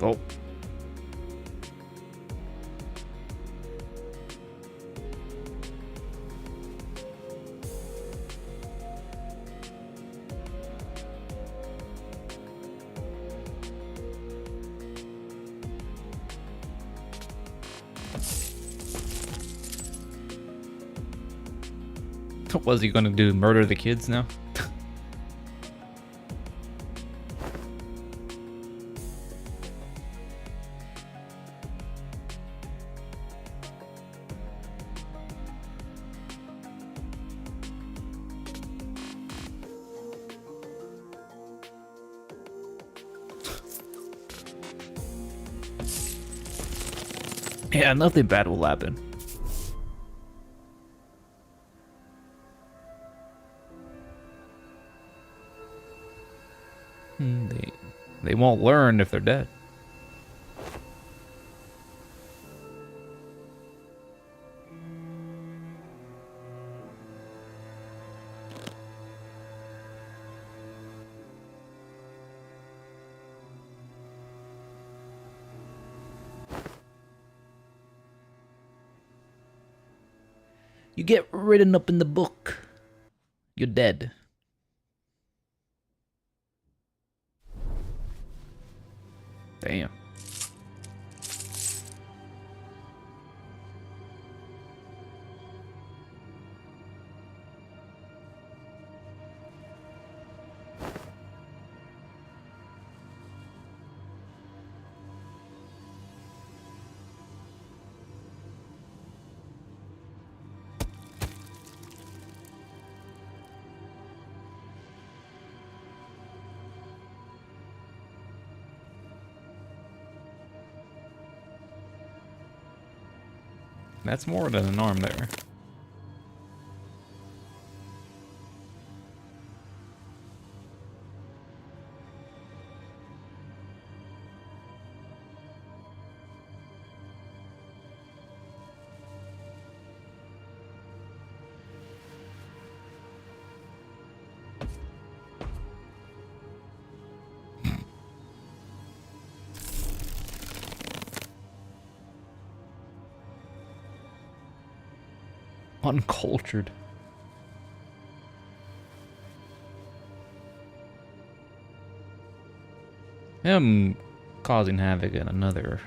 Oh. What was he gonna do? Murder the kids now? Yeah, nothing bad will happen. They won't learn if they're dead. You get written up in the book. You're dead. Damn. That's more than an arm there. Uncultured. Him causing havoc in another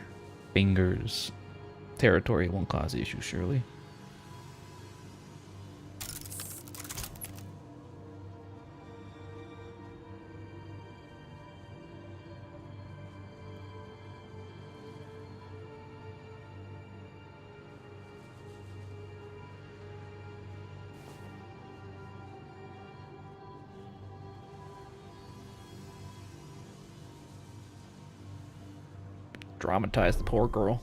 finger's territory won't cause issues, surely. Dramatize the poor girl.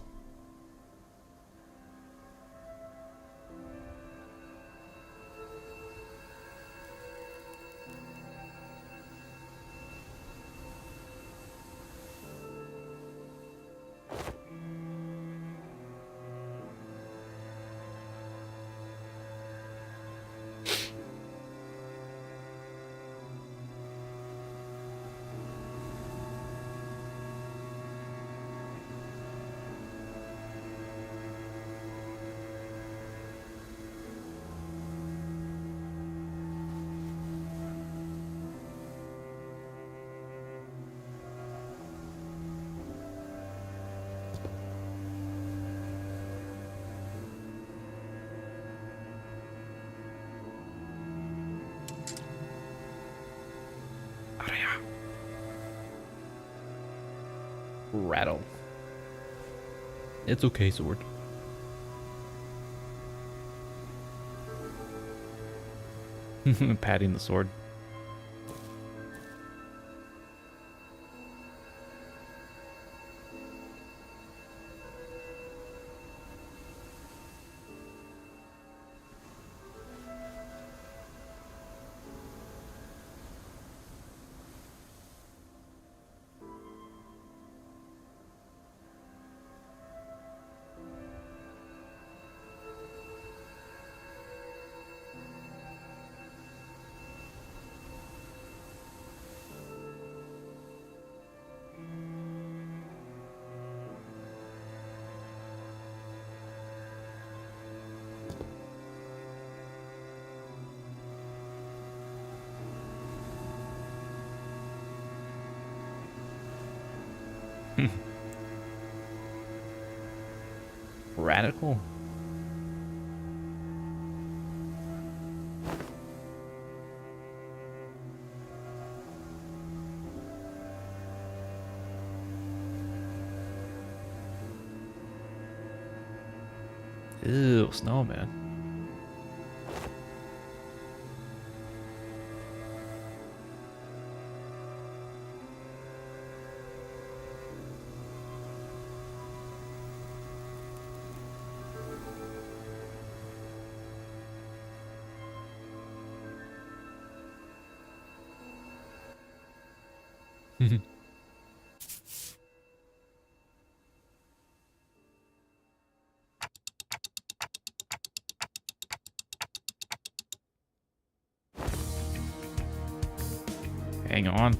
Rattle. It's okay, sword. Patting the sword. Radical? Ew, snowman. Hang on.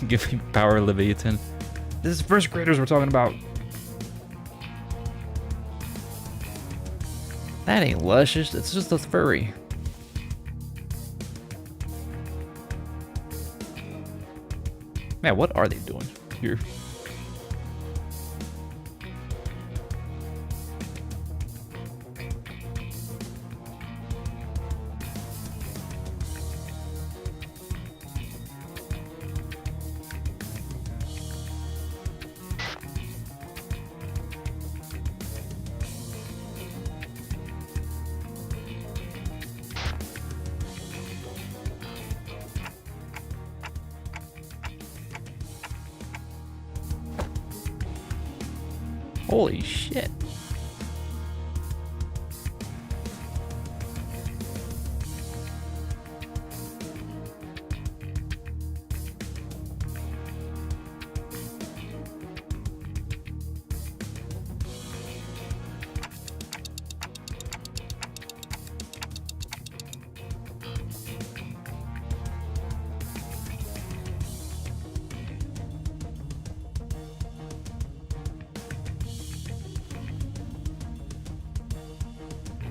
Give me power, Leviathan. This is first graders we're talking about. That ain't luscious, it's just a furry. Man, what are they doing here? Holy shit.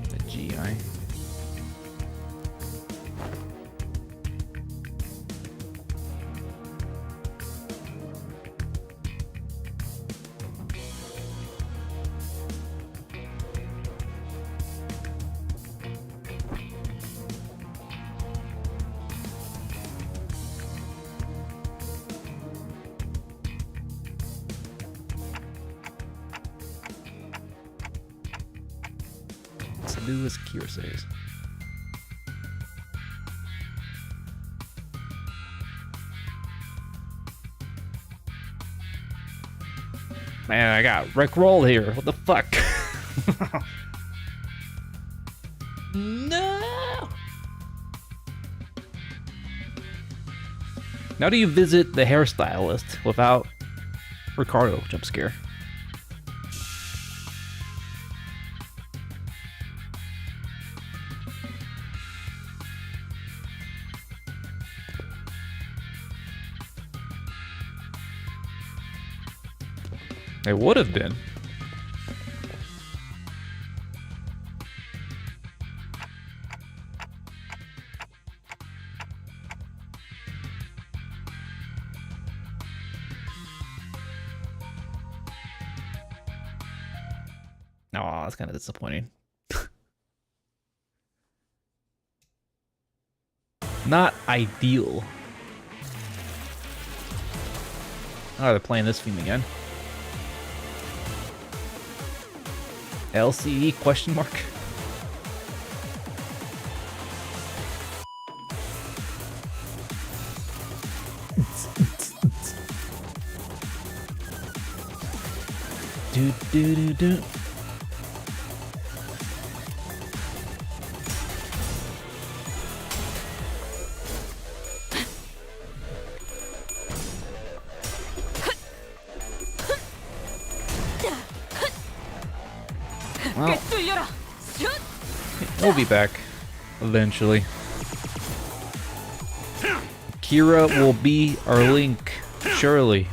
The GI. Let's do as Kier says. Man, I got Rick Roll here. What the fuck? No. Now do you visit the hairstylist without Ricardo jump scare? It would have been. Oh, that's kind of disappointing. Not ideal. Oh, they're playing this theme again. LCE question mark? Do do do do. Well, we'll be back eventually. Kira will be our link, surely.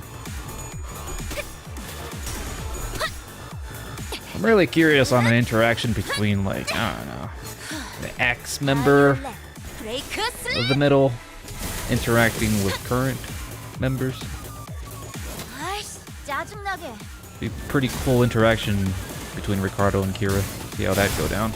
I'm really curious on an interaction between, like, I don't know, the ex member of the middle interacting with current members. Be pretty cool interaction between Ricardo and Kira. See how that go down.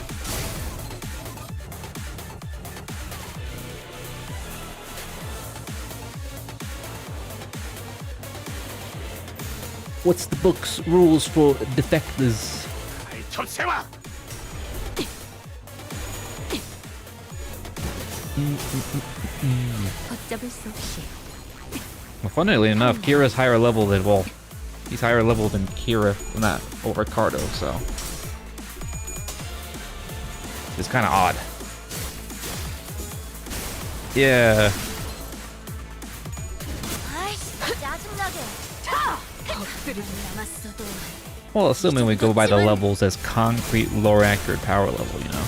What's the book's rules for defectors? Well, funnily enough, Kira's higher level than, well, he's higher level than Kira, not or Ricardo, so it's kind of odd. Yeah. Well, assuming we go by the levels as concrete, lore accurate power level, you know.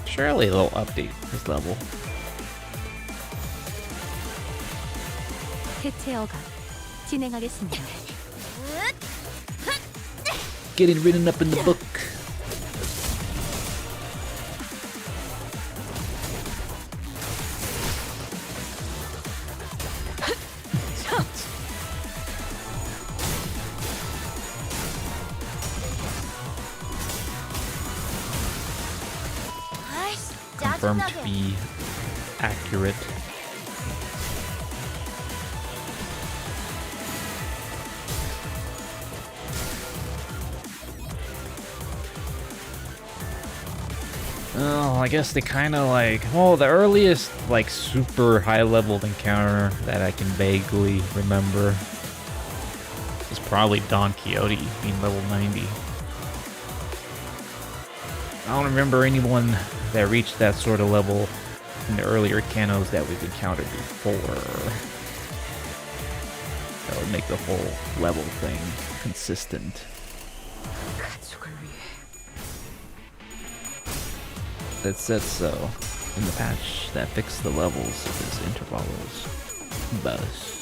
Surely they'll update this level. Getting written up in the book. Confirmed to be accurate. Oh, I guess they kind of like, well, the earliest like super high level encounter that I can vaguely remember is probably Don Quixote being level 90. I don't remember anyone that reached that sort of level in the earlier canos that we've encountered before. That would make the whole level thing consistent. 가족을 위해. That said so in the patch that fixed the levels of his Intervallo's Buzz.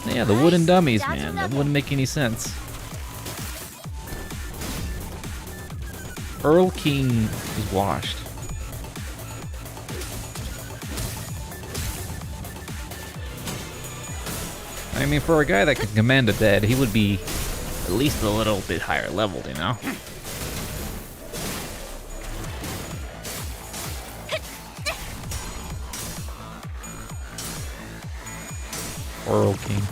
Yeah, the wooden dummies, man. That wouldn't make any sense. Earl King is washed. I mean, for a guy that can command a dead, he would be at least a little bit higher leveled, you know? Earl King.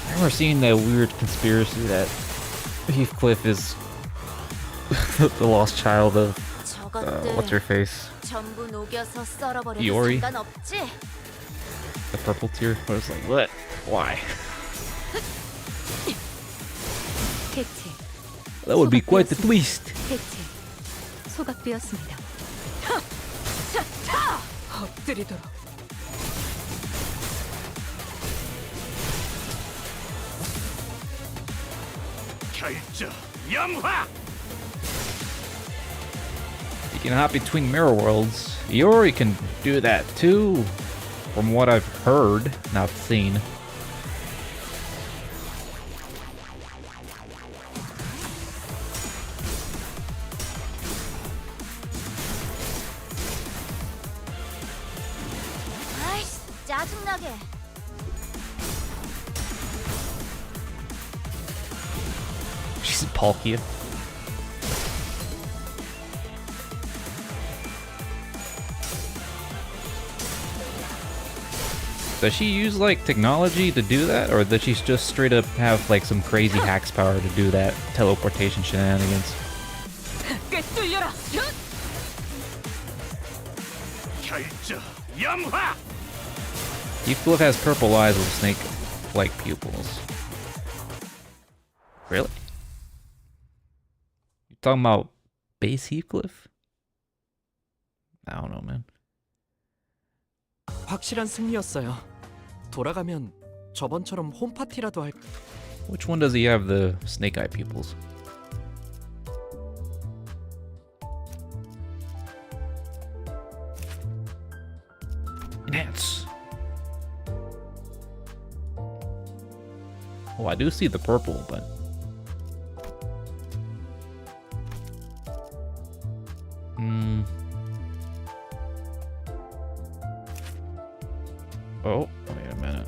I remember seeing that weird conspiracy that Heathcliff is the lost child of what's her face? 전부 녹여서 썰어버려도 Iori? 상관없지? The purple tear. I was like, what? Why? 해체. That would be quite the twist. 해체. 소각되었습니다. 엎드리도록. 결정 영화. You can hop between mirror worlds. Iori can do that too, from what I've heard, not seen. 아이씨, 짜증나게. She's Palkia. Does she use like technology to do that, or does she just straight up have like some crazy hacks power to do that teleportation shenanigans? 꿰뚫려라. 결정 영화. Heathcliff has purple eyes with snake-like pupils. Really? You talking about base Heathcliff? I don't know, man. 확실한 승리였어요. 돌아가면 저번처럼 홈파티라도 할. Which one does he have the snake-eye pupils? Enhance. Oh, I do see the purple, but oh, wait a minute.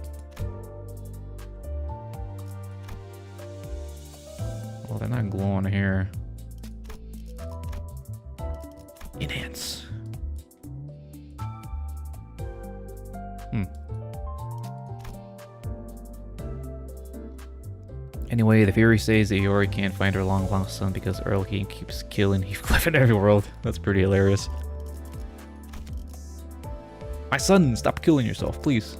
Well, they're not glowing here. Enhance. Anyway, the Fury says that Iori can't find her long lost son because Earl King keeps killing Heathcliff in every world. That's pretty hilarious. My son, stop killing yourself, please.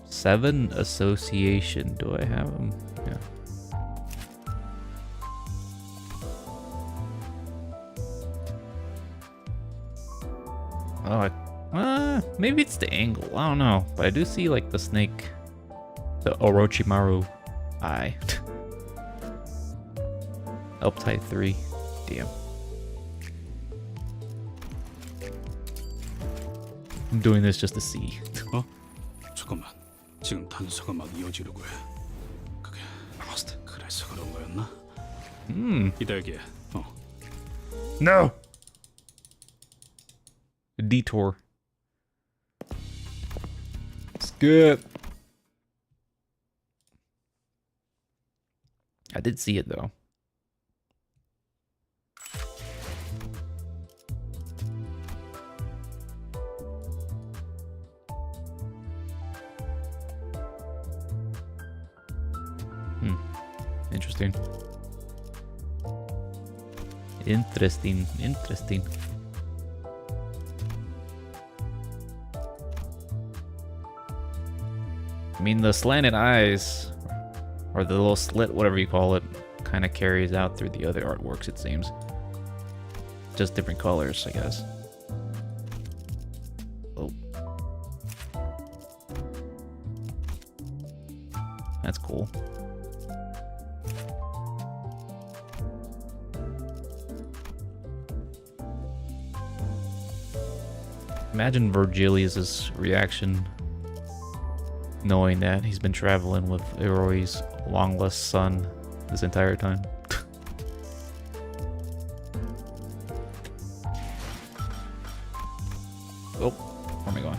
7 association. Do I have them? Yeah. Oh, maybe it's the angle. I don't know, but I do see like the snake, the Orochimaru eye. Up type 3. Damn. I'm doing this just to see. 잠깐만. 지금 단서가 막 이어지려고 해. 그게 그래서 그런 거였나? 이달기야. No. A detour. Skip. I did see it though. Interesting. Interesting. mean, the slanted eyes, or the little slit, whatever you call it, kind of carries out through the other artworks, it seems. Just different colors, I guess. Oh. That's cool. Imagine Virgilius's reaction knowing that he's been traveling with Eroi's long-lost son this entire time. Oh, where am I going?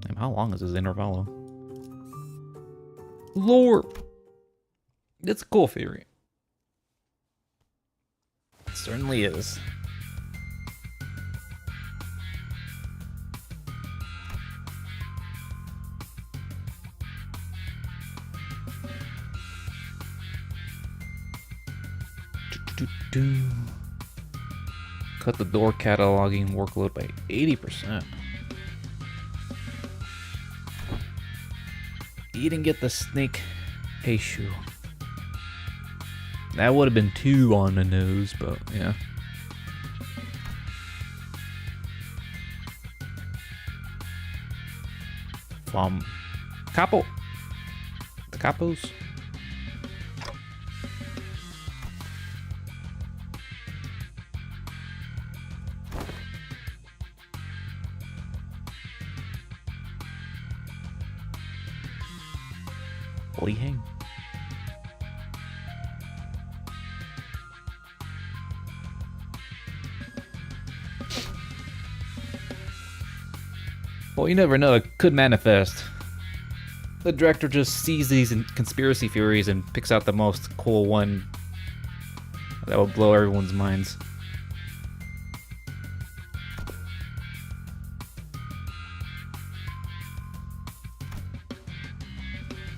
Damn, how long is this Intervallo? Lore! It's a cool theory. It certainly is. Cut the door cataloging workload by 80%. You didn't get the snake Heishu. That would have been too on the nose, but yeah. Capo. The capos. Li Hang. Well, you never know, it could manifest. The director just sees these conspiracy theories and picks out the most cool one that will blow everyone's minds.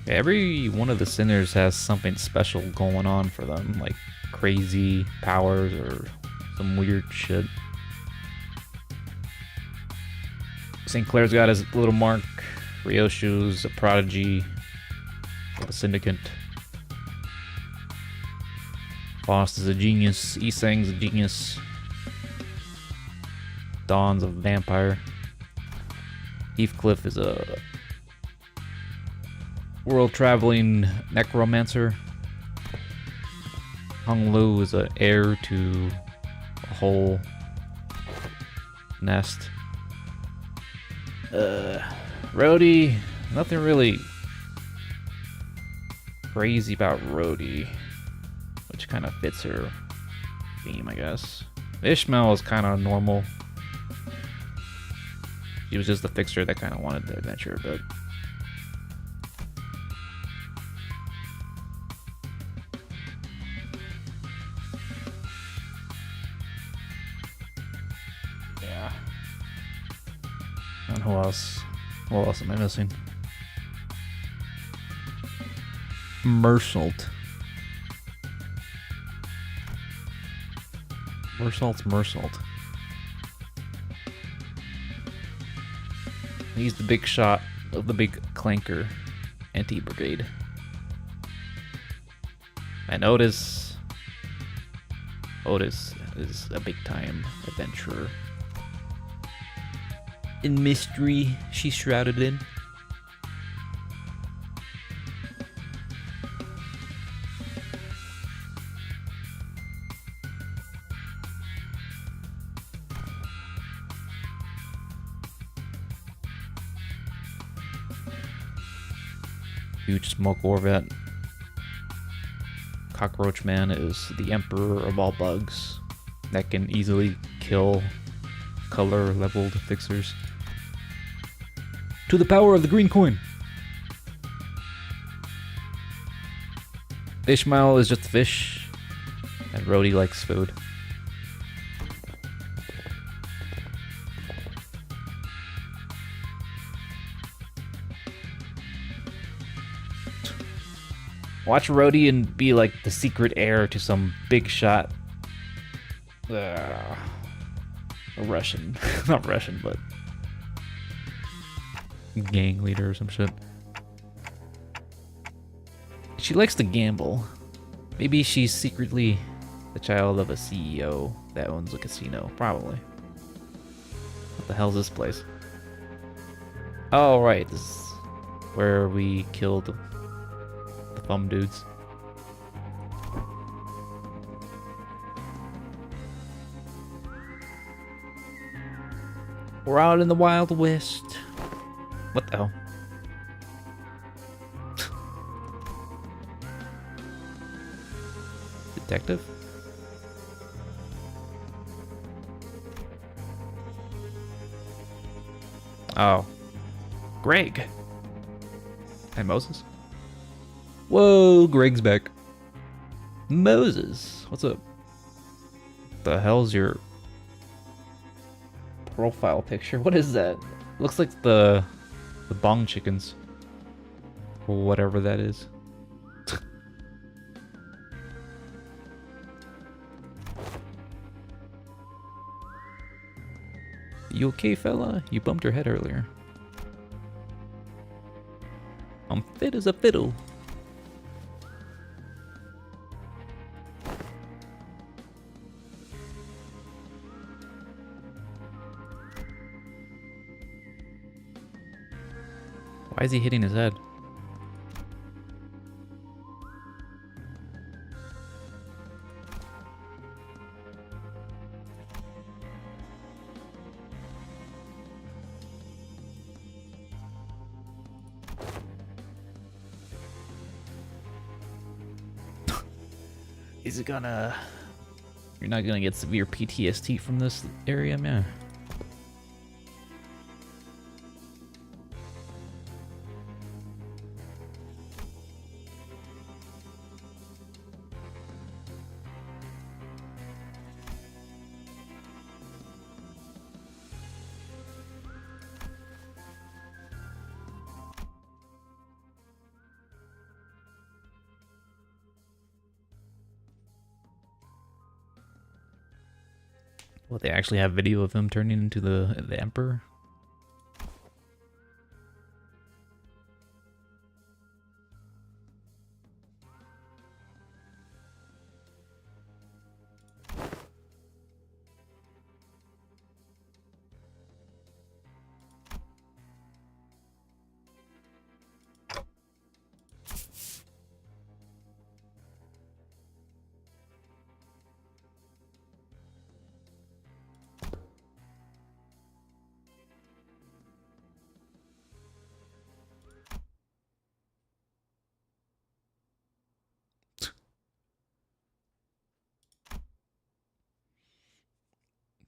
Every one of the sinners has something special going on for them, like crazy powers or some weird shit. St. Clair's got his little mark, Ryoshu's a prodigy of a syndicate. Faust is a genius, Isang's a genius. Dawn's a vampire. Heathcliff is a world-traveling necromancer. Hung Lu is an heir to a whole nest. Rhodey, nothing really crazy about Rhodey, which kind of fits her theme, I guess. Ishmael is kind of normal. She was just the fixer that kind of wanted the adventure, but yeah. And who else? What else am I missing? Mersault. Mersault. He's the big shot of the big clanker anti-brigade. And Otis is a big time adventurer. In mystery, she's shrouded in. Huge smoke Corvette. Cockroach Man is the emperor of all bugs that can easily kill color leveled fixers. To the power of the green coin. Ishmael is just a fish, and Rhodey likes food. Watch Rodian be like the secret heir to some big shot. A Russian. Not Russian, but gang leader or some shit. She likes to gamble. Maybe she's secretly the child of a CEO that owns a casino. Probably. What the hell is this place? Oh, right. This is where we killed the bum dudes. We're out in the Wild West. What the hell? Detective? Oh. Greg. Hey, Moses. Whoa, Greg's back. Moses, what's up? The hell's your profile picture? What is that? Looks like the bong chickens. Or whatever that is. You okay, fella? You bumped your head earlier. I'm fit as a fiddle. Why is he hitting his head? Is it gonna... You're not gonna get severe PTSD from this area, man. Well, they actually have video of him turning into the Emperor.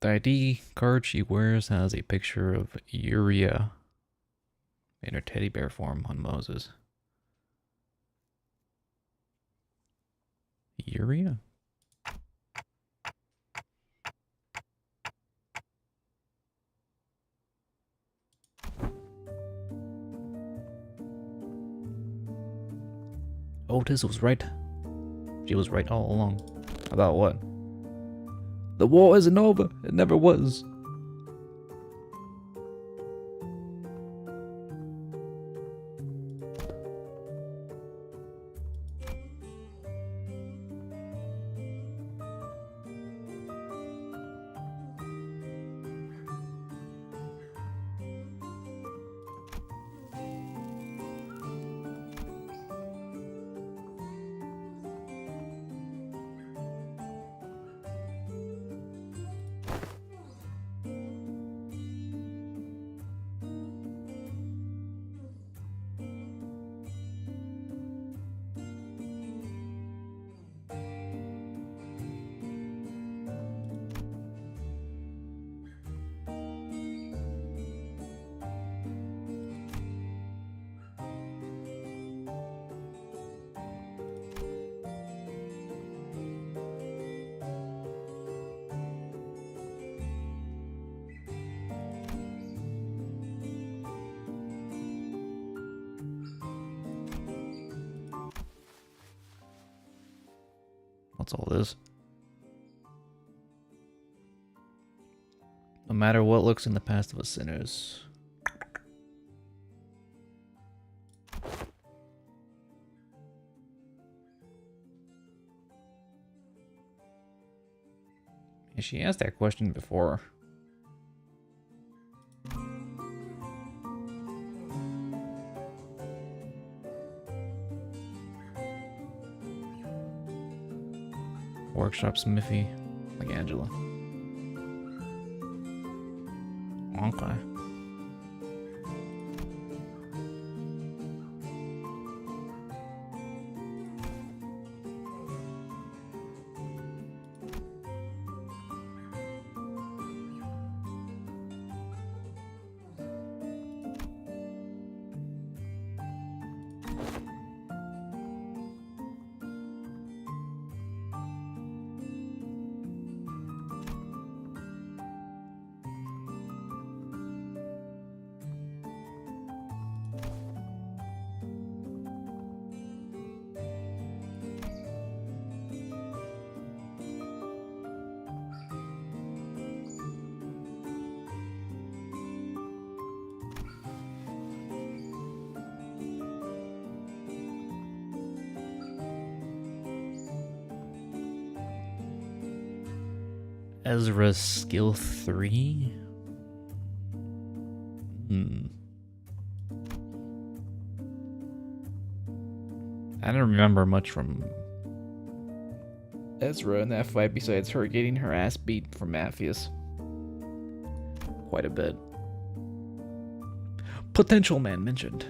The ID card she wears has a picture of Uria in her teddy bear form on Moses. Uria? Otis was right. She was right all along. About what? The war isn't over. It never was. What's all this? No matter what looks in the past of us sinners. Yeah, she asked that question before. Workshop Smithy, like Angela. Okay. Ezra's skill 3? I don't remember much from Ezra in that fight besides her getting her ass beat from Matthias. Quite a bit. Potential man mentioned.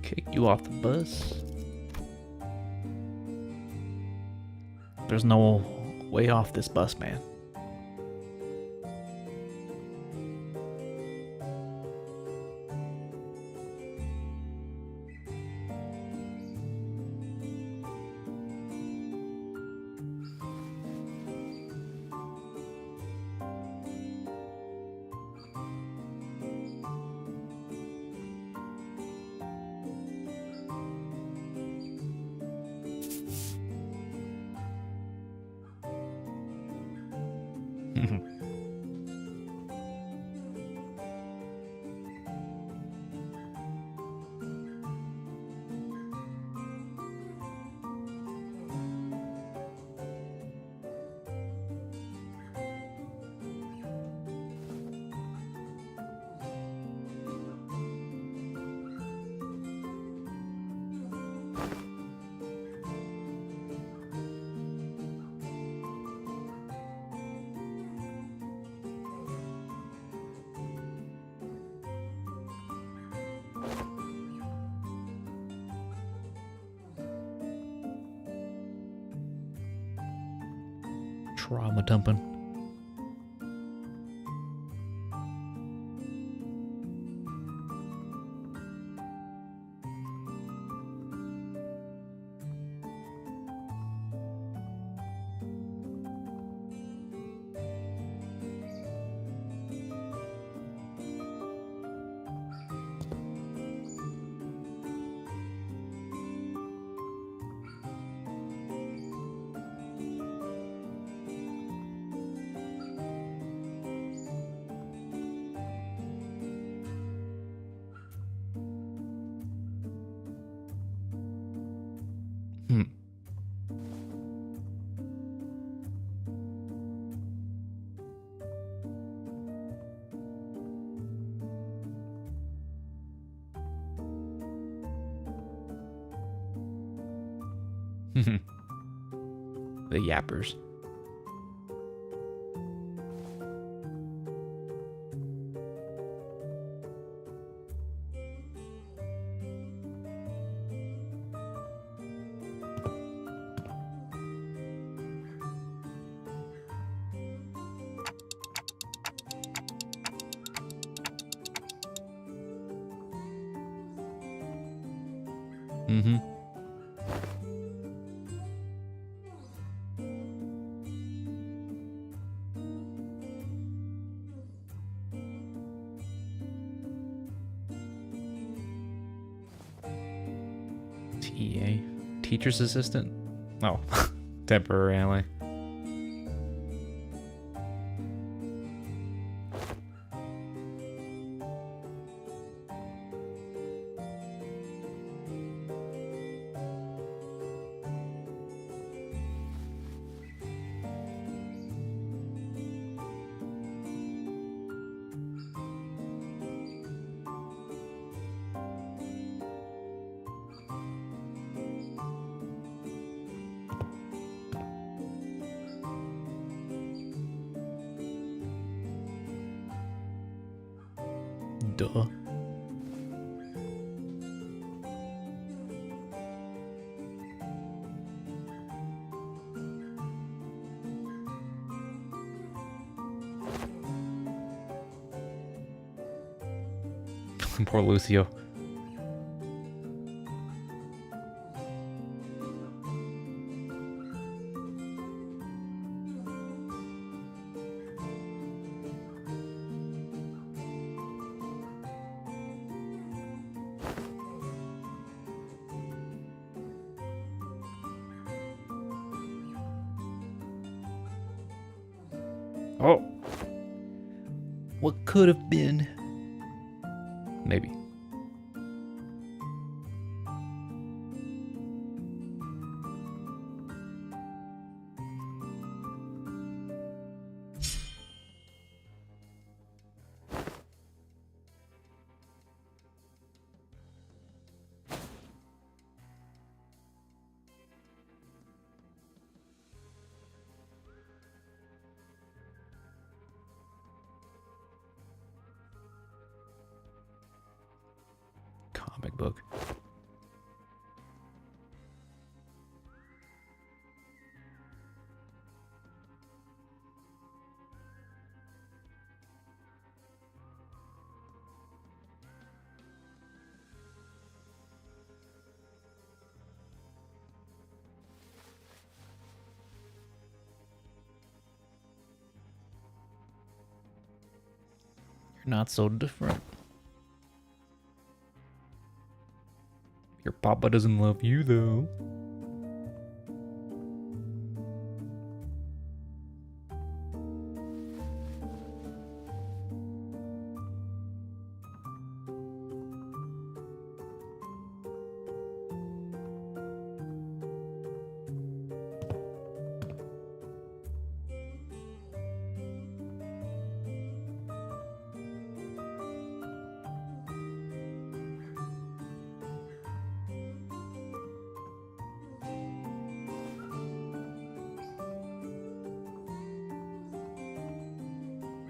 Kick you off the bus. There's no way off this bus, man. Trauma dumping. The yappers. Mm-hmm. TA. Teacher's assistant? Oh, temporarily. Duh. Poor Lucio. Oh. What could have been? Maybe. Comic book. You're not so different. Your papa doesn't love you, though.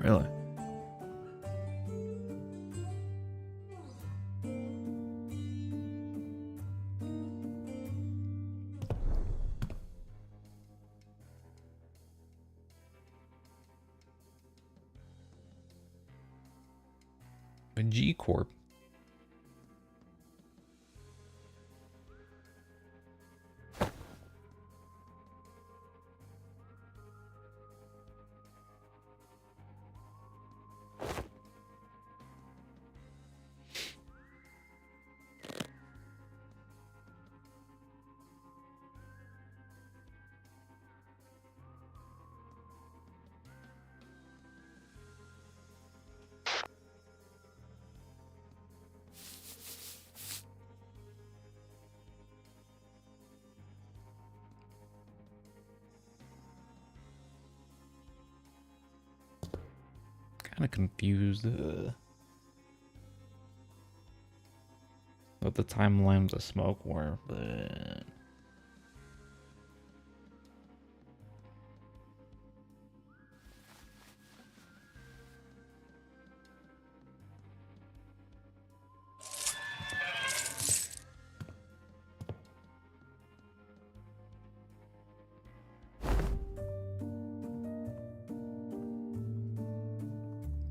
Really? A G Corp. Kind of confused what the timelines of smoke were, but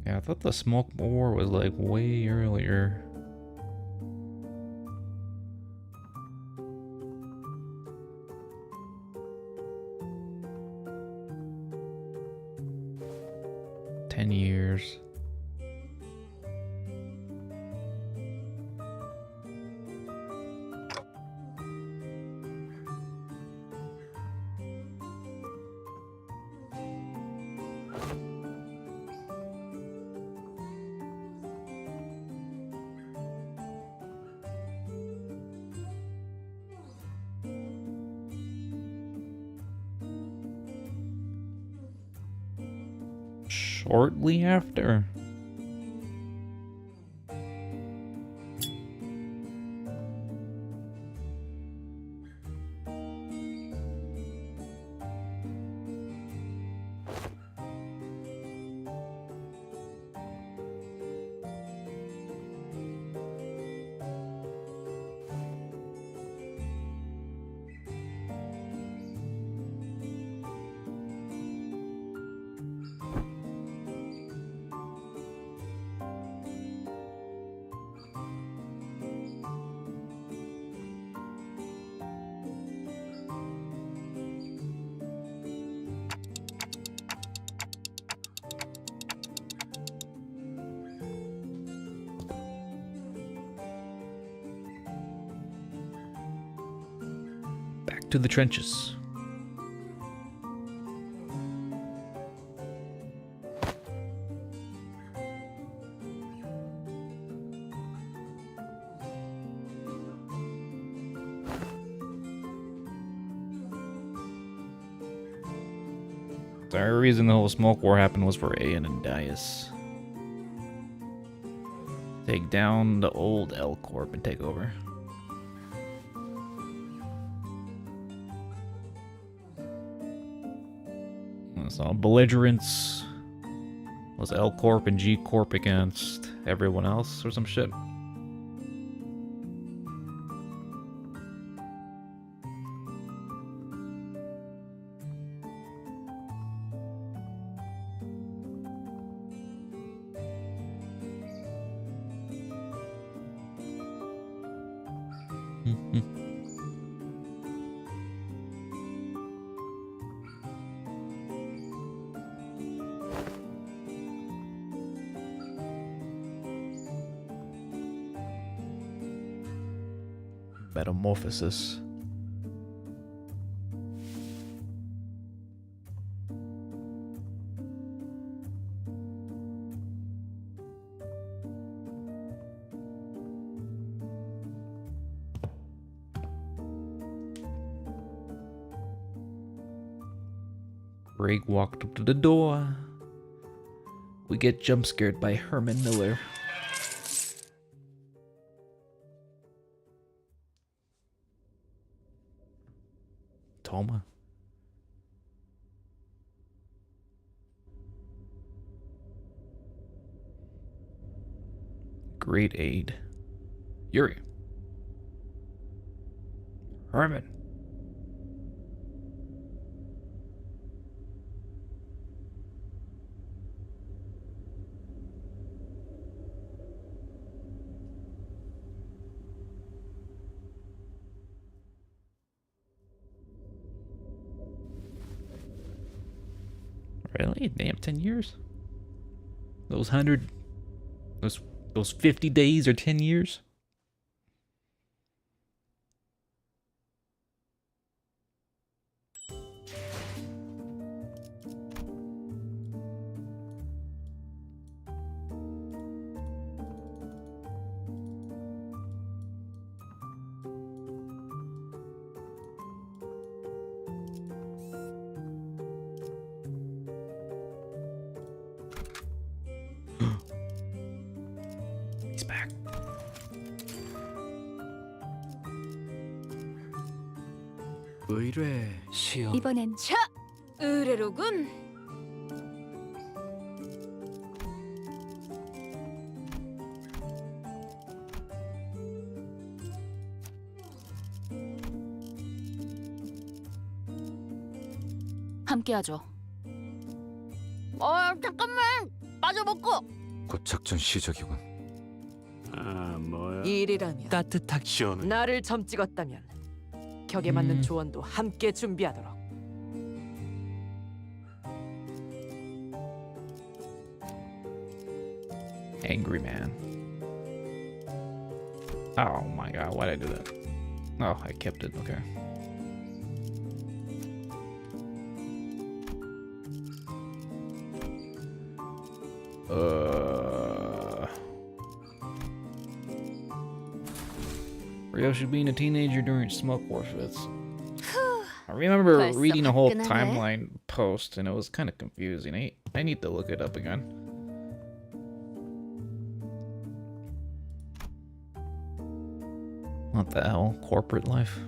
Yeah, I thought the smoke war was like way earlier. $10. Shortly after. Back to the trenches. The only reason the whole smoke war happened was for Aeon and Dias. Take down the old L Corp and take over. So belligerence was L Corp and G Corp against everyone else or some shit. Metamorphosis. Greg walked up to the door. We get jump scared by Herman Miller. Toma. Great aid. Yuri. Herman. Really? Damn, 10 years? Those 50 days are 10 years? He's back. 의뢰 시험. 이번엔 차! 의뢰로군. 함께하죠. 잠깐만! 빠져먹고! 곧 작전 시작이군. 아 뭐야? 일이라면 따뜻하게 시원해. 나를 점 찍었다면 격에 맞는 조언도 함께 준비하도록. Angry man. Oh my god, why'd I do that? Oh, I kept it, okay. Ryoshi being a teenager during smoke forfeits. I remember 벌써 reading a whole 화끈하네. timeline post and it was kind of confusing. I need to look it up again. What the hell? Corporate life?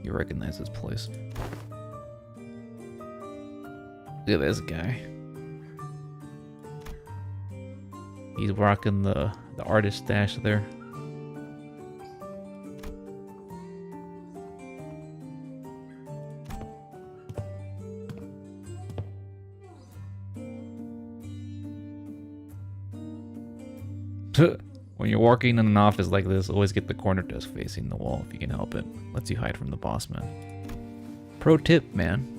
You recognize this place. Look at this guy. He's rocking the artist stash there. When you're working in an office like this, always get the corner desk facing the wall if you can help it. Lets you hide from the boss man. Pro tip, man.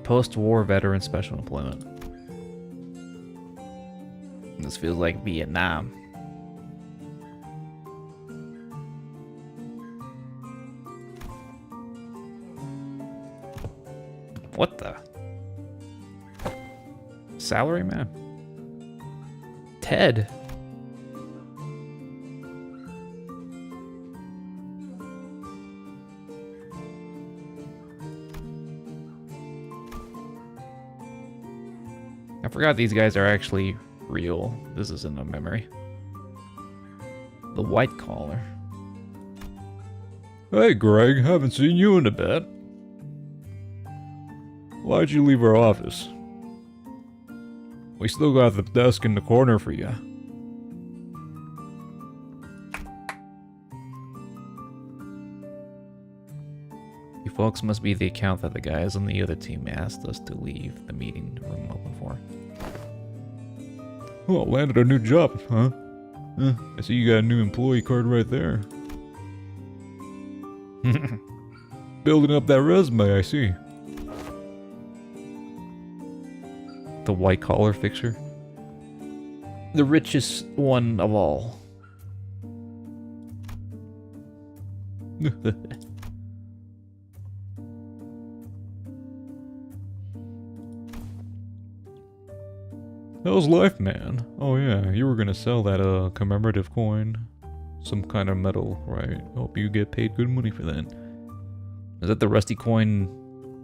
Post-war veteran special employment. This feels like Vietnam. What the? Salary man? Ted. I forgot these guys are actually real. This isn't a memory. The white collar. Hey Greg, haven't seen you in a bit. Why'd you leave our office? We still got the desk in the corner for you. You folks must be the account that the guys on the other team asked us to leave the meeting room open for. Oh, landed a new job, huh? I see you got a new employee card right there. Building up that resume, I see. The white collar fixture. The richest one of all. How's life, man? Oh yeah, you were gonna sell that commemorative coin. Some kind of medal, right? Hope you get paid good money for that. Is that the rusty coin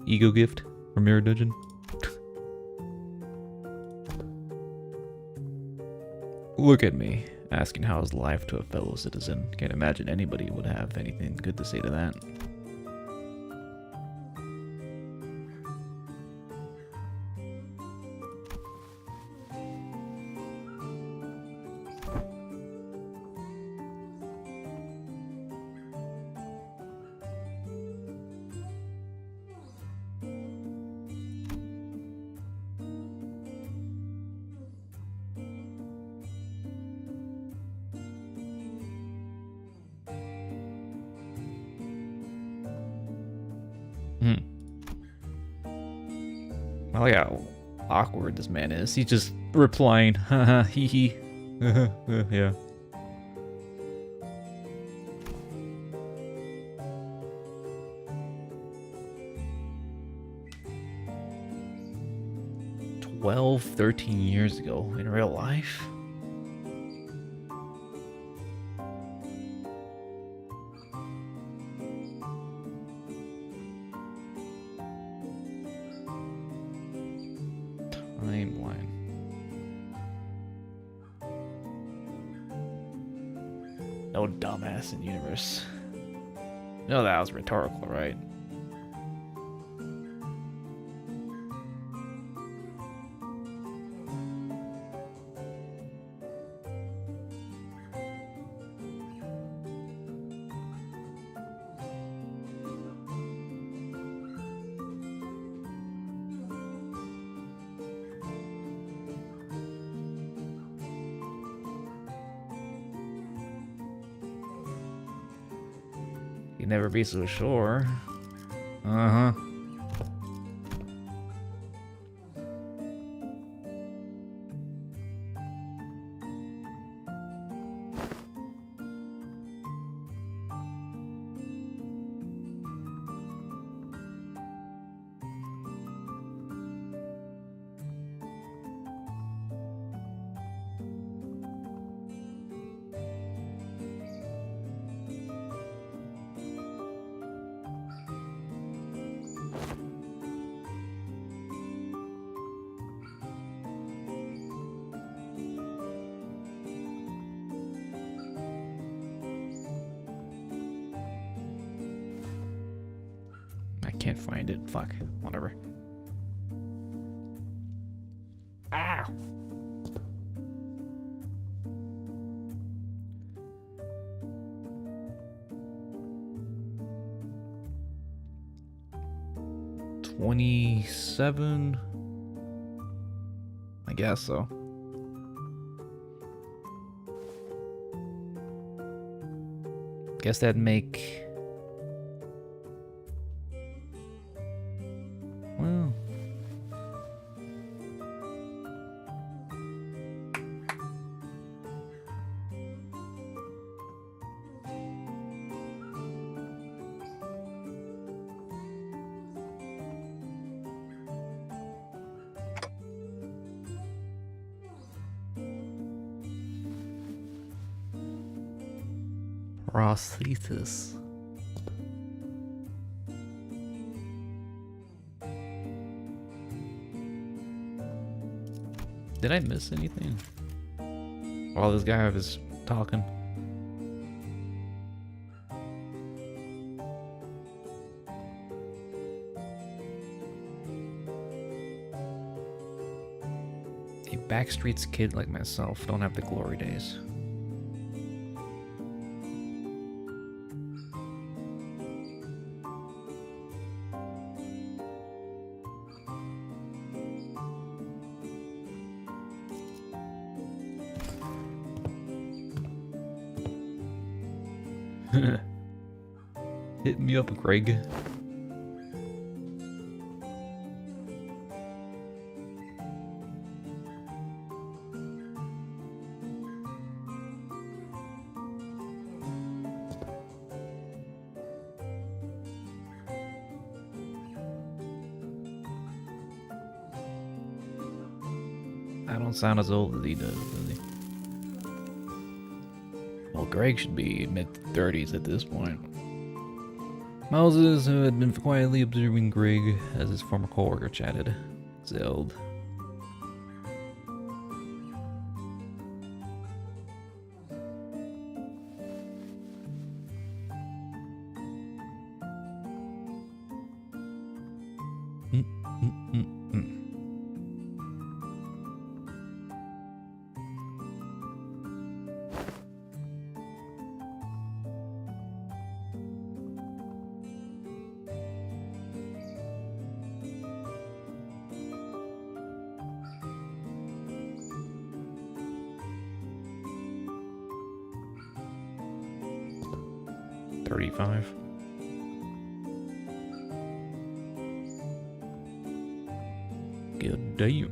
ego gift from Mirror Dungeon? Look at me, asking how's life to a fellow citizen. Can't imagine anybody would have anything good to say to that. I like how awkward this man is. He's just replying, haha, hee hee. Yeah. 12, 13 years ago in real life. Timeline. No dumbass in universe. No, that was rhetorical, right? You never be so sure. Uh-huh. I can't find it. Fuck. Whatever. Ow! $27. I guess so. Guess that'd make. Well. Prosthesis. Did I miss anything while this guy was talking? A Backstreet's kid like myself don't have the glory days. Hit me up, Greg. I don't sound as old as he does he? Well, Greg should be mid-30s at this point. Moses, who had been quietly observing Greg as his former coworker chatted, exhaled. $35. Good damn.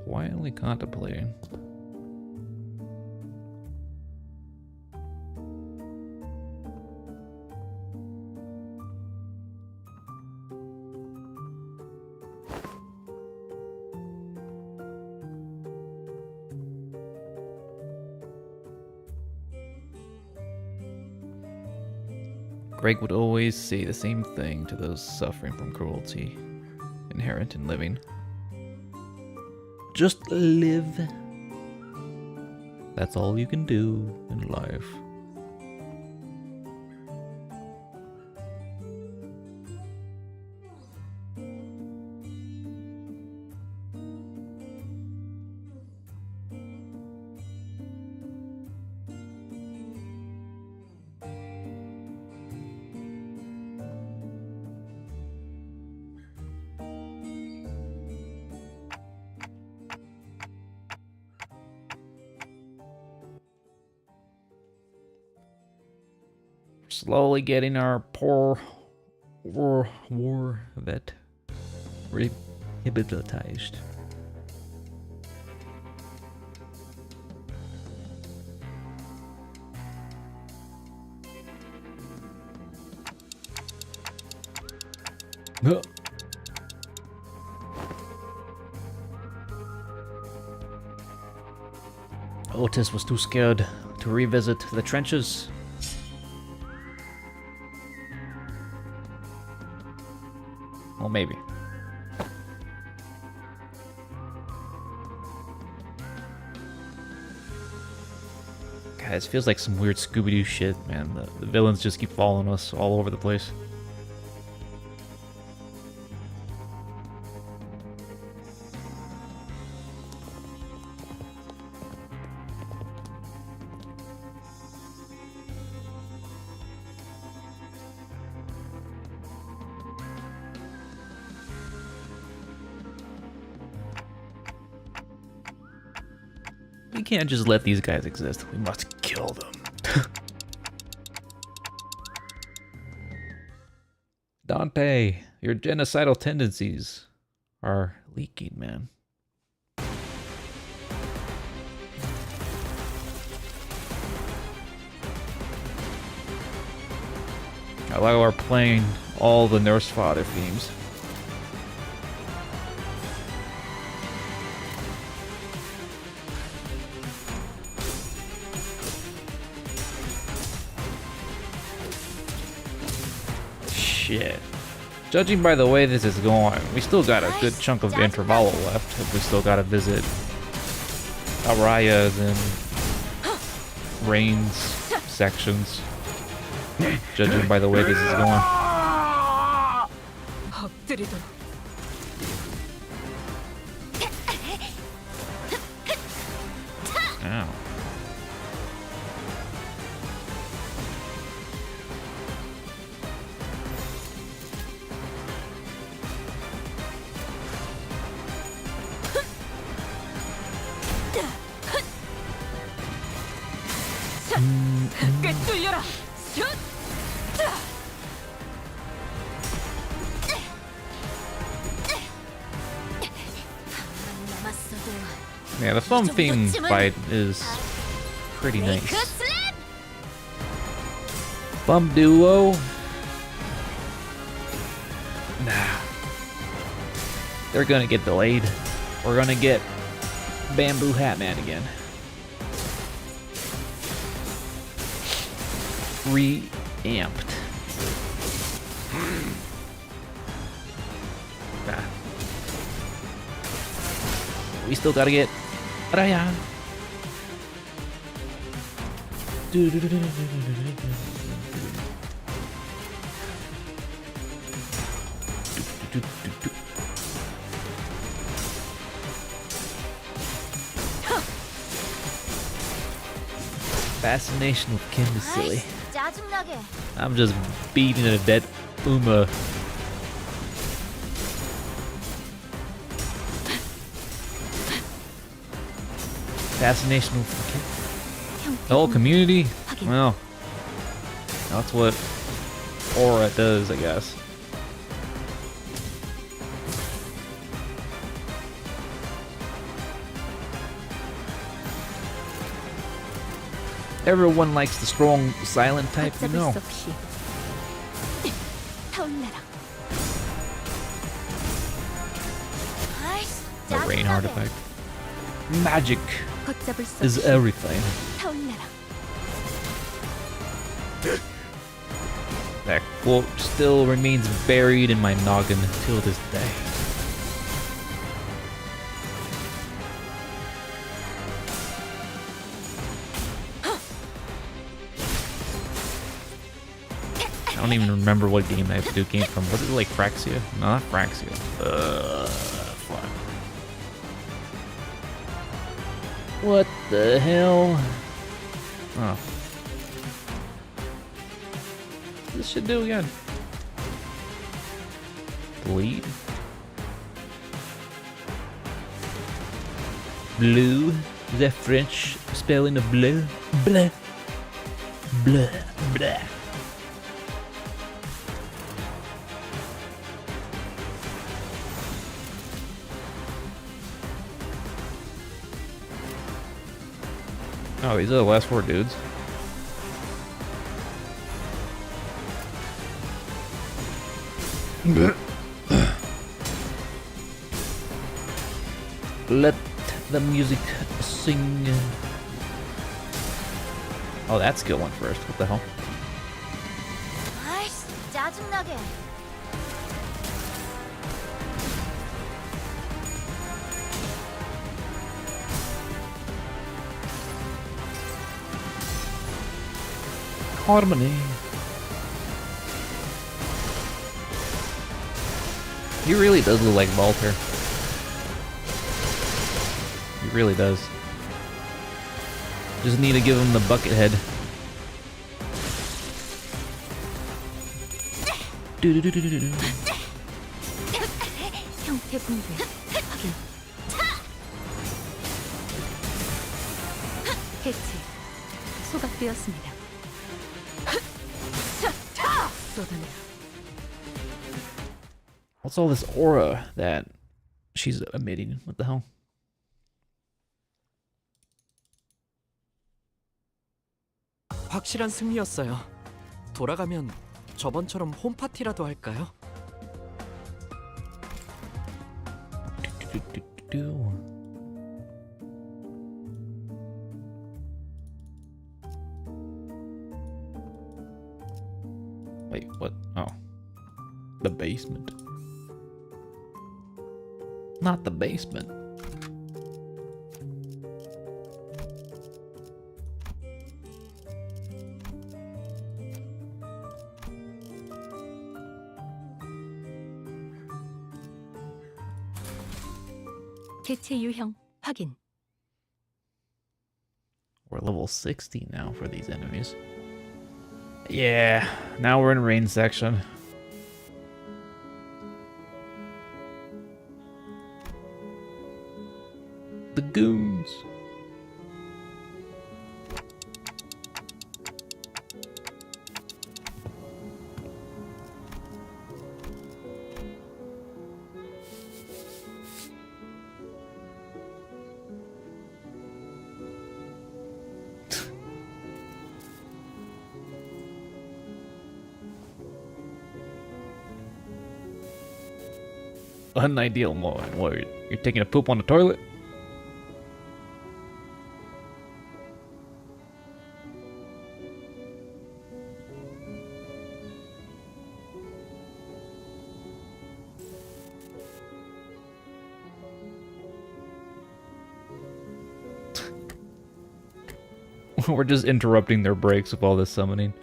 Quietly contemplating. Greg would always say the same thing to those suffering from cruelty inherent in living. Just live. That's all you can do in life. Slowly getting our poor war vet rehabilitized. Otis was too scared to revisit the trenches. Well, maybe. Guys, feels like some weird Scooby-Doo shit, man. The villains just keep following us all over the place. We can't just let these guys exist. We must kill them. Dante, your genocidal tendencies are leaking, man. I like we're playing all the Nurse Father themes. Shit. Judging by the way this is going, we still got a good chunk of Intervallo left. If we still gotta visit Araya's and Rain's sections. Judging by the way this is going. 엎드리도록. Ow. 꿰뚫려라. 슛! Yeah, the foam theme fight is pretty nice. Bum duo. Nah. They're gonna get delayed. We're gonna get Bamboo Hatman again. Reamped. Nah. We still gotta get Raya. Fascination with Kim is silly. 짜증나게. I'm just beating a dead Uma. Fascination with Kim. The whole community? Well, that's what Aura does, I guess. Everyone likes the strong silent type, you know. The rain artifact. Magic is everything. That quote still remains buried in my noggin till this day. I don't even remember what game that dude came from. Was it like Fraxia? No, not Fraxia. Fuck. What the hell? Oh. This should do again. Delete. Blue. Is that French spelling of bleu? Bleu. Bleu. Bleu. Oh, these are the last 4 dudes. Let the music sing. Oh, that skill went first. What the hell? 아이씨, 짜증나게. Harmony. He really does look like Walter. He really does. Just need to give him the bucket head. 형태 붕괴 확인. 해체. 소각되었습니다. 쏟아내. What's all this aura that she's emitting? What the hell? 확실한 승리였어요. 돌아가면 저번처럼 홈파티라도 할까요? Wait, what? Oh. The basement. Not the basement. 개체 유형 확인. We're level 60 now for these enemies. Yeah, now we're in rain section. The goons. Unideal mode. What, you're taking a poop on the toilet? We're just interrupting their breaks with all this summoning.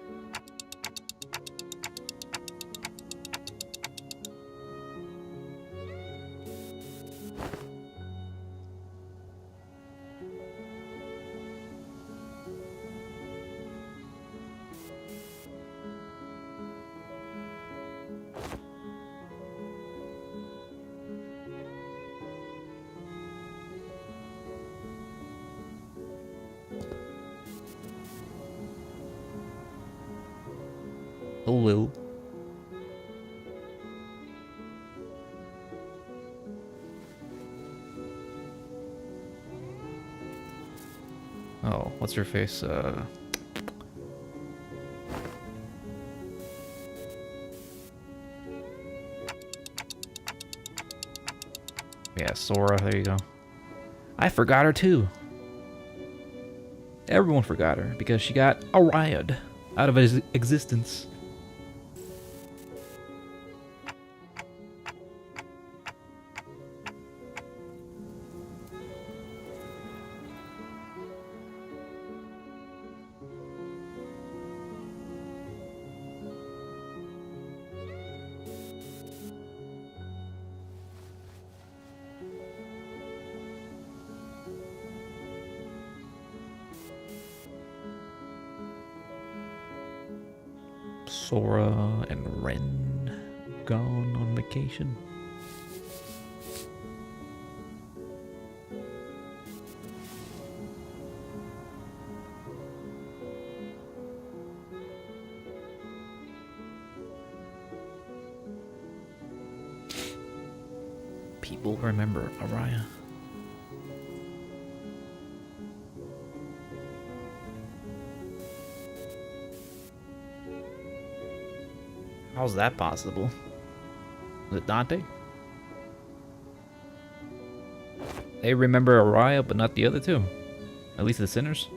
Hello. Oh, what's her face? Yeah, Sora, there you go. I forgot her too. Everyone forgot her because she got Ariad out of his existence. Sora and Ren gone on vacation. People remember Araya. How's that possible? Is it Dante? They remember Araya, but not the other two. At least the sinners.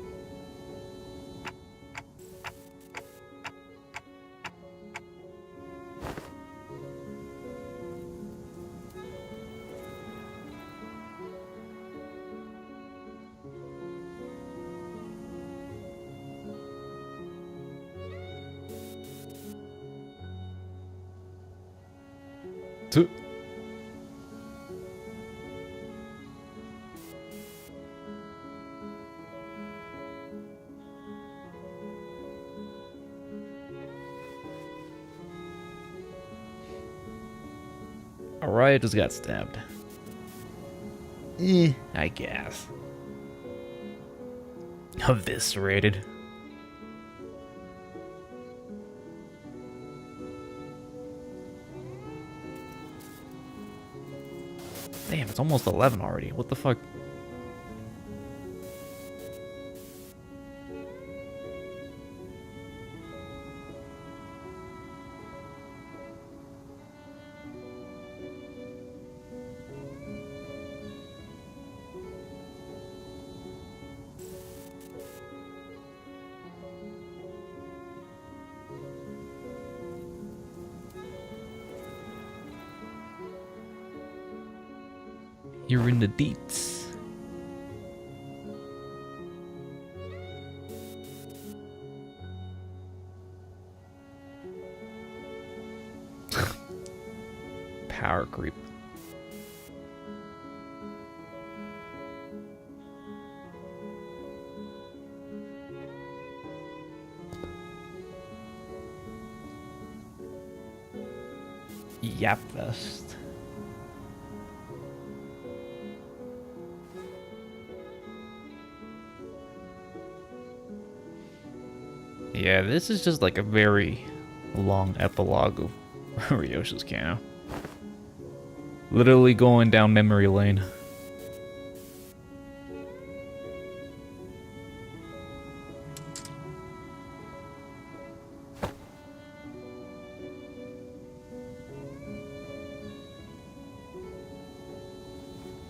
Two. Araya just got stabbed. I guess. Eviscerated. Damn, it's almost 11 already. What the fuck? You're in the deets. Power creep. Yap vest. Yeah, this is just like a very long epilogue of Ryoshi's Kano. Literally going down memory lane.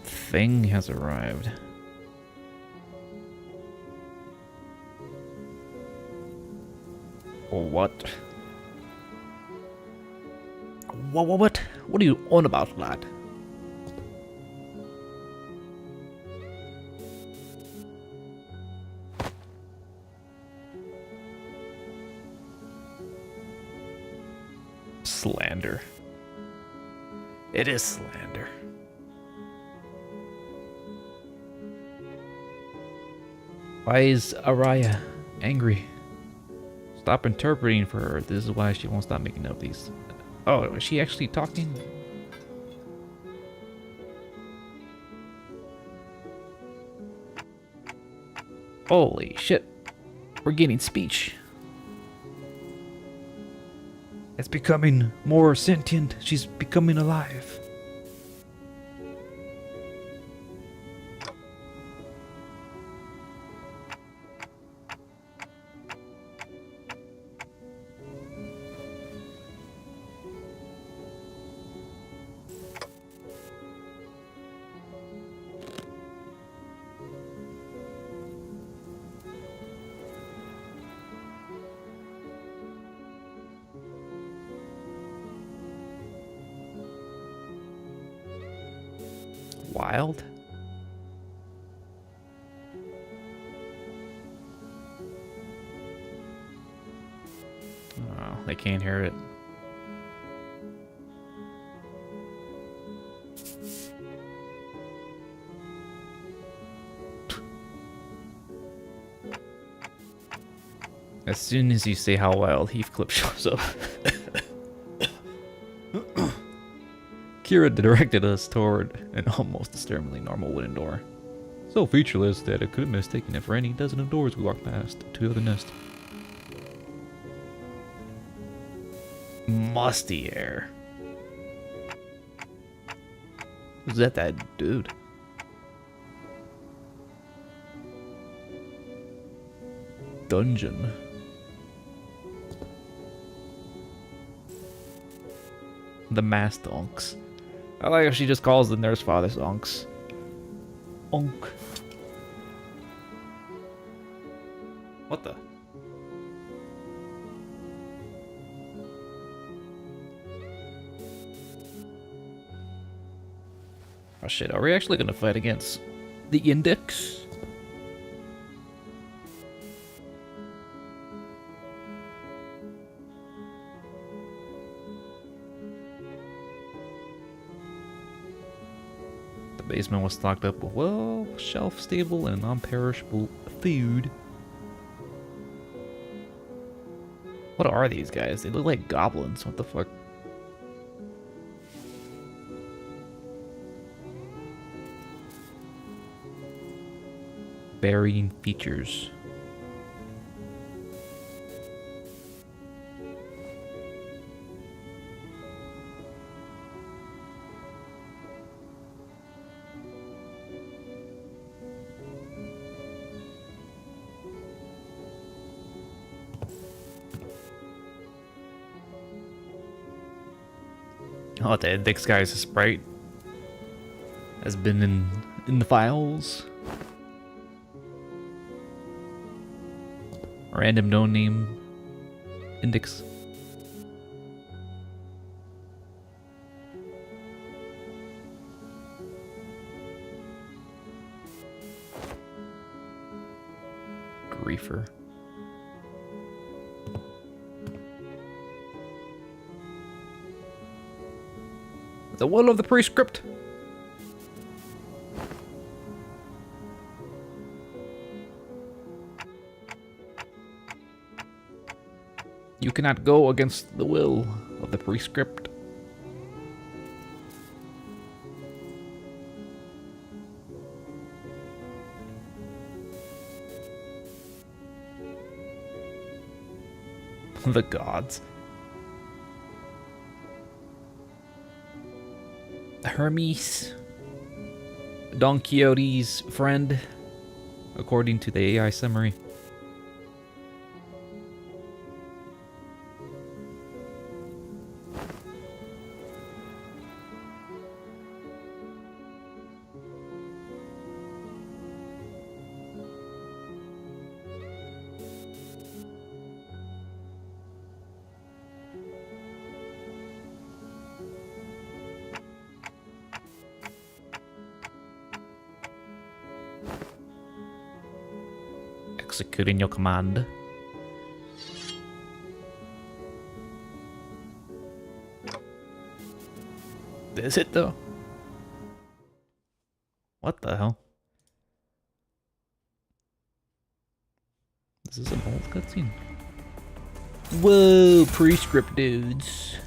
Thing has arrived. What? What? What are you on about, lad? Slander. It is slander. Why is Araya angry? Stop interpreting for her. This is why she won't stop making up these. Oh, is she actually talking? Holy shit. We're getting speech. It's becoming more sentient. She's becoming alive. Wild? Oh, they can't hear it. As soon as you say how wild, Heathcliff shows up. Kira directed us toward an almost disturbingly normal wooden door. So featureless that I could have mistaken it for any dozen of doors we walked past to the other nest. Musty air. Was that dude? Dungeon. The masked onks. I like how she just calls the nurse fathers onks. Onk. What the? Oh shit, are we actually gonna fight against the Index? The basement was stocked up with, well, shelf-stable and non-perishable food. What are these guys? They look like goblins. What the fuck? Varying features. Oh, the index guy's a sprite. Has been in the files. Random no name index. Griefer. The will of the prescript. You cannot go against the will of the prescript. The gods. Hermes, Don Quixote's friend, according to the AI summary. Executing your command. Is it though? What the hell? This is an old cutscene. Whoa, prescript dudes.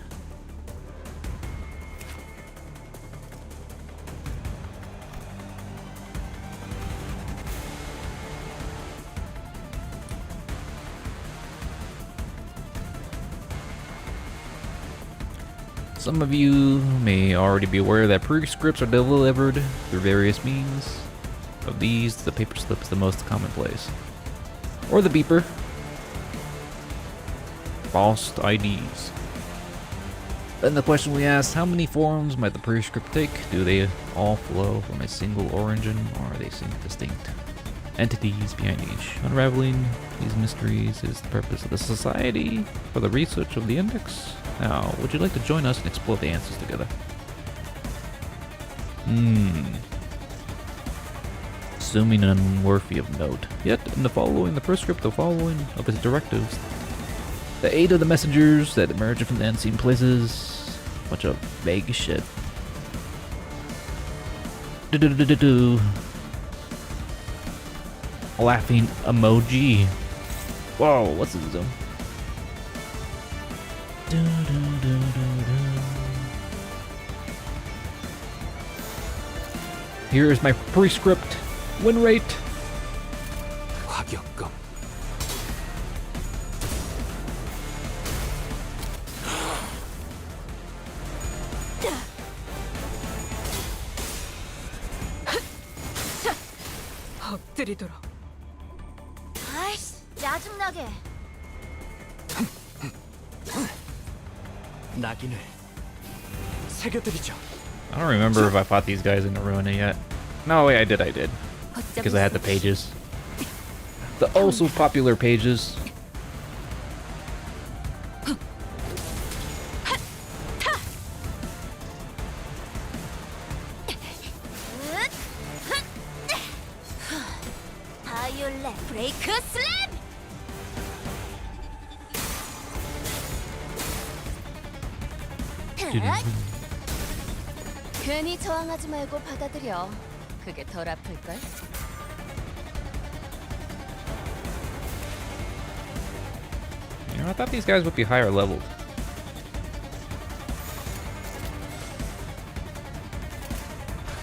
Some of you may already be aware that prescripts are delivered through various means. Of these, the paper slip is the most commonplace. Or the beeper. False IDs. Then the question we asked, how many forms might the prescript take? Do they all flow from a single origin, or are they distinct entities behind each? Unraveling these mysteries is the purpose of the Society for the Research of the Index. Now, would you like to join us and explore the answers together? Assuming unworthy of note. Yet, in the following, the prescript, the following of his directives, the aid of the messengers that emerge from the unseen places. Bunch of vague shit. Laughing emoji. Whoa, what's the zoom? Here is my prescript win rate. 과격감. 엎드리도록. 아이씨, 짜증나게. 낙인을 새겨드리죠. I don't remember if I fought these guys in the Ruina yet. No, wait, I did. Because I had the pages. The also popular pages. 바이올렛 브레이크 슬램! 괜히 저항하지 말고 받아들여. 그게 덜 아플걸? You know, I thought these guys would be higher leveled.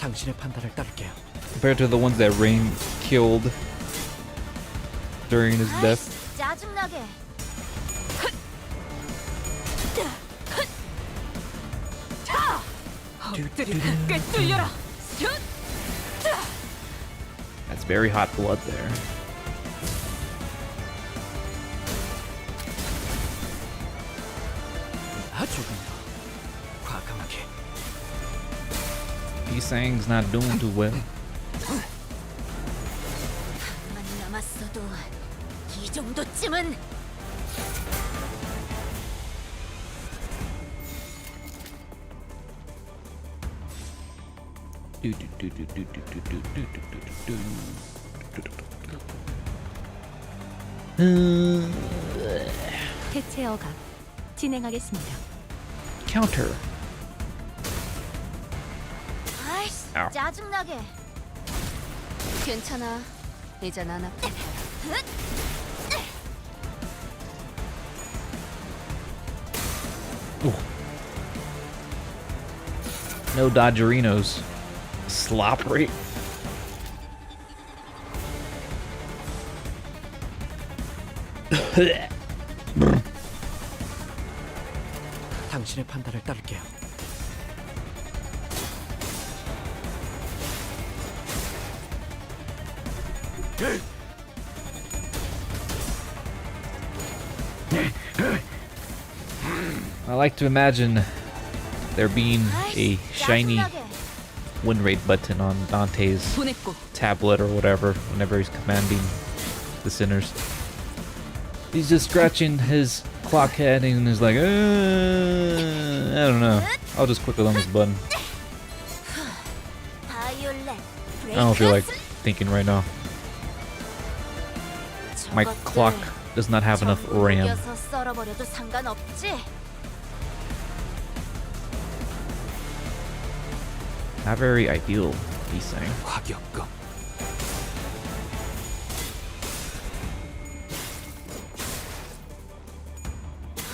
당신의 판단을 따를게요. Compared to the ones that Rain killed during his death. 아이씨, 짜증나게. 엎드리고 꽤 뚫려라. That's very hot blood there. 조금 더 과감하게. P-Sang's not doing too well. 만 남았어도 이 정도쯤은. 대체 어각 진행하겠습니다. Counter. 아이씨, 아우. 짜증나게. 괜찮아. 이제 난 아파. No Dodgerinos. Sloppery. 당신의 판단을 따를게요. I like to imagine there being a 아이씨, shiny 짜증나게. win rate button on Dante's 보냈고. tablet or whatever whenever he's commanding the sinners. He's just scratching his clock head and is like, I don't know. I'll just click on this button. 바이올렛 I don't feel like 브레이크 thinking right now. 슬램. My 저것들 clock does not have enough 전부 RAM. 녹여서 썰어버려도 상관없지. Not very ideal, he's saying. 과격감.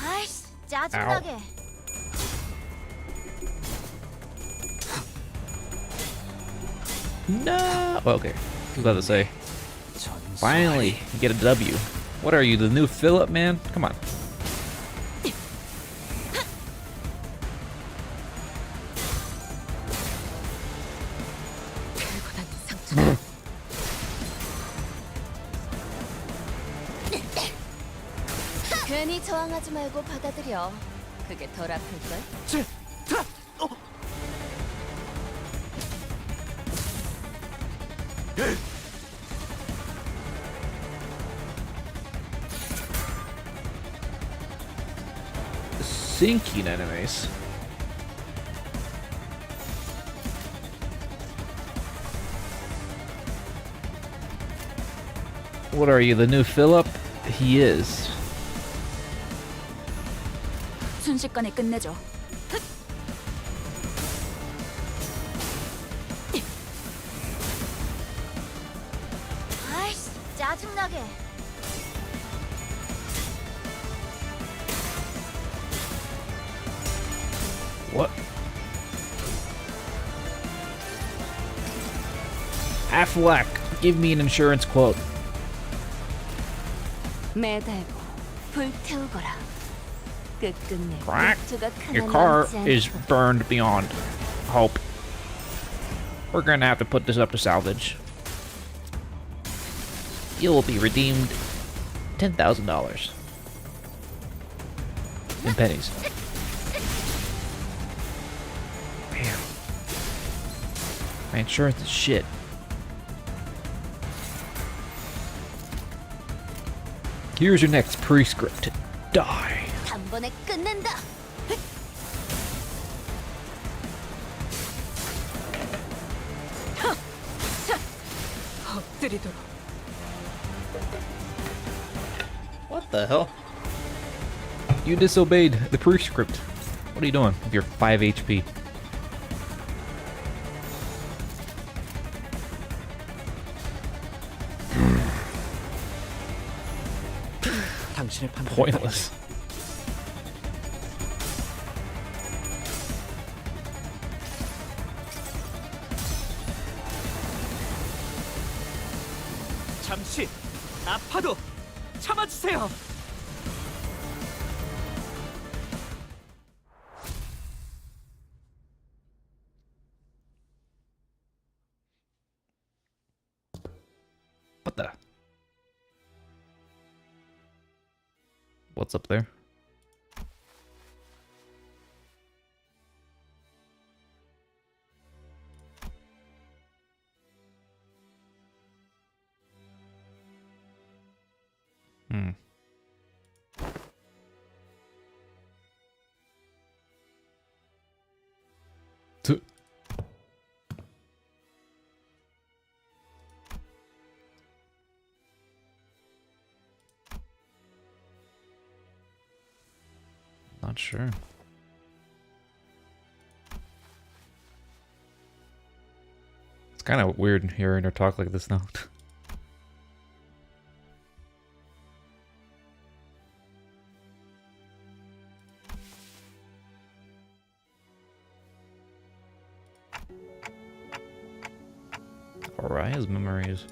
아이씨, 짜증나게. No! Oh, okay. I was about to say. Finally, you get a W. What are you, the new Philip, man? Come on. 들고 다닌 상처. 괜히 저항하지 말고 받아들여. 그게 덜 아플걸? Sinking enemies. What are you, the new Philip? He is. 순식간에 끝내줘. 아이씨, 짜증나게. What? Affleck, give me an insurance quote. 매달고 불태우거라. 끝끝내 Crack. 목조가 Your 하나 car 남지 is 않도록. burned beyond hope. We're gonna have to put this up to salvage. You will be redeemed $10,000 in pennies. Man. My insurance is shit. Here's your next prescript. Die. 단번에 끝낸다. 엎드리도록. What the hell? You disobeyed the prescript. What are you doing with your 5 HP? 당신의 판단을 Pointless. 잠시 아파도 참아주세요. What the? What's up there? Hmm. T- Not sure. It's kind of weird hearing her talk like this now. Araya's memories.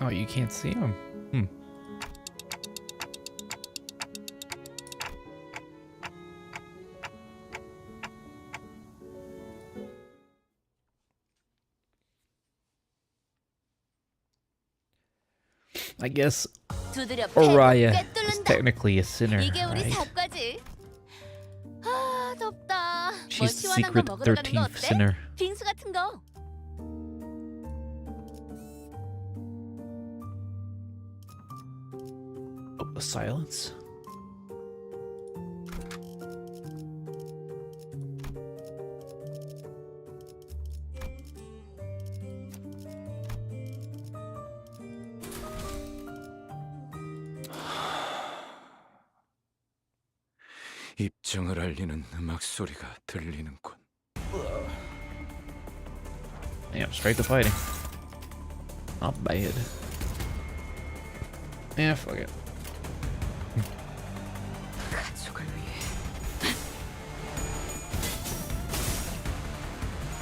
Oh, you can't see them. Hmm. I guess 두드려 Araya 패고 is 꿰뚫는다. technically a sinner, 이게 우리 right? 사과지. 아 덥다. 뭐 She's the 시원한 거 secret 먹으러 가는 거 13th 어때? sinner. 빙수 같은 거. Oh, the silence. 입증을 알리는 음악 소리가 들리는군. Damn, straight to fighting. Not bad. Yeah, fuck it. 가족을 위해.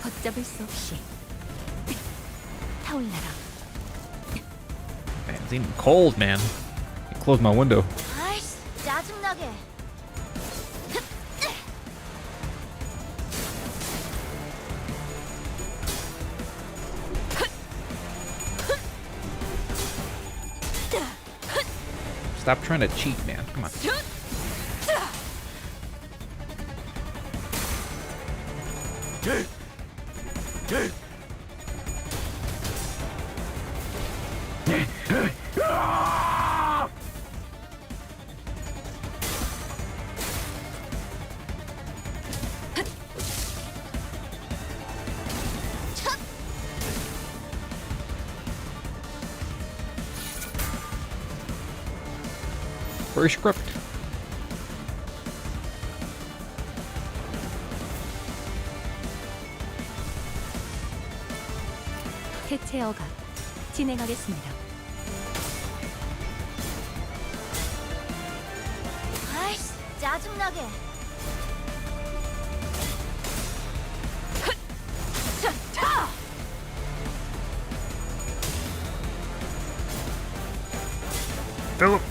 걷잡을 수 없이 타올라라. Man, it's even cold, man. I closed my window. 아이씨 짜증나게. Stop trying to cheat, man. Come on. Where's script? 해체어가 진행하겠습니다. 아이씨 짜증나게. Philip.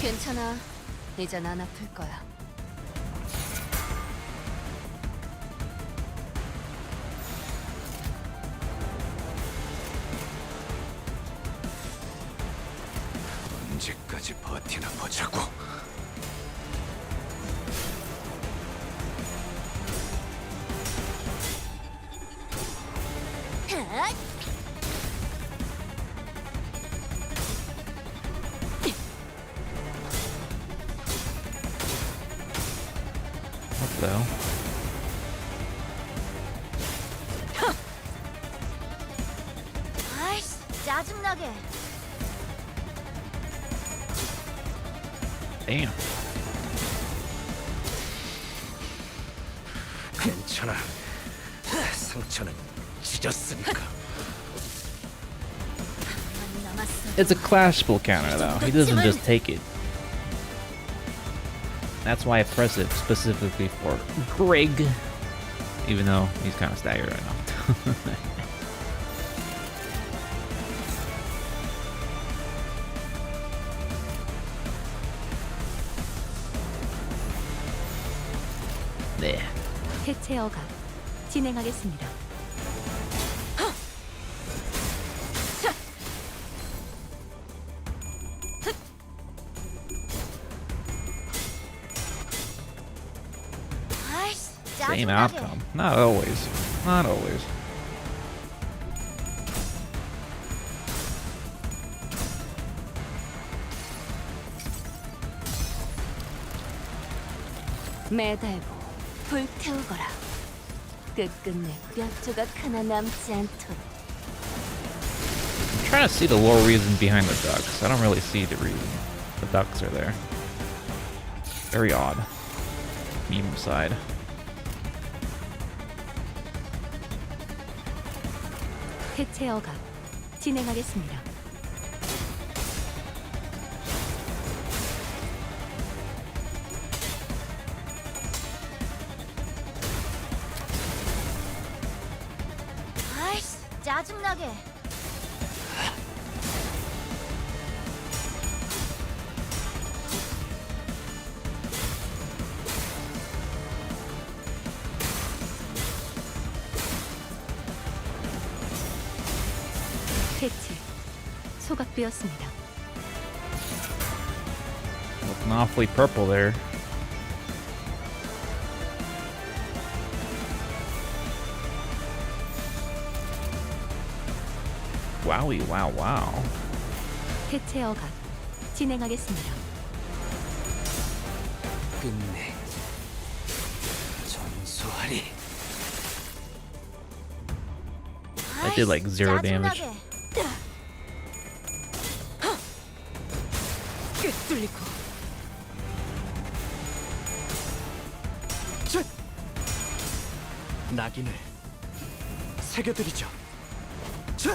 괜찮아. 이젠 안 아플 거야. 언제까지 버티나 보자고. What the hell? 아이씨, 짜증나게. Damn. 괜찮아. 상처는 찢었으니까. 안 남았어. It's a clashable counter though. He doesn't just take it. That's why I press it specifically for Greg. Even though he's kind of staggered right now. 네. 해체어가 진행하겠습니다. 아이씨, Same 짜증나게. outcome. Not always. Not always. 매달고 불태우거라. 끝끝내 몇 조각 하나 남지 않도록. I'm trying to see the lore reason behind the ducks. I don't really see the reason. The ducks are there. Very odd. Meme side. 해체어가 진행하겠습니다. 아이씨, 짜증나게. 해체 소각되었습니다. Looking awfully purple there. Wowie, wow, wow. 해체어가 진행하겠습니다. 끝내 전소하리. I did like 0 damage. 꿰뚫리고 낙인을 새겨드리죠. 자!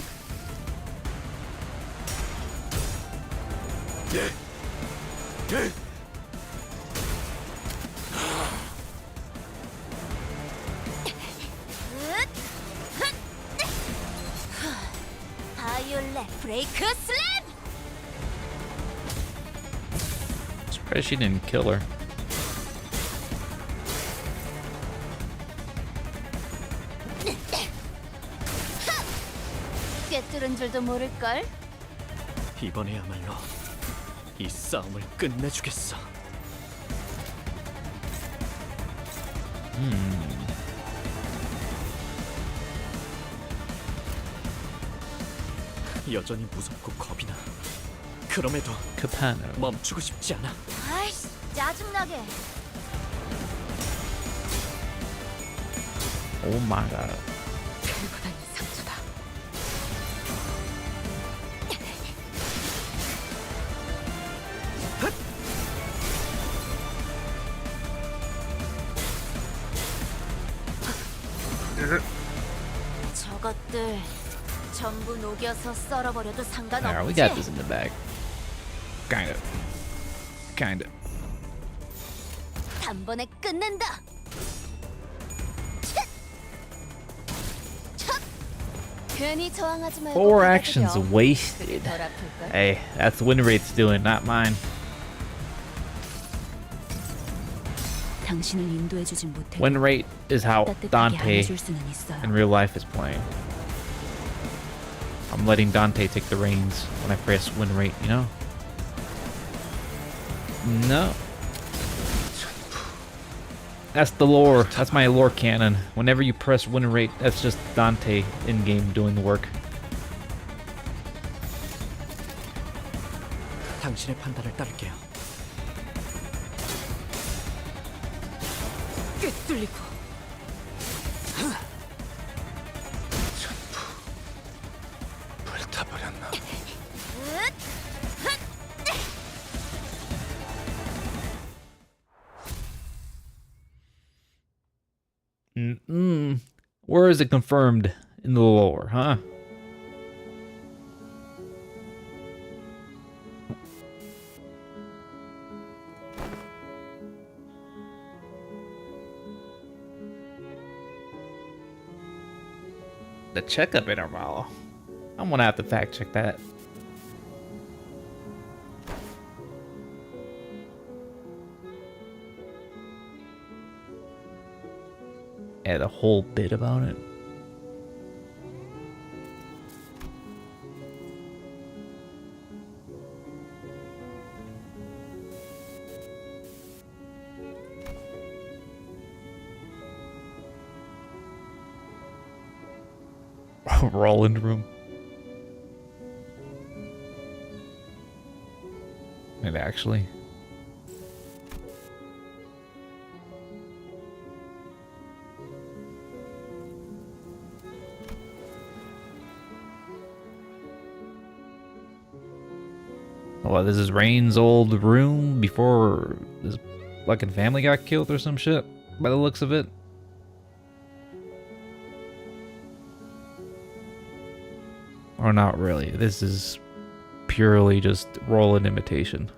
바이올렛 브레이크 슬램! Surprised she didn't kill her. 꿰뚫은 줄도 모를걸? 이번에야말로 이 싸움을 끝내주겠어. 여전히 무섭고 겁이 나. 그럼에도 Capano. 멈추고 싶지 않아. 아이씨, 짜증나게. Oh my god. 별거 다닌 상처다. 녀석들 전부 녹여서 썰어버려도 Alright, we 상관없지. got this in the bag. Kinda. Kinda. 단번에 끝낸다. 쳇! 촥! 괜히 저항하지 말고 4 받아들여. actions 그게 wasted. 덜 아플걸? Hey, that's win rate's doing, not mine. 당신을 인도해주진 못해. Win rate is how 따뜻하게 Dante 안아줄 수는 있어요. in real life is playing. I'm letting Dante take the reins when I press win rate, you know? No. That's the lore. That's my lore canon. Whenever you press win rate, that's just Dante in-game doing the work. 당신의 판단을 따를게요. 꿰뚫리고 불타버렸나? Where is it confirmed in the lore, huh? The checkup interval. I'm gonna have to fact check that. Add a whole bit about it. Roland room. Maybe actually. Oh, this is Rain's old room before his fucking family got killed or some shit, by the looks of it. Or not really. This is purely just Roland imitation.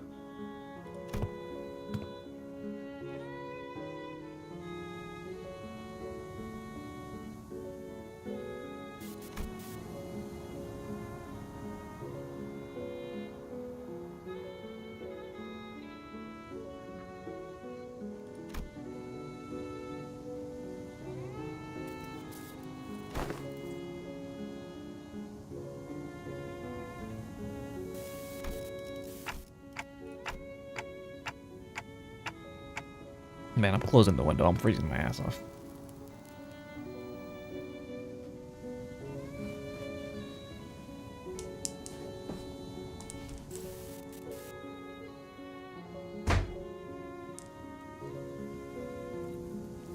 Man, I'm closing the window. I'm freezing my ass off.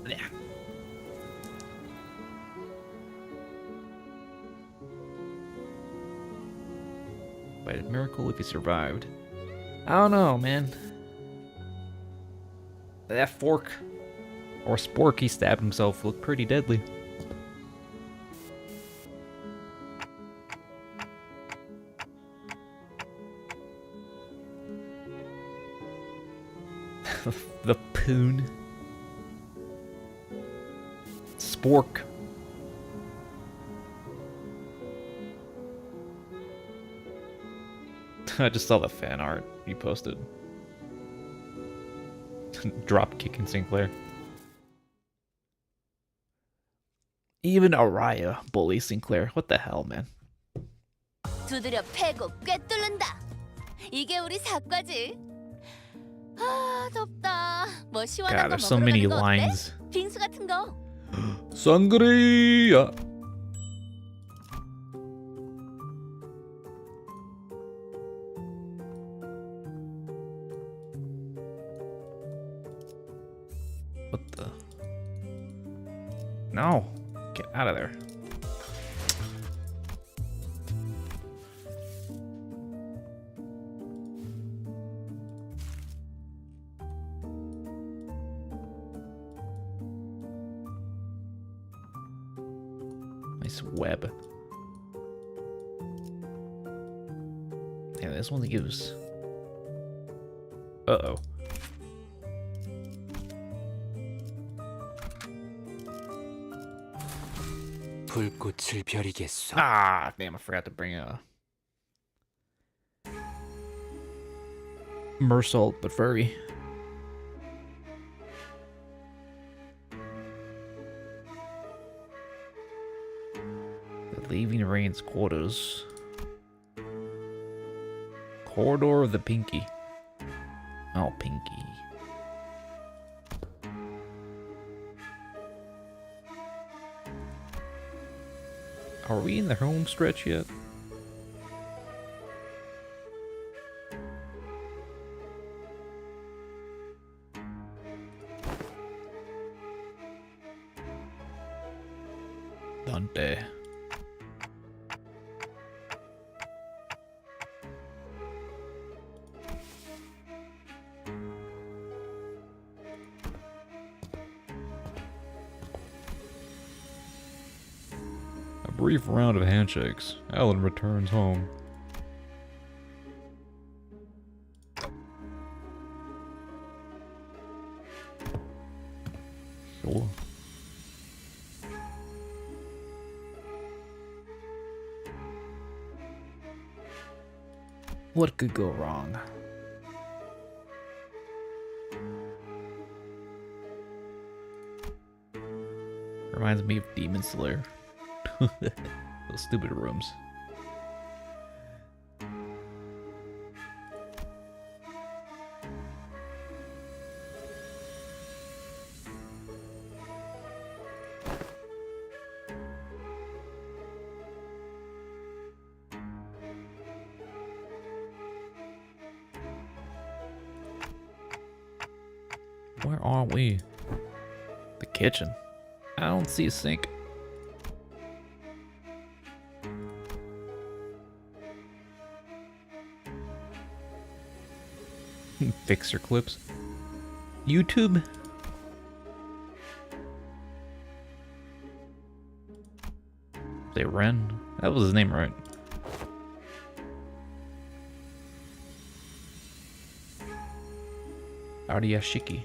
Yeah. But a miracle if he survived. I don't know, man. That fork or spork he stabbed himself looked pretty deadly. The poon. Spork. I just saw the fan art you posted. Drop kicking Sinclair. Even Araya bully Sinclair. What the hell, man? 두드려 패고 꿰뚫는다. 이게 우리 사과지. 아 덥다. 뭐 시원한 God, 거 there's so 먹으러 many 가는 거 어때? lines. 빙수 같은 거. Sangria. What the? No. Get out of there. Nice web. this one gives. Uh-oh. 불꽃을 벼리겠소. Ah, damn, I forgot to bring a Mersault, but furry. The Leaving Rain's quarters. Corridor of the Pinky. Oh, Pinky. Are we in the home stretch yet? Dante. A brief round of handshakes. Alan returns home. Sure. What could go wrong? Reminds me of Demon Slayer. Those stupid rooms. Where are we? The kitchen. I don't see a sink. Fixer clips. YouTube. Say Ren. That was his name, right? Ariashiki.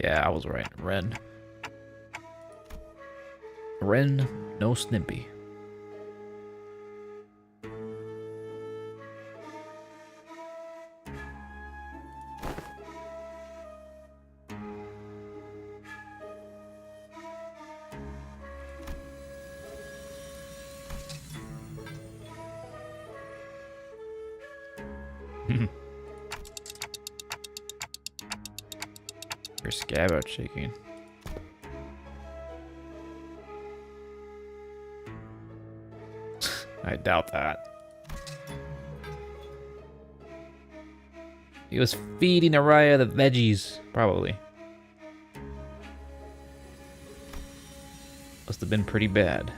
Yeah, I was right. Ren. Ren, no Snippy. Your scabbard shaking. I doubt that. He was feeding Araya the veggies, probably. Must have been pretty bad.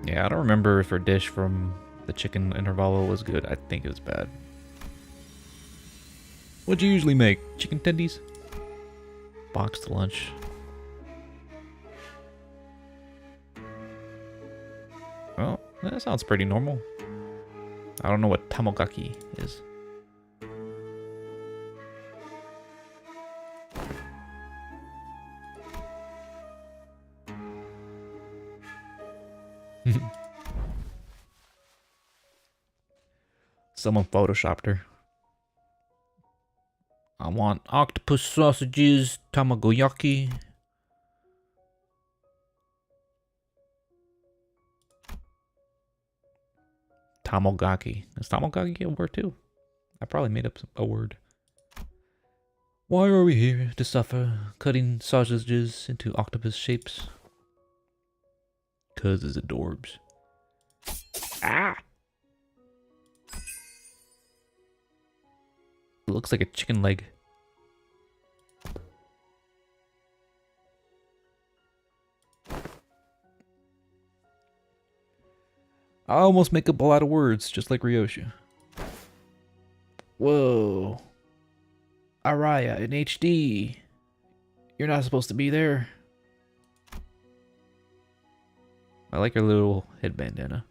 Yeah, I don't remember if her dish from the chicken intervallo was good. I think it was bad. What'd you usually make? Chicken tendies? Boxed lunch. Well, that sounds pretty normal. I don't know what tamogaki is. Someone photoshopped her. I want octopus sausages, tamagoyaki. Tamogaki. Is tamogaki a word too? I probably made up a word. Why are we here to suffer, cutting sausages into octopus shapes? 'Cause it's adorbs. Ah! It looks like a chicken leg. I almost make up a lot of words, just like Ryosha. Whoa. Araya in HD. You're not supposed to be there. I like her little head bandana.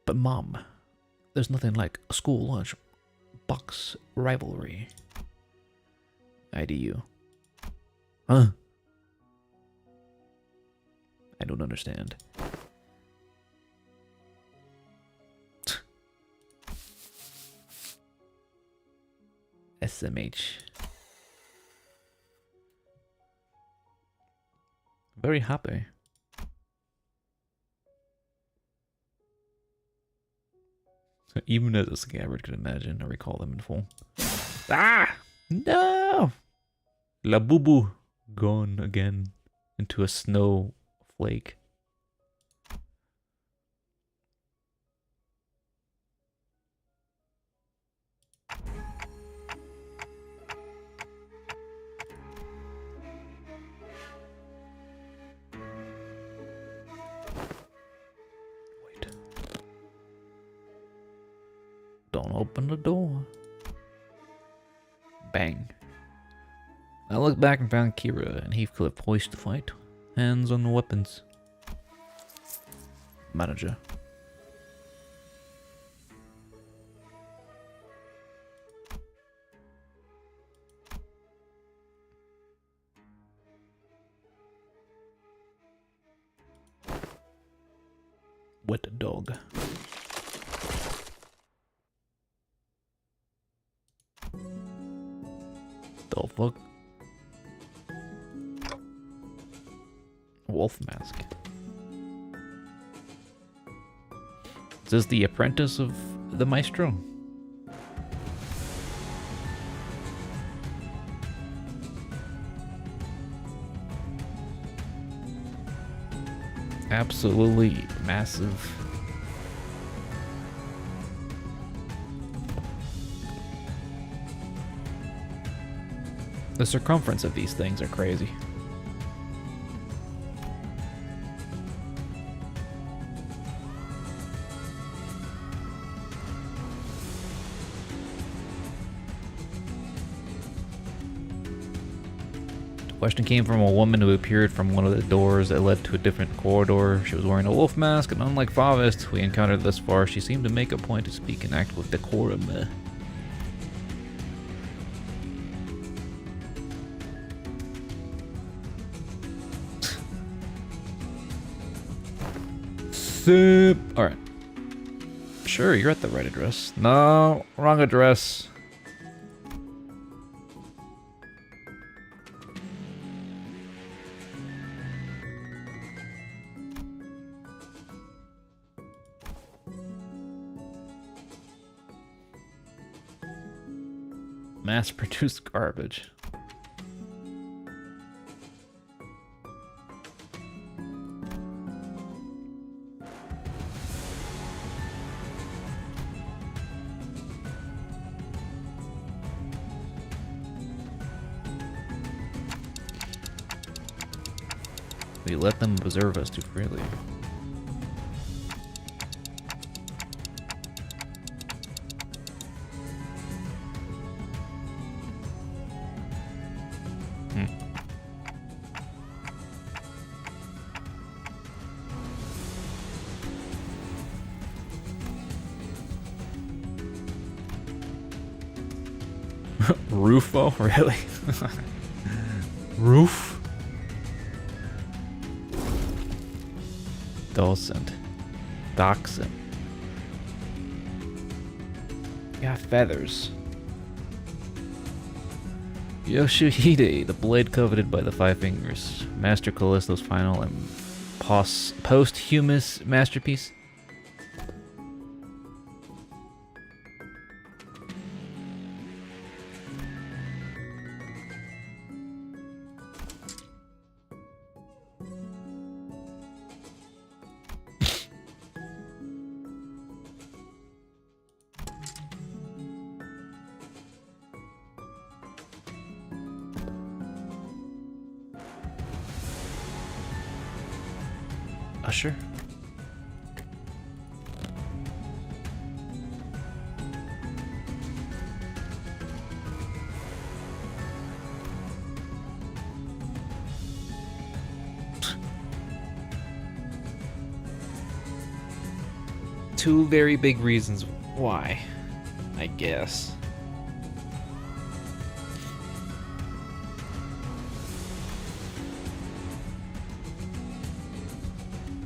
But Mom, there's nothing like a school lunch box rivalry. IDU. Huh? I don't understand. SMH. Very happy. Even as a scabbard could imagine or recall them in full. Ah! No! La Boo Boo gone again into a snowflake. Wait. Don't open the door. Bang. I looked back and found Kira and Heathcliff poised to fight, hands on the weapons. Manager. Wet dog. The fuck? Wolf mask. Is this the apprentice of the maestro? Absolutely massive. The circumference of these things are crazy. The question came from a woman who appeared from one of the doors that led to a different corridor. She was wearing a wolf mask, and unlike Favist we encountered thus far, she seemed to make a point to speak and act with decorum. Alright. Sure, you're at the right address. No, wrong address. Mass-produced garbage. We let them observe us too freely. Rufo? Really? Roof? Dulcet. Dachshund. Yeah, feathers. Yoshihide, the blade coveted by the Five Fingers. Master Callisto's final and posthumous masterpiece. Sure. two very big reasons why, I guess.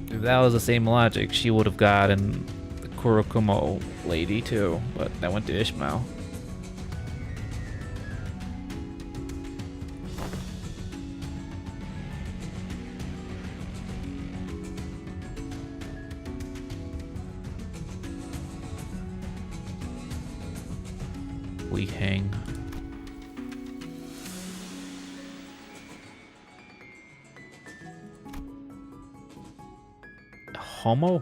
If that was the same logic, she would have gotten the Kurokumo lady too, but that went to Ishmael. We hang. Homo?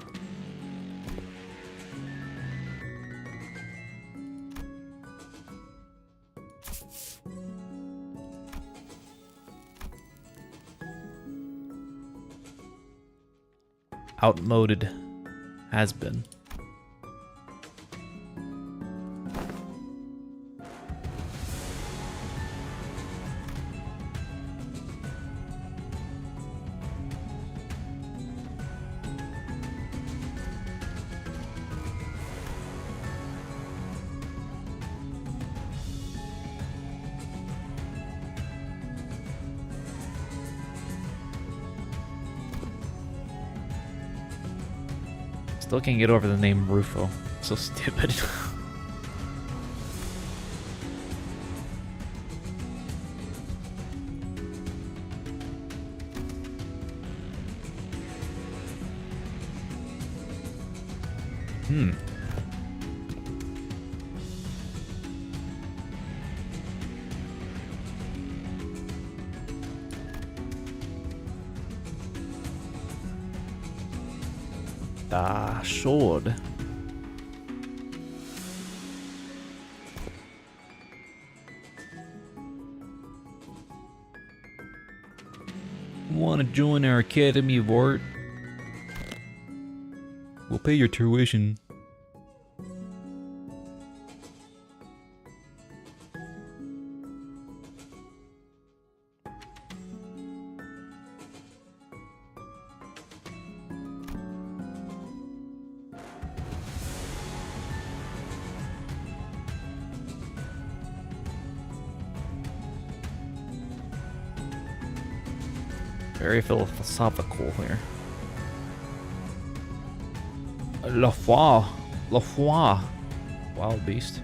Outmoded. Has been. Still can't get over the name Rufo. So stupid. Sword. Want to join our Academy of Art? We'll pay your tuition. Very philosophical here. La foi. La foi. Wild beast.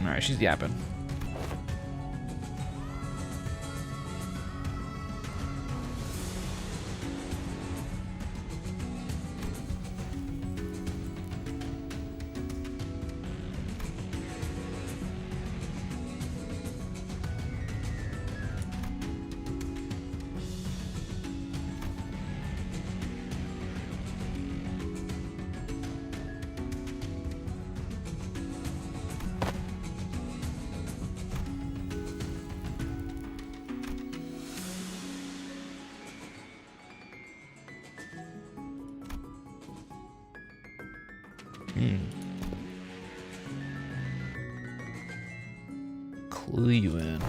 Alright, she's yapping. Clue you in.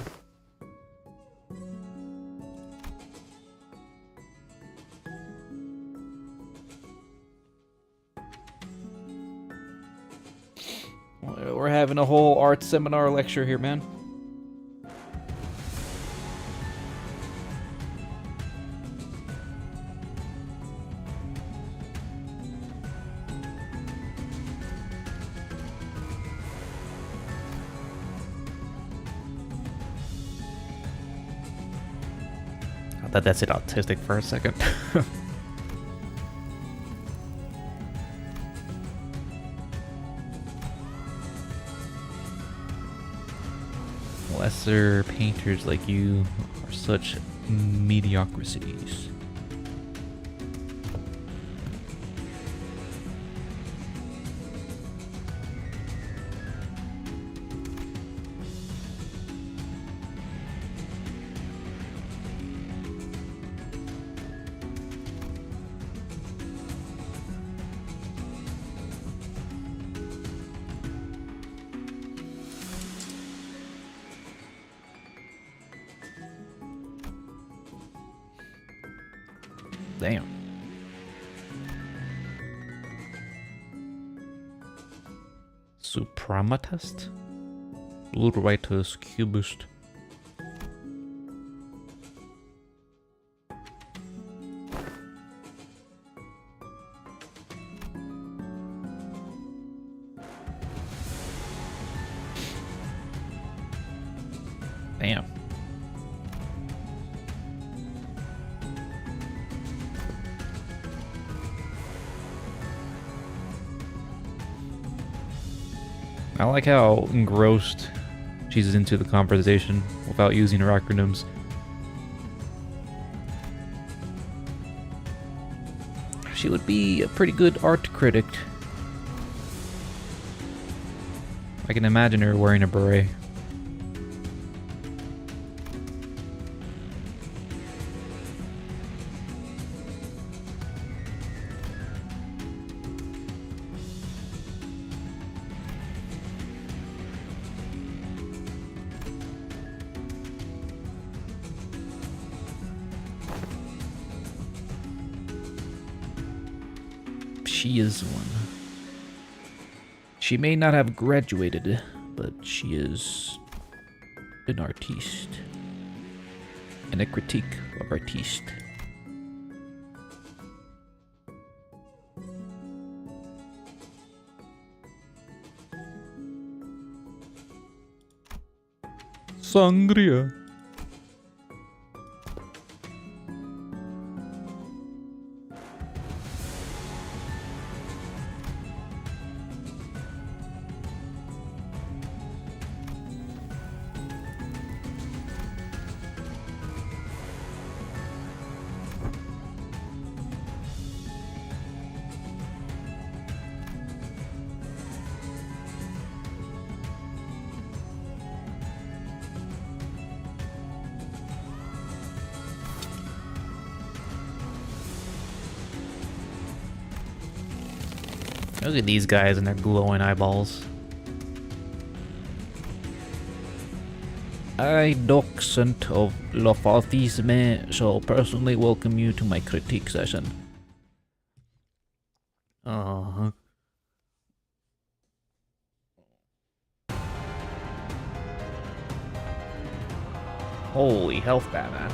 We're having a whole art seminar lecture here, man. I thought that's it autistic for a second. Lesser painters like you are such mediocrities. Damn. Suprematus? Blue-Ritus Cubist. Damn. I like how engrossed she's into the conversation without using her acronyms. She would be a pretty good art critic. I can imagine her wearing a beret. She is one. She may not have graduated, but she is an artiste. And a critique of artiste. Sangria. Look at these guys and their glowing eyeballs. I, docent of l'aphathisme, shall personally welcome you to my critique session. Uh-huh. Holy health, Batman.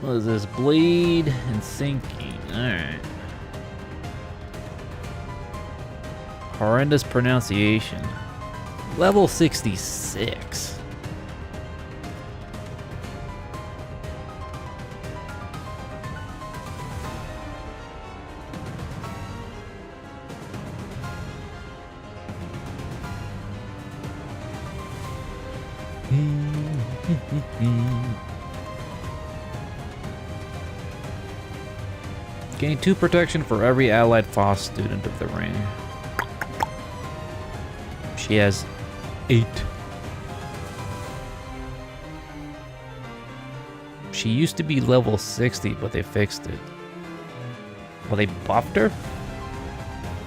What is this? Bleed and sinking. Alright. Horrendous pronunciation. Level 66. Gain 2 protection for every allied FOSS student of the ring. She has 8. She used to be level 60, but they fixed it. Well, they buffed her?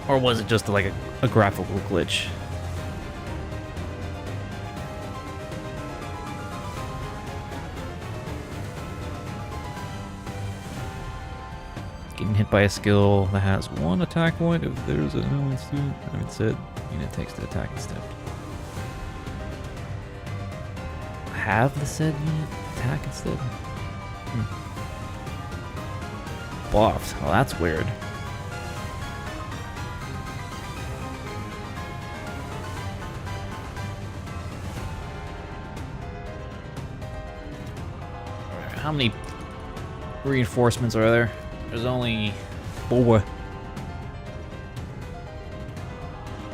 Or was it just like a graphical glitch? Getting hit by a skill that has 1 attack point if there's an ally student. I mean, said unit takes the attack instead. Have the said unit attack instead? Buffed. Oh, that's weird. How many reinforcements are there? There's only 4.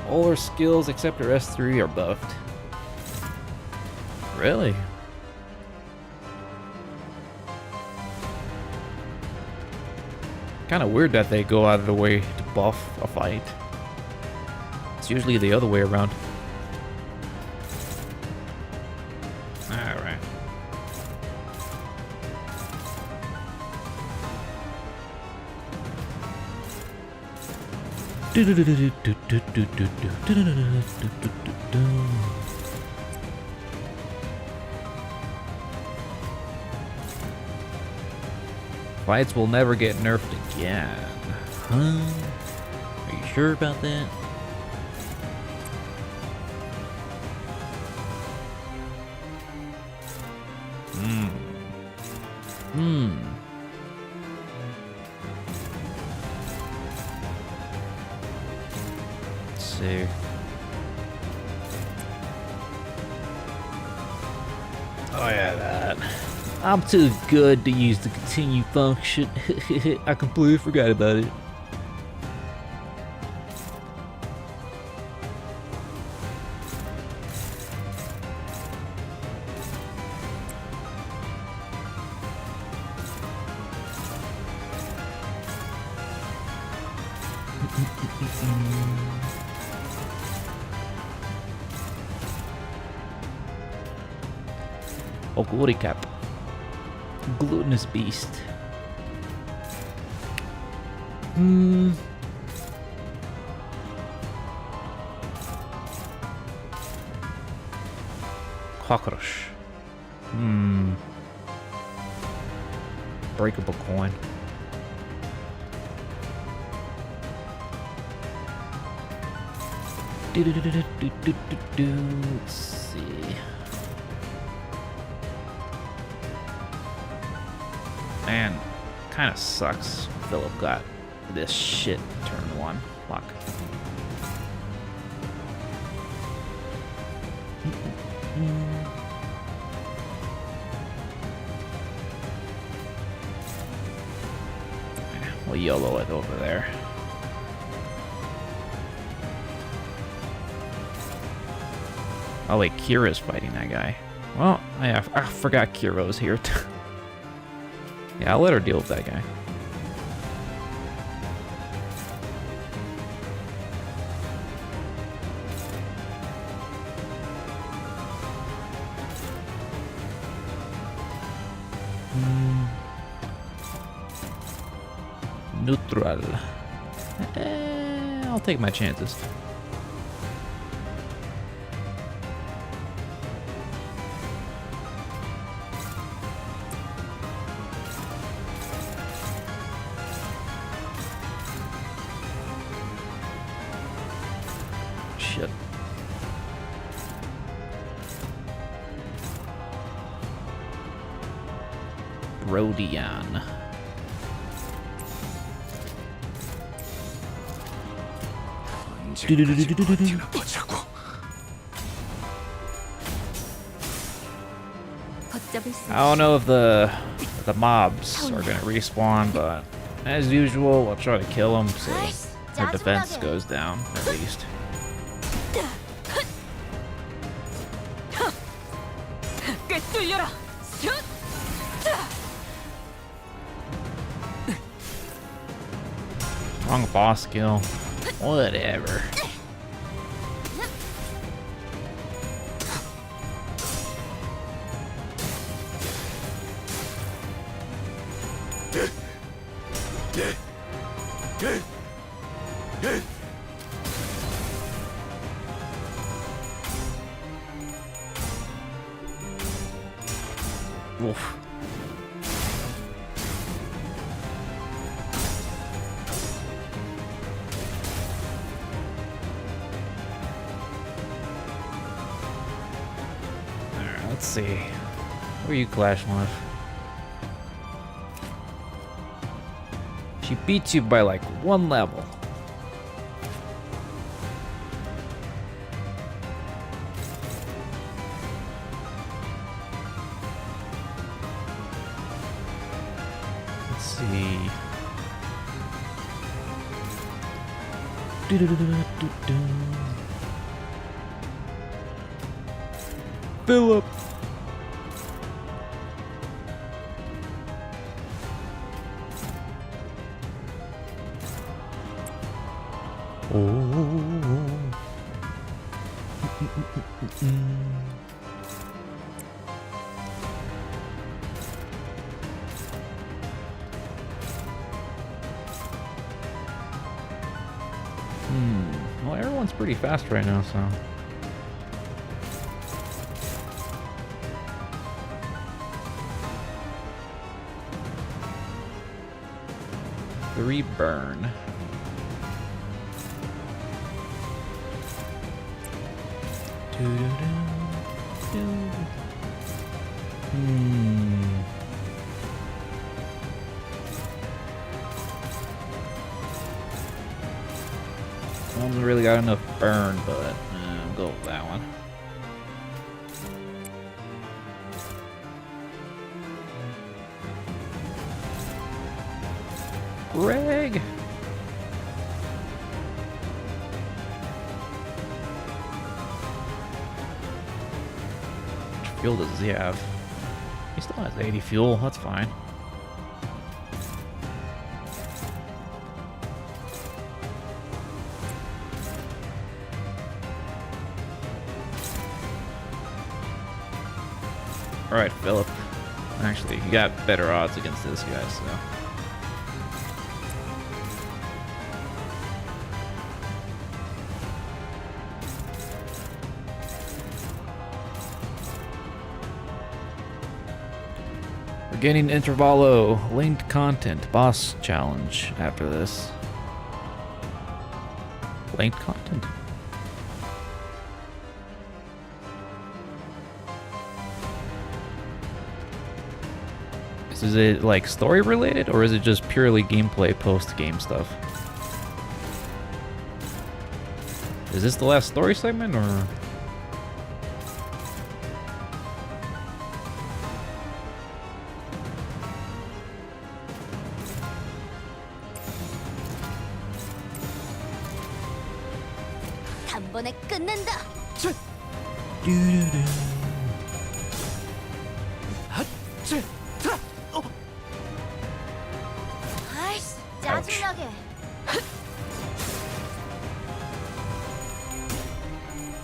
All her skills except her S3 are buffed. Really? Kind of weird that they go out of the way to buff a fight. It's usually the other way around. Alright. Fights will never get nerfed again. Huh? Are you sure about that? Let's see. Oh yeah, that. I'm too good to use the continue function. I completely forgot about it. Oh, glory cap. Glutinous beast. Cockroach. Breakable coin. Let's see. Man, kind of sucks. Philip got this shit turn 1. Fuck. We'll YOLO it over there. Oh wait, Kira's fighting that guy. Well, I forgot Kira's here. Yeah, I'll let her deal with that guy. Neutral. I'll take my chances. Shit. Rodion. I don't know if the mobs are gonna respawn, but as usual, I'll try to kill them so her defense goes down at least. Wrong boss skill. Whatever. Wolf. Alright, let's see. Who are you clashing with? She beats you by like 1 level. Let's see. Philip. pretty fast right now, so. Three burn. I haven't really got enough burn, but I'll go with that one. Greg! How much fuel does he have? He still has 80 fuel, that's fine. Alright, Philip. Actually, you got better odds against this guy, so. We're getting Intervallo linked content boss challenge after this. Linked content. Is it like story related or is it just purely gameplay post game stuff? Is this the last story segment or? 단번에 끝낸다. 아이씨, 짜증나게.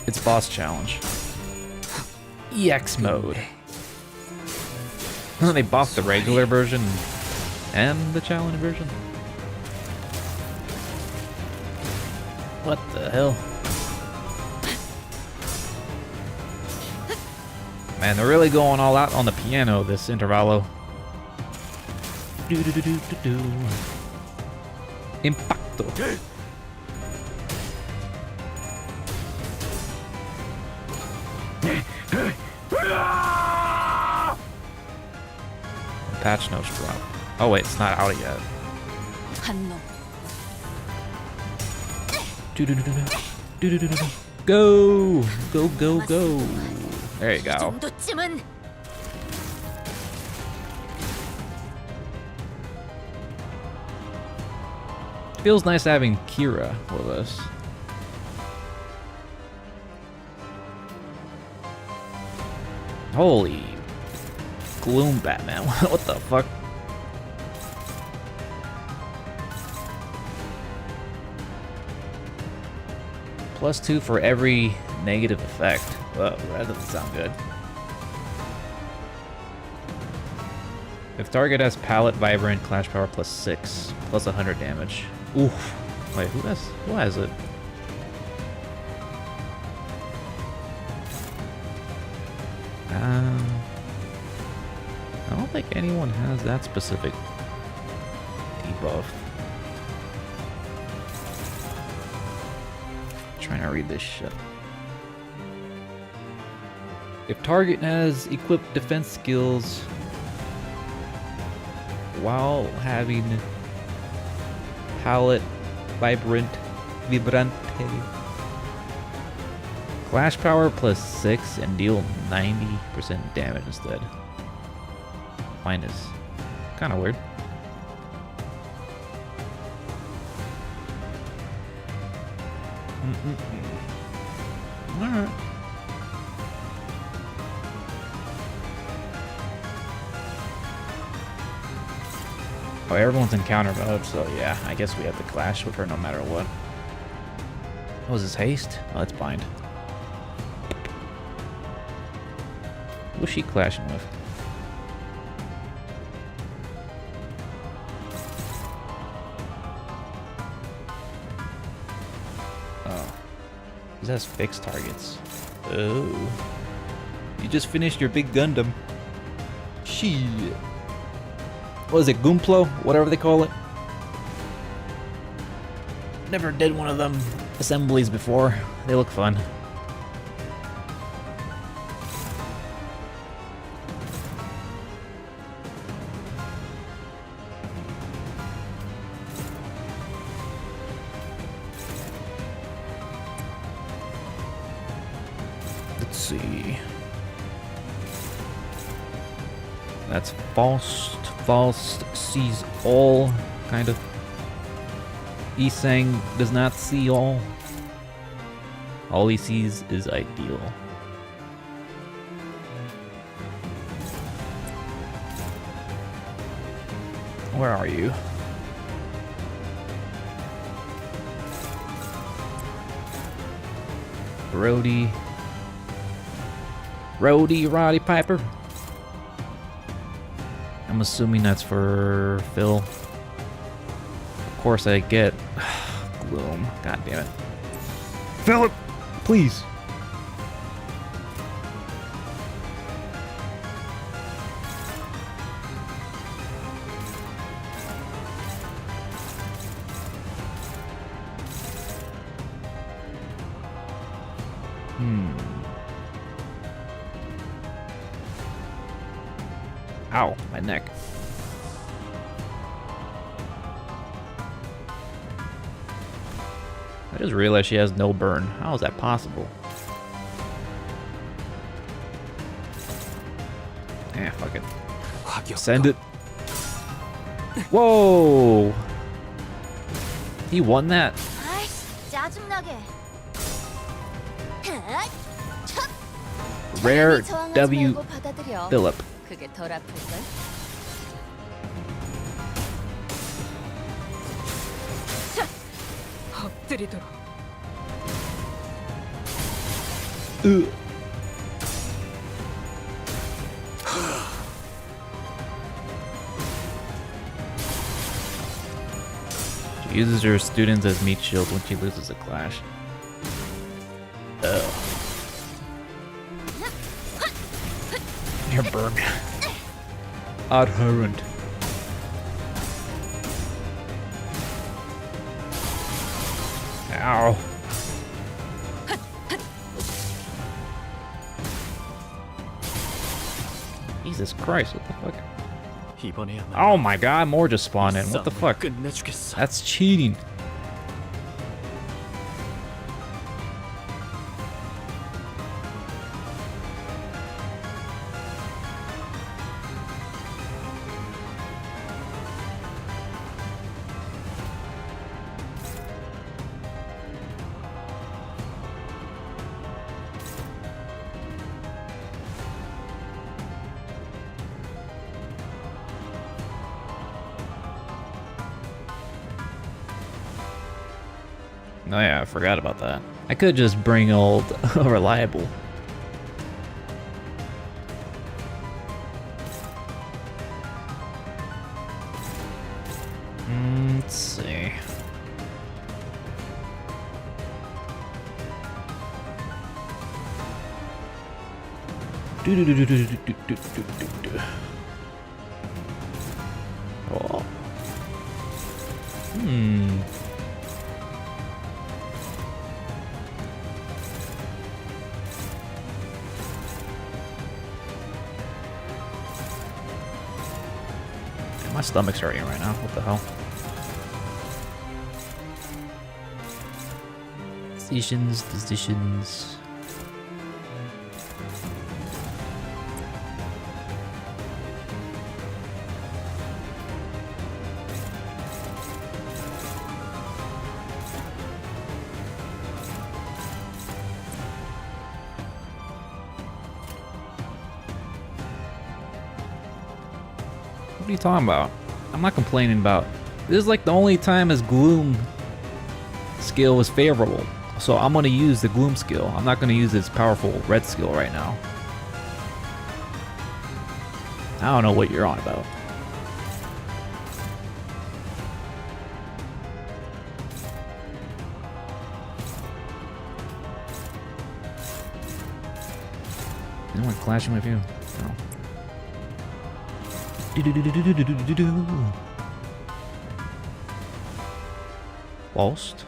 It's boss challenge. EX mode. They buffed the regular version and the challenge version. What the hell? Man, they're really going all out on the piano, this Intervallo. Impacto. Patch notes drop. Oh wait, it's not out yet. 한놈 Go! Go, go, go! There you go. 정도쯤은 Feels nice having Kira with us. Holy gloom, Batman! What the fuck? +2 for every negative effect. Whoa, that doesn't sound good. If target has palette, vibrant, clash power +6, plus 100 damage. Oof. Wait, who has it? I don't think anyone has that specific debuff. Trying to read this shit. If target has equipped defense skills while having palette vibrante clash power +6 and deal 90% damage instead. Mine is kind of weird. Alright. Oh, everyone's in counter mode, so yeah, I guess we have to clash with her no matter what. What was his haste? Oh, it's bind. Who's she clashing with? Oh. This has fixed targets. Oh. You just finished your big Gundam. Shit. What is it, Goomplo? Whatever they call it. Never did one of them assemblies before. They look fun. Let's see. That's Faust. Faust sees all, kind of. Isang does not see all. All he sees is ideal. Where are you? Roddy Piper. I'm assuming that's for Phil. Of course I get Gloom. God damn it. Philip, please. Ow, my neck. I just realized she has no burn. How is that possible? Fuck it. Send it. Whoa! He won that? 아이씨, 짜증나게. Rare 저항하지 W 말고 받아들여. Philip. 그게 덜 아플걸? 엎드리도록. She uses her students as meat shield when she loses a clash. Ugh. You're burned. Adherent. Ow. Jesus Christ, what the fuck? Oh my god, more just spawned in. What the fuck? That's cheating. Oh yeah, I forgot about that. I could just bring old Reliable. Let's see. Oh. My stomach's hurting right now. What the hell? Decisions. What are you talking about? I'm not complaining about. This is like the only time his Gloom skill was favorable. So I'm gonna use the Gloom skill. I'm not gonna use his powerful red skill right now. I don't know what you're on about. Anyone clashing with you? No. Do-do-do-do-do-do-do-do. Lost?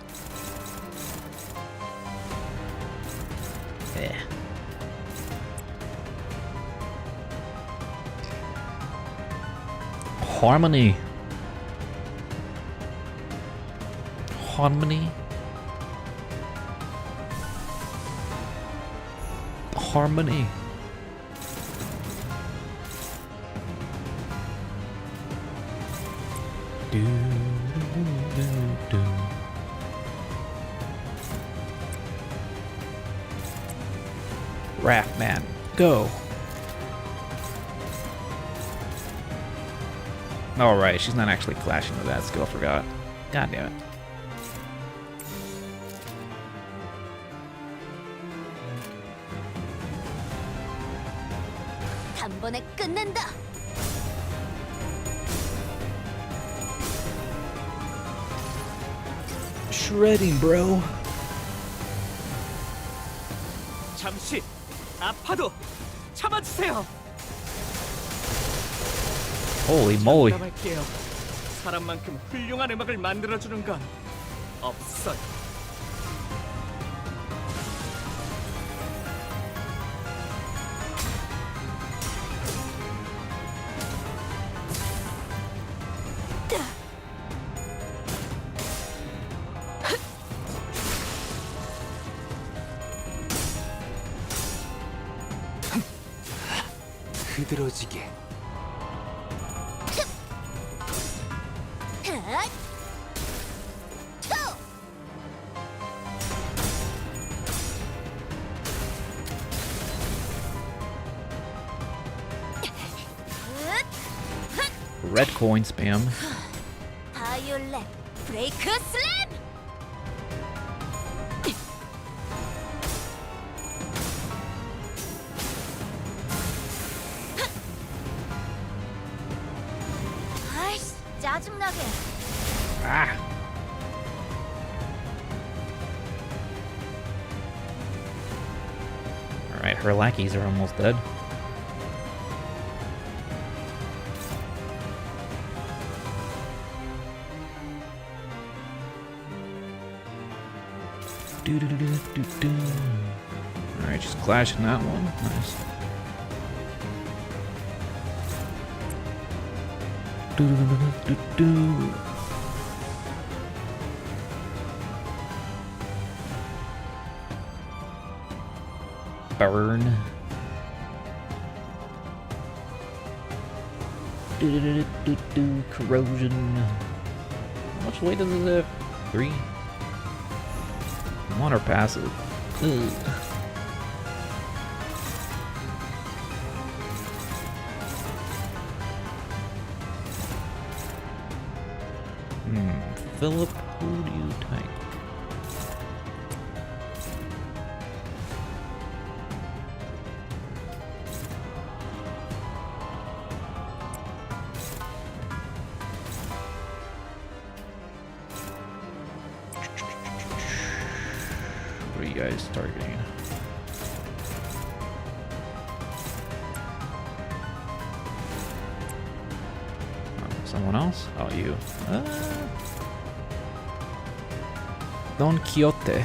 Yeah. Harmony. Harmony. Harmony. Do, do, do. Raft man, go. All right, she's not actually clashing with that skill. Forgot. God damn it. 단번에 끝낸다. Shredding, bro. 잠시 아파도 참아주세요. Holy moly. 장담할게요. 사람만큼 훌륭한 음악을 만들어주는 건 없어요. 흐드러지게. 핫! 투! Red coin spam. 바이올렛 브레이크 슬램! 아이씨, 짜증나게. Ah. Alright, her lackeys are almost dead. Alright, just clashing that one. Nice. Burn. Corrosion. How much weight does it have? 3? I'm on her passive. Ugh. Philip, who do you take? What are you guys targeting? Someone else? Oh, you. Don Quixote.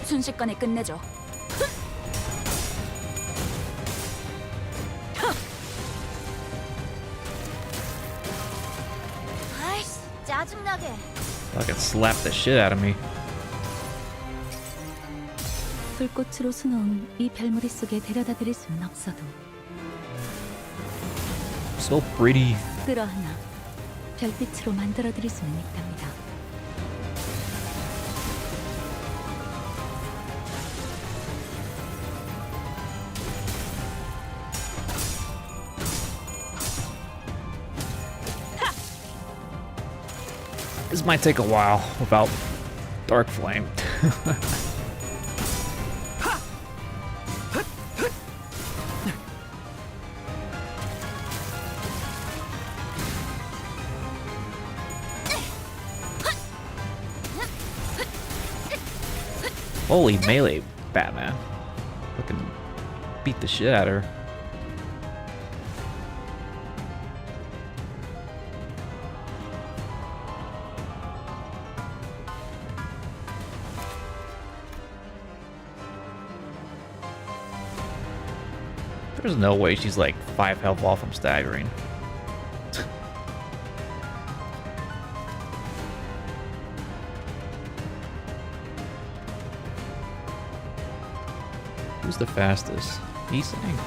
순식간에 끝내죠. 아이씨, 짜증나게. Fucking slap the shit out of me. 불꽃으로 수놓은 이 별무리 속에 데려다 드릴 수는 없어도 So pretty. 끌어안아 별빛으로 만들어 드릴 수는 있답니다. This might take a while without Dark Flame. Holy melee Batman. Fucking beat the shit out of her. There's no way she's like 5 health off from staggering. Who's the fastest? He's saying.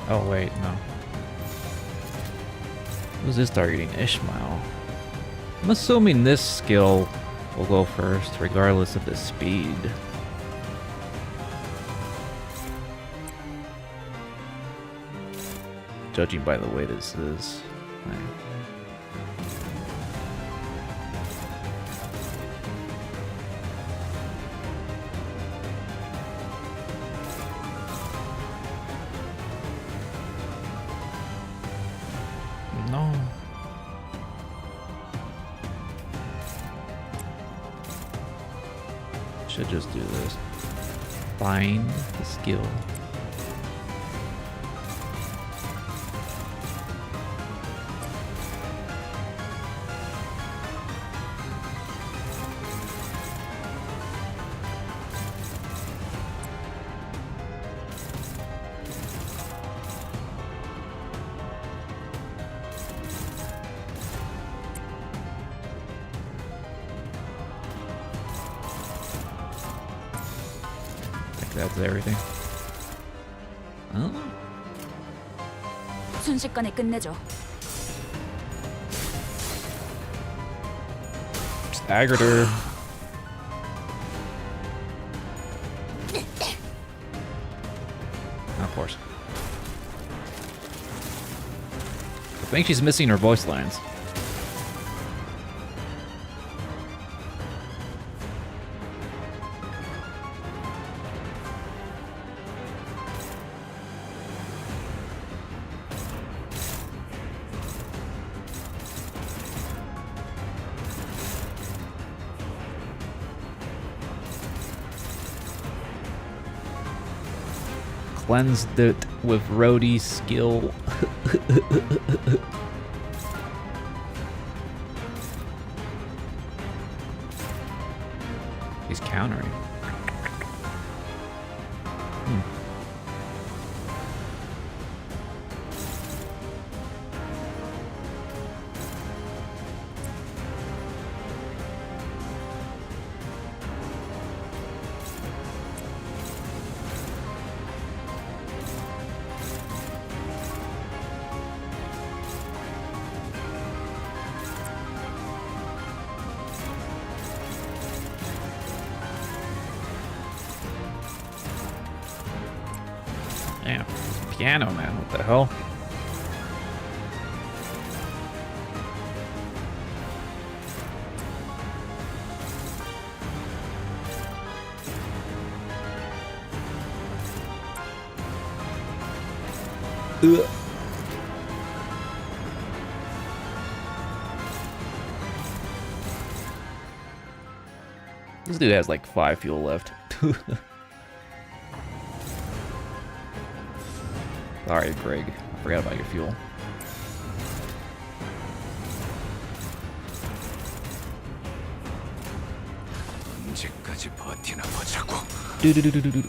Oh wait, no. Who's this targeting? Ishmael. I'm assuming this skill will go first, regardless of the speed. Judging by the way this is. Right. No. Should just do this. Find the skill. That's everything. Oh. 순식간에 끝내죠. Staggered her. Of course. I think she's missing her voice lines. Cleansed it with Rhodey's skill. He's countering. Damn, piano man, what the hell? This dude has like 5 fuel left. Sorry, Greg. I forgot about your fuel. 언제까지 버티나 보자고. 두두두두두.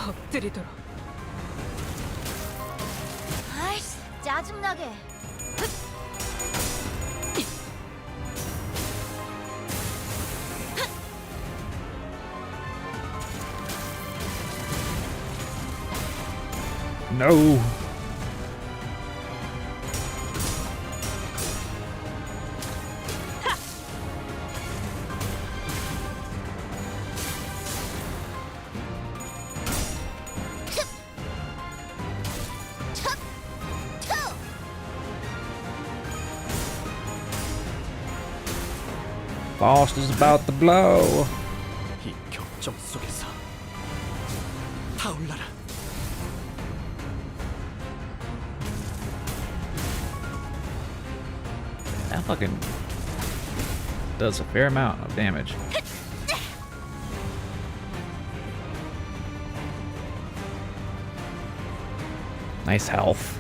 엎드리도록. 아이씨, 짜증나게. No. Boss is about to blow. 이 격정 속에서 타올라라. That fucking does a fair amount of damage. Nice health.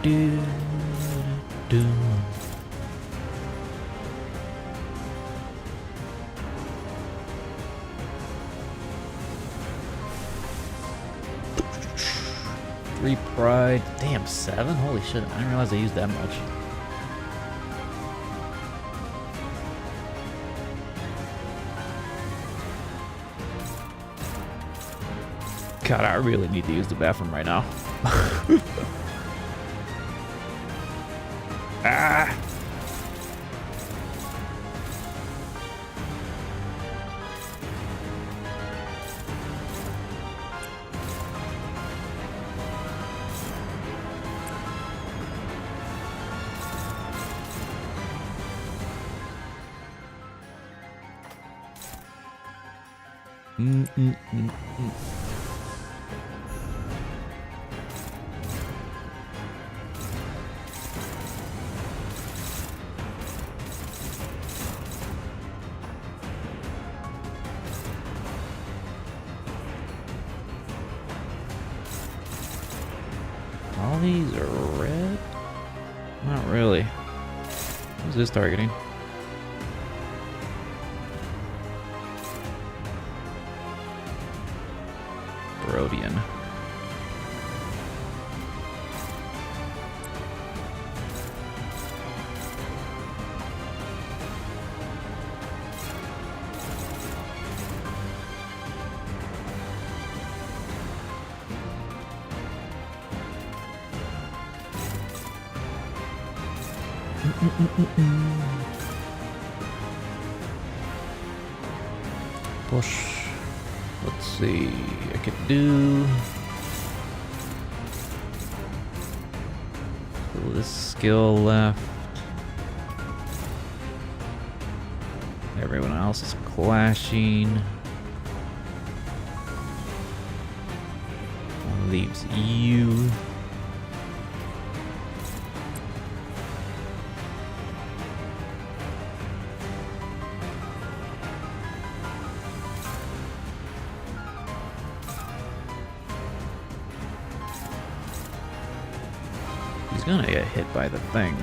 Do, do. Three pride. Damn, 7? Holy shit, I didn't realize I used that much. God, I really need to use the bathroom right now. Ah! All these are red? Not really. Who's this targeting? Brodian. Push. Let's see. I could do this skill left. Everyone else is clashing. One leaves you. He's gonna get hit by the thing.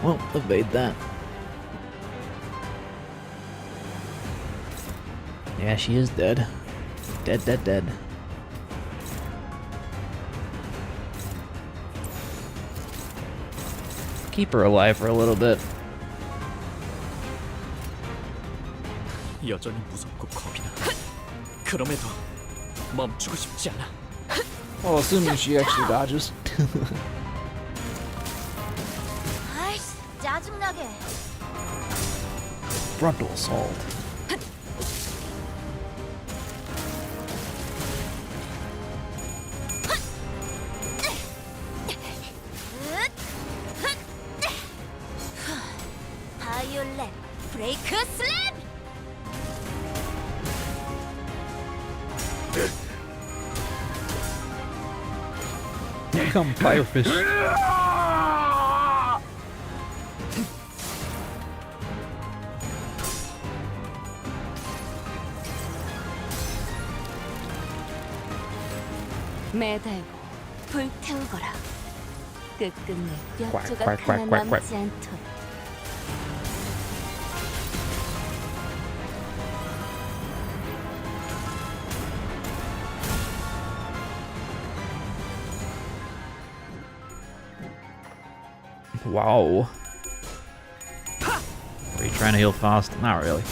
Well, evade that. Yeah, she is dead. Dead, dead, dead. Keep her alive for a little bit. 여전히 무섭고 겁이 나. 그럼에도 멈추고 싶지 않아. Well, assuming she actually dodges. 아이씨, 짜증나게. Frontal assault. become firefish. 매달고 불태우거라. 끝끝내 뼈 꽉, 조각 꽉, 꽉, 하나 꽉, 꽉. 남지 않도록. Wow. Are you trying to heal fast? Not really.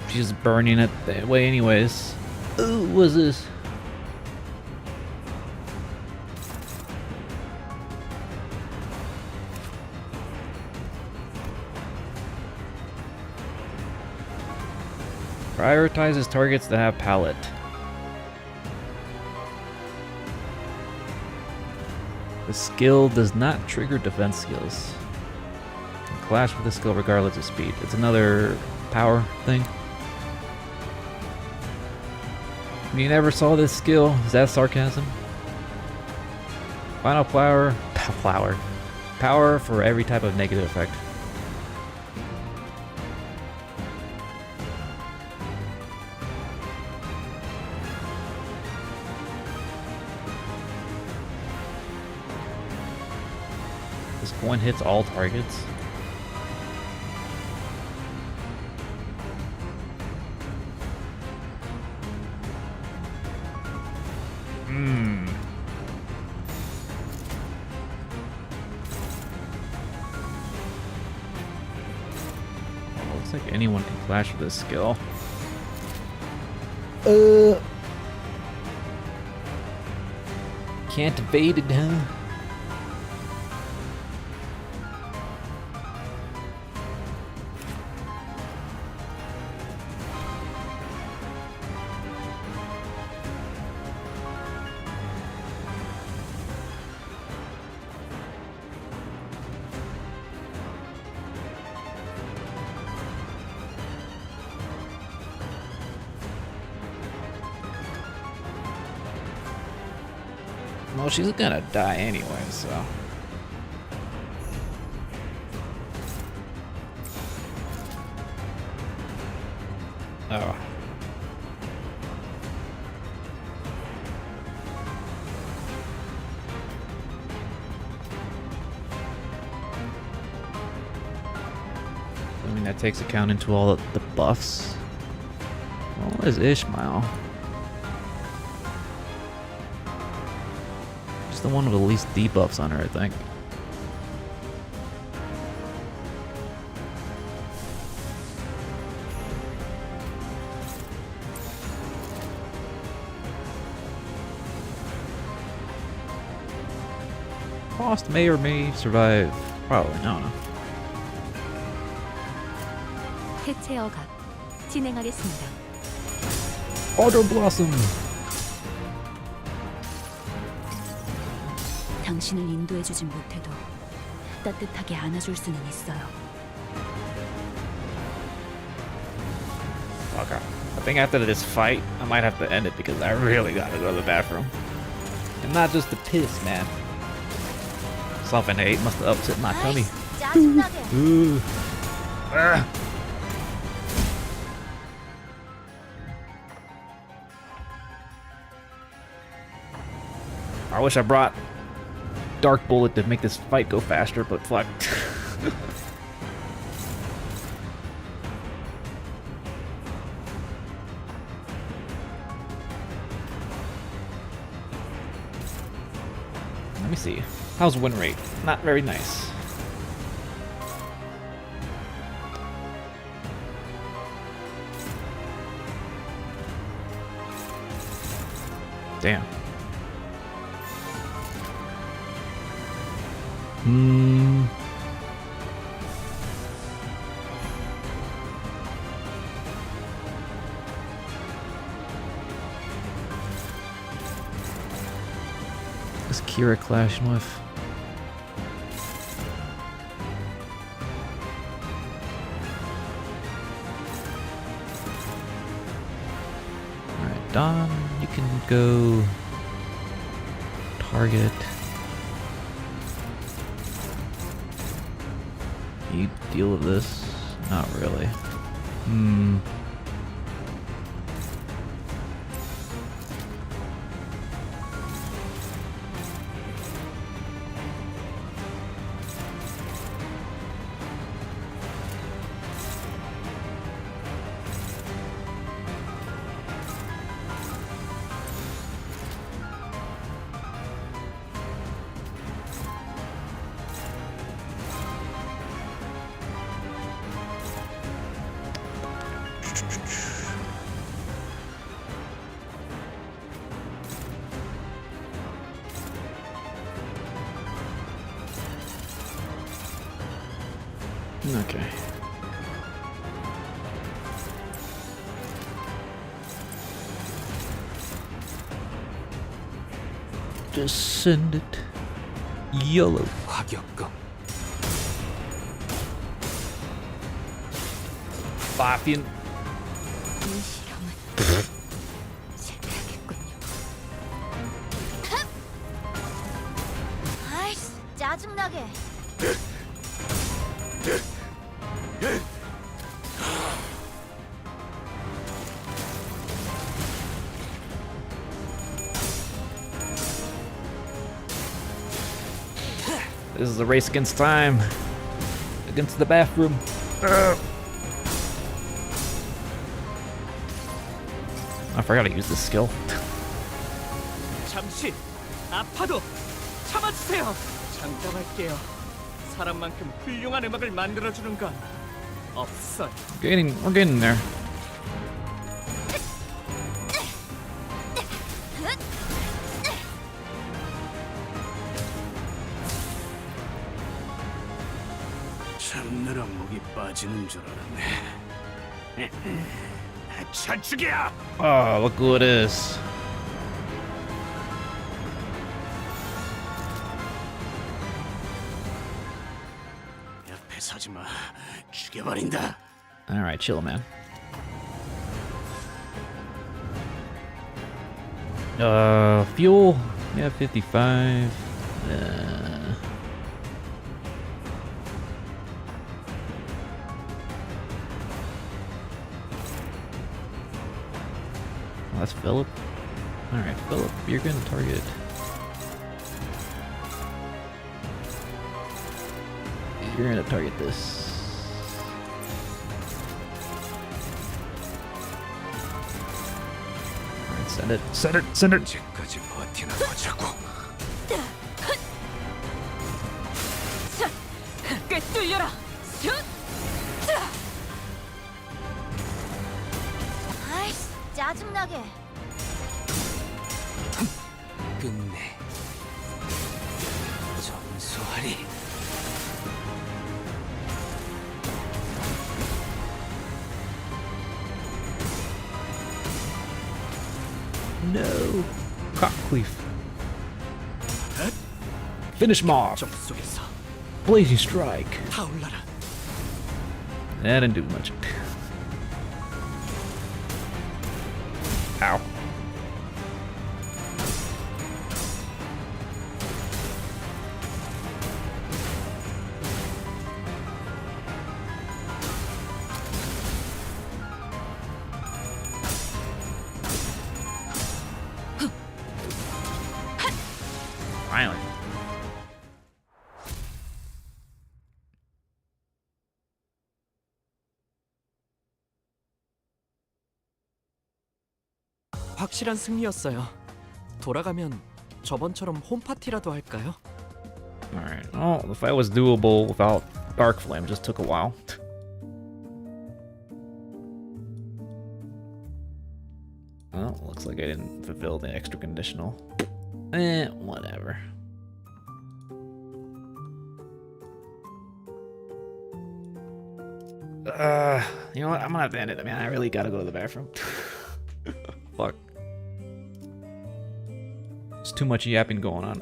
She's burning it that way anyways. Ooh, what's this? Prioritizes targets that have pallet. The skill does not trigger defense skills. Clash with the skill regardless of speed. It's another power thing. You never saw this skill? Is that sarcasm? Final power for every type of negative effect. This one hits all targets. Looks like anyone can flash with this skill. Can't evade it, huh? Well, she's gonna die anyway, so. Oh. I mean, that takes account into all the buffs. Well, what is Ishmael? The one with the least debuffs on her, I think. Cost may or may survive. Probably, I don't know. 해체 억압 진행하겠습니다. Auto Blossom! 당신을 인도해주진 못해도 따뜻하게 안아줄 수는 있어요. Okay. I think after this fight, I might have to end it because I really gotta go to the bathroom. And not just the piss, man. Something I ate must have upset my tummy. 짜증나게. Ooh. Ah. I wish I brought Dark Bullet to make this fight go faster, but fuck. Let me see. How's win rate? Not very nice. Damn. Is Kira clashing with? Alright, Don, you can go target. You deal with this? Not really. Okay. Just send it. YOLO. 화격검. Fafian. 이 실험은 실패하겠군요. 아이씨, 짜증나게. This is a race against time. Against the bathroom. I forgot to use this skill. 잠시 아파도 참아주세요. 장담할게요. 사람만큼 훌륭한 음악을 만들어주는 건 없어요. We're getting there. 참느라 목이 빠지는 줄 알았네. 자축이야! Oh, look who it is. 옆에 서지 마. 죽여버린다. Alright, chill, man. Fuel. Yeah, 55. That's Philip. Alright, Philip, you're gonna target. You're gonna target this. Alright, send it. Send it! Send it! 언제까지 버티나 보자고. 꿰뚫려라. 슛! 아이씨, 짜증나게. 끝내. 점수하리. No. Cockcleaf. Finish him off. 정 속에서 Blazing strike. 타올라라. That didn't do much. Ow. Finally. 확실한 승리였어요. 돌아가면 저번처럼 홈파티라도 할까요? Alright. Oh, the fight was doable without Dark Flame. It just took a while. Oh, looks like I didn't fulfill the extra conditional. Whatever. You know what? I'm gonna have to end it. I mean, I really gotta go to the bathroom. Fuck. There's too much yapping going on.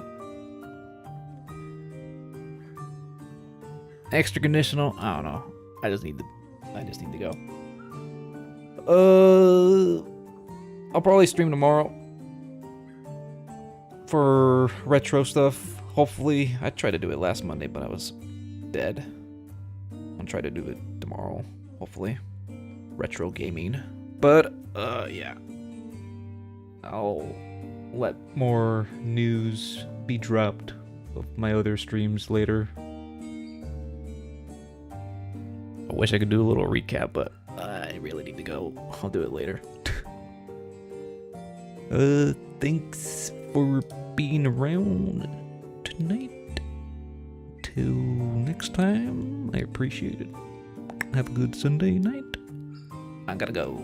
Extra conditional? I don't know. I just need to go. I'll probably stream tomorrow. for retro stuff. Hopefully, I tried to do it last Monday, but I was dead. I'll try to do it tomorrow, hopefully. Retro gaming. But, yeah. I'll let more news be dropped of my other streams later. I wish I could do a little recap, but I really need to go. I'll do it later. Thanks for being around tonight. Till next time, I appreciate it. Have a good Sunday night. I gotta go.